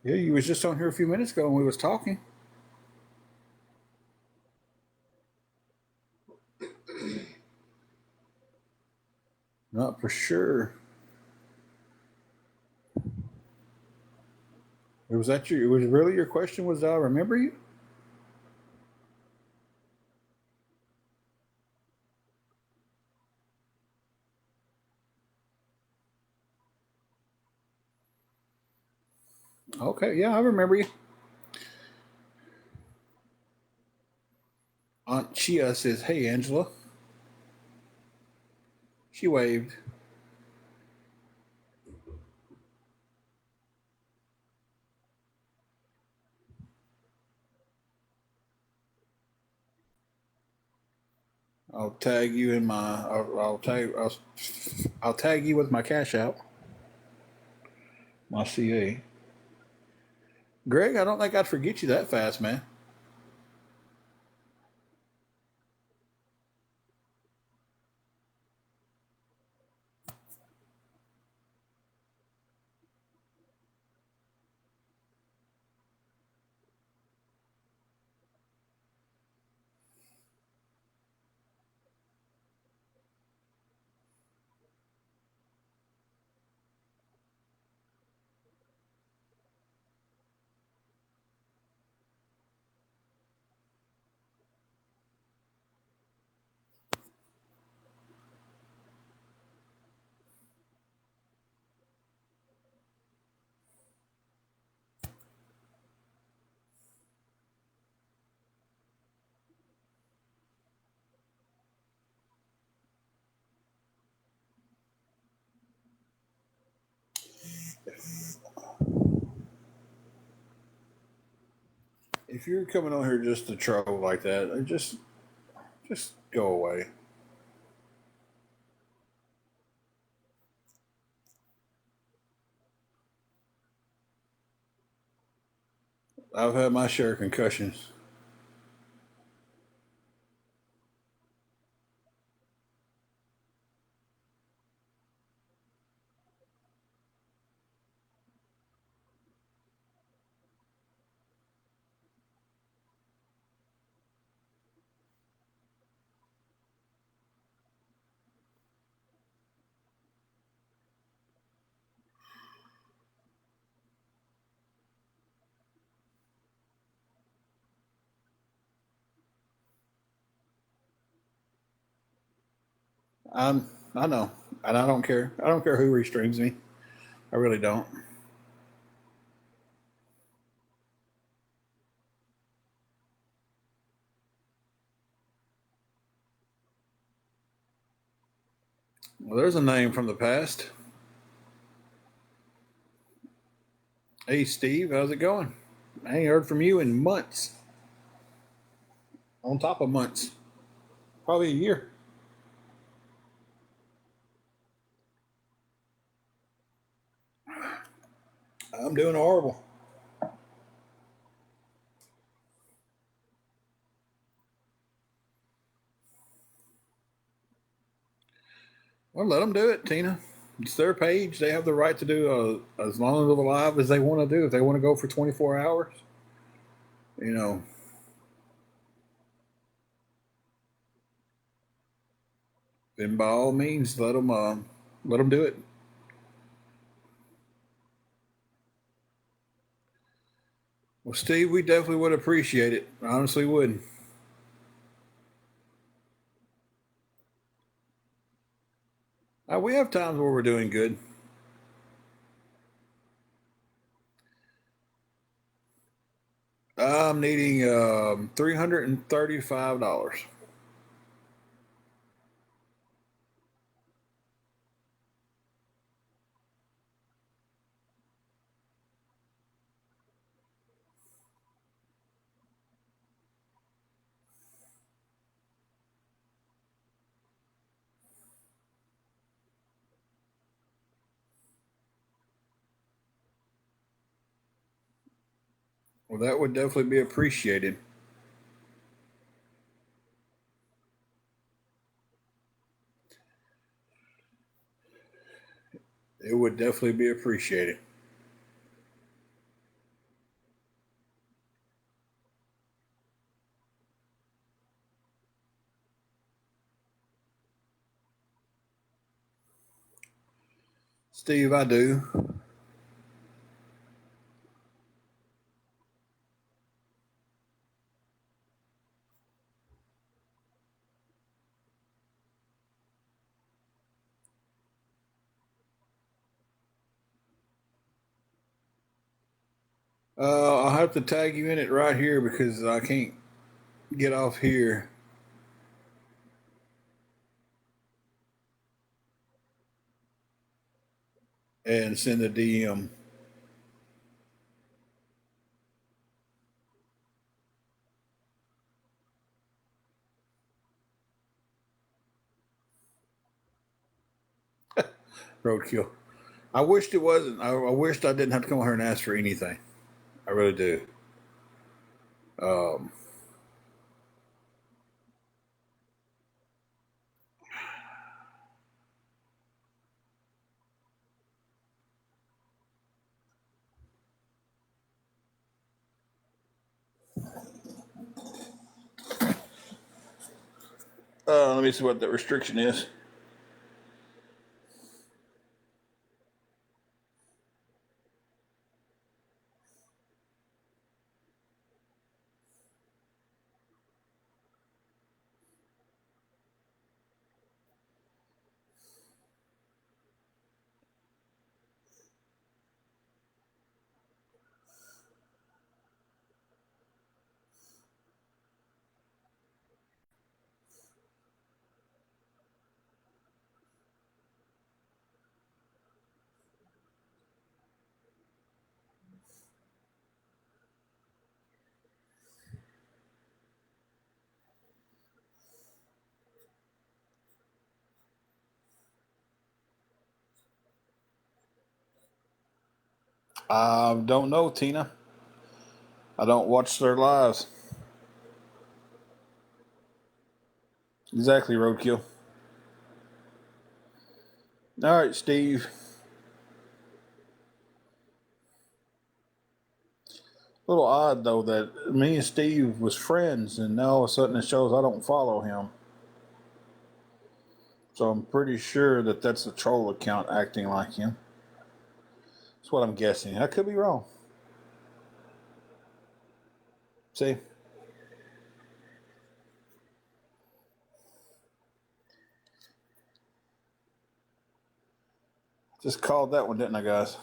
Yeah, you was just on here a few minutes ago and we was talking. Not for sure. Was that your? Was really your question? Was, do I remember you? Okay, yeah, I remember you. Aunt Chia says, "Hey, Angela." She waved. I'll tag you in my. I'll tag you with my cash out. My CA. Greg, I don't think I'd forget you that fast, man. if you're coming on here just to troll like that, just go away. I've had my share of concussions. I know, and I don't care. I don't care who restrains me. I really don't. Well, there's a name from the past. Hey, Steve, how's it going? I ain't heard from you in months. On top of months, probably a year. I'm doing horrible. Well, let them do it, Tina. It's their page. They have the right to do as long of a live as they want to do. If they want to go for 24 hours, you know, then by all means, let them do it. Well, Steve, we definitely would appreciate it. Honestly, would. We have times where we're doing good. I'm needing $335. Well, that would definitely be appreciated. It would definitely be appreciated. Steve, I do. I'll have to tag you in it right here because I can't get off here and send a DM. Roadkill. I wished it wasn't. I wished I didn't have to come here and ask for anything. I really do. Um, let me see what that restriction is. I don't know, Tina. I don't watch their lives. Exactly, Roadkill. All right, Steve. A little odd though that me and Steve was friends, and now all of a sudden it shows I don't follow him. So I'm pretty sure that that's a troll account acting like him. That's what I'm guessing. I could be wrong. See, just called that one, didn't I, guys?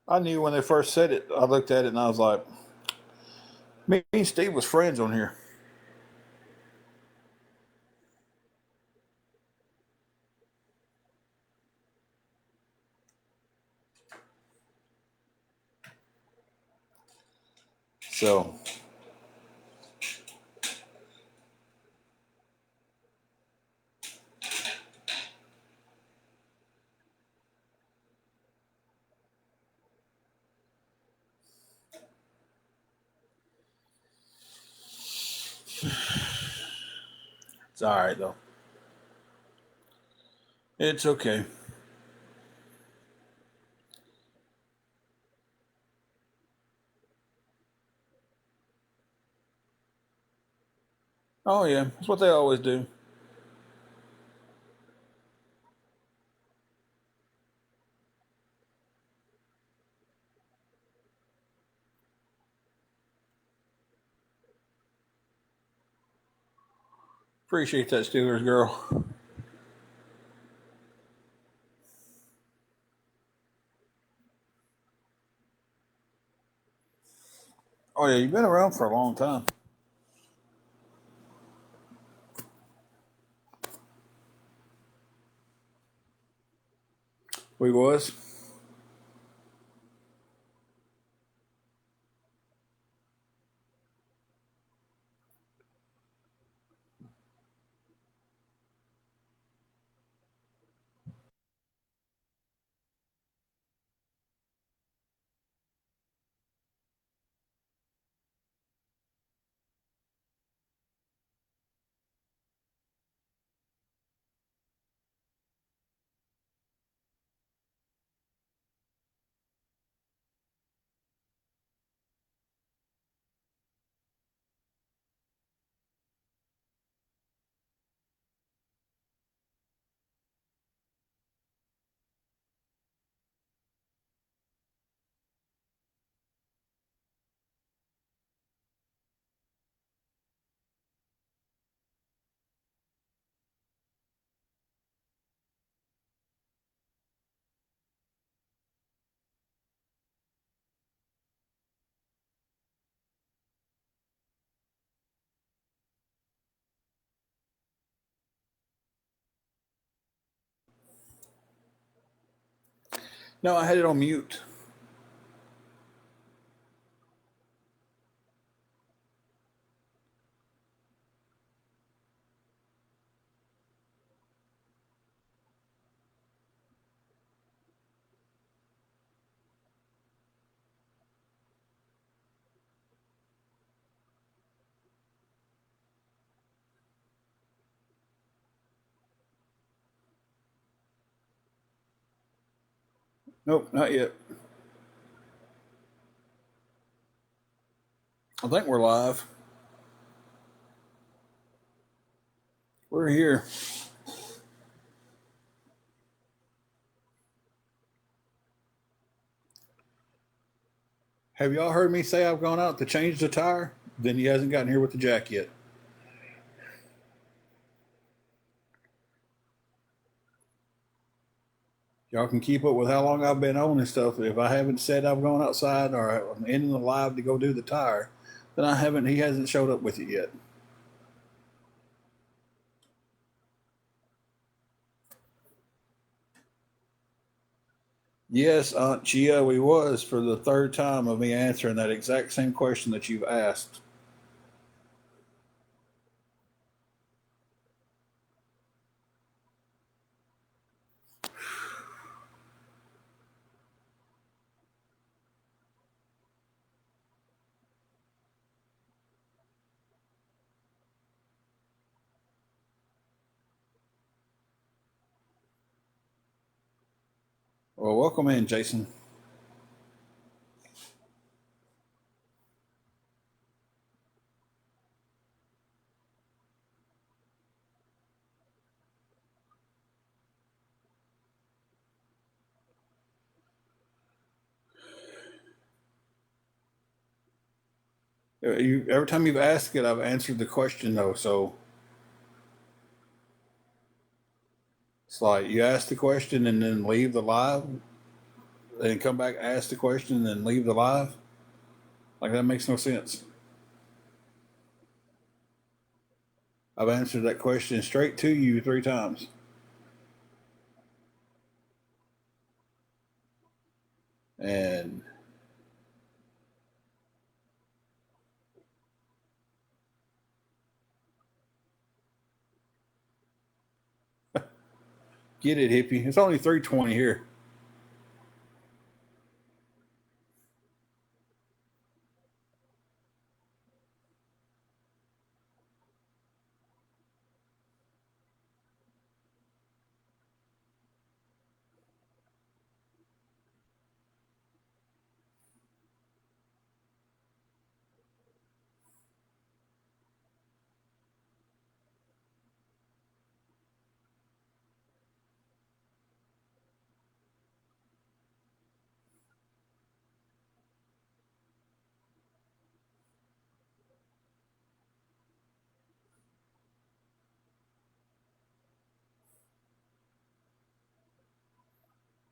I knew when they first said it. I looked at it and I was like, me and Steve was friends on here. So it's all right though. It's okay. Oh yeah, that's what they always do. Appreciate that, Steelers girl. Oh yeah, you've been around for a long time. We was. No, I had it on mute. Nope, not yet. I think we're live. We're here. Have y'all heard me say I've gone out to change the tire? Then he hasn't gotten here with the jack yet. Y'all can keep up with how long I've been on and stuff. If I haven't said I've gone outside or I'm ending the live to go do the tire, then I haven't. He hasn't showed up with it yet. Yes, Aunt Chia, we was for the third time of me answering that exact same question that you've asked. Well, welcome in, Jason. Every time you've asked it, I've answered the question though. So it's like you ask the question and then leave the live, then come back, ask the question, and then leave the live. Like that makes no sense. I've answered that question straight to you 3 times. And get it, hippie. It's only 3:20 here.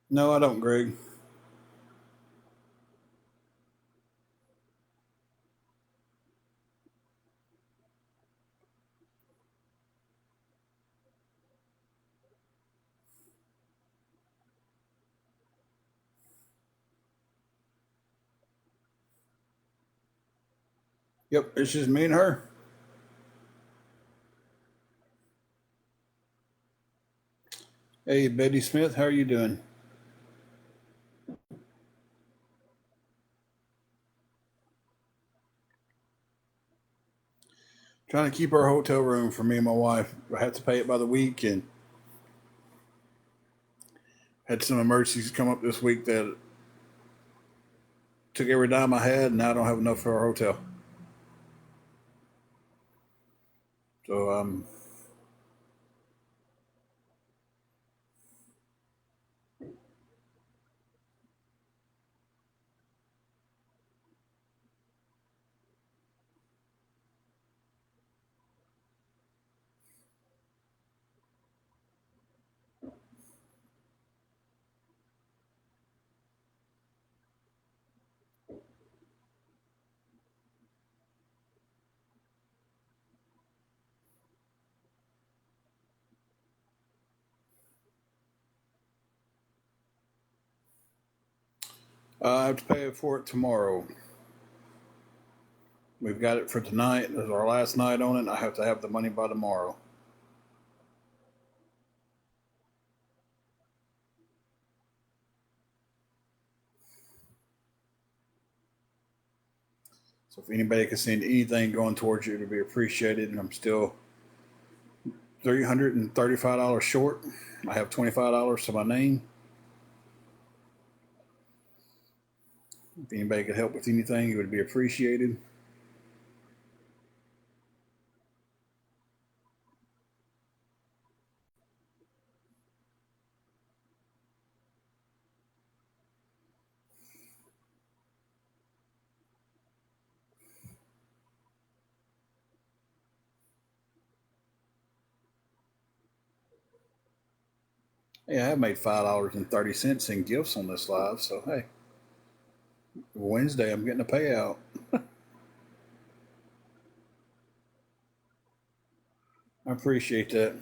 No, I don't, Greg. Yep, it's just me and her. Hey, Betty Smith, how are you doing? Trying to keep our hotel room for me and my wife. I have to pay it by the week, and had some emergencies come up this week that took every dime I had, and now I don't have enough for our hotel. So I have to pay for it tomorrow. We've got it for tonight. This is our last night on it. I have to have the money by tomorrow. So if anybody can send anything going towards you, it'd be appreciated. And I'm still $335 short. I have $25 to my name. If anybody could help with anything, it would be appreciated. Yeah, I made $5.30 in gifts on this live, so hey, Wednesday I'm getting a payout. I appreciate that.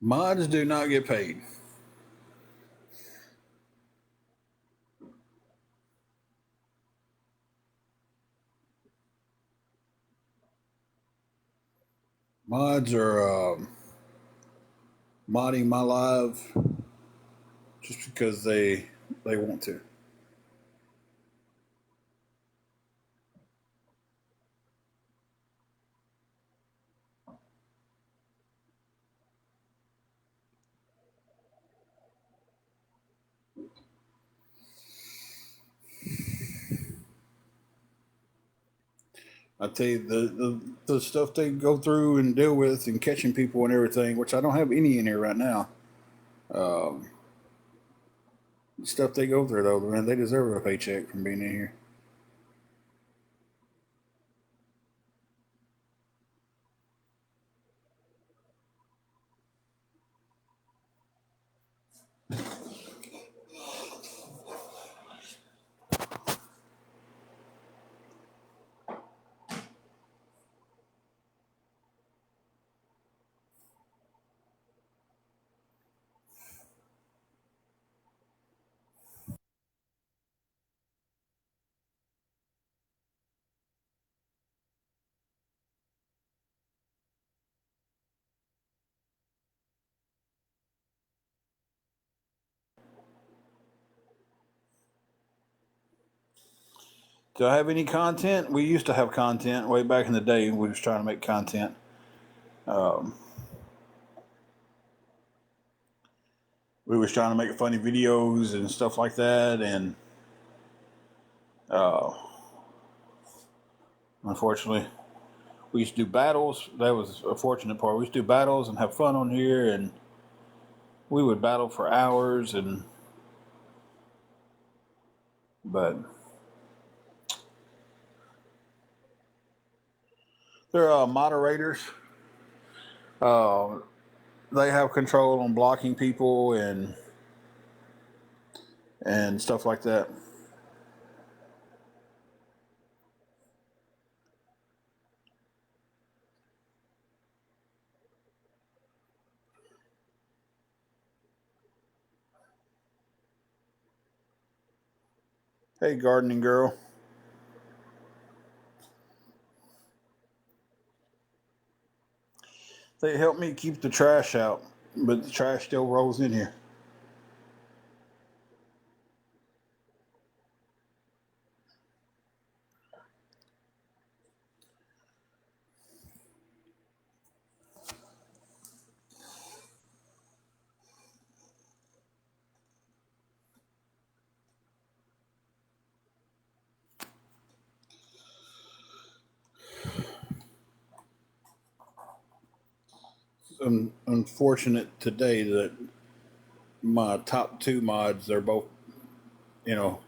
Mods do not get paid. Mods are modding my live just because they want to. I tell you the stuff they go through and deal with and catching people and everything, which I don't have any in here right now. Um, Stuff they go through though, man, they deserve a paycheck from being in here. Do I have any content? We used to have content way back in the day. We was trying to make content. Um, we was trying to make funny videos and stuff like that, and uh, unfortunately, we used to do battles. That was a fortunate part. We used to do battles and have fun on here, and we would battle for hours. And but they're moderators. Uh, they have control on blocking people and stuff like that. Hey, gardening girl. They help me keep the trash out, but the trash still rolls in here. I'm unfortunate today that my top two mods, they're both, you know,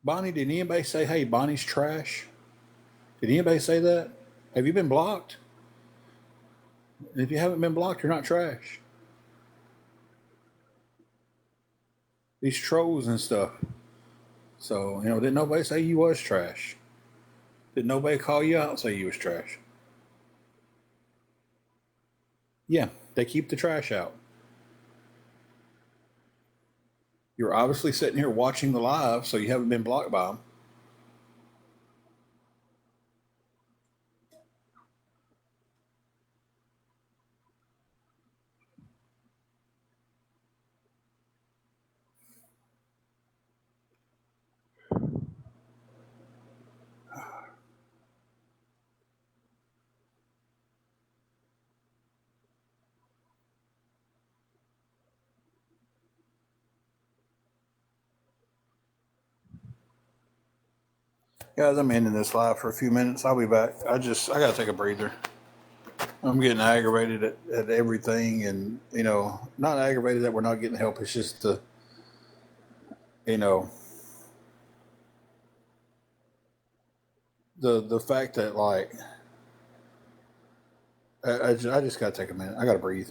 Bonnie, did anybody say, hey, Bonnie's trash? Did anybody say that? Have you been blocked? If you haven't been blocked, you're not trash. These trolls and stuff. So, didn't nobody say you was trash? Did nobody call you out and say you was trash? Yeah, they keep the trash out. You're obviously sitting here watching the live, so you haven't been blocked by them. Guys, I'm ending this live for a few minutes. I'll be back. I gotta take a breather. I'm getting aggravated at everything, and not aggravated that we're not getting help. It's just you know, the fact that like I just gotta take a minute. I gotta breathe.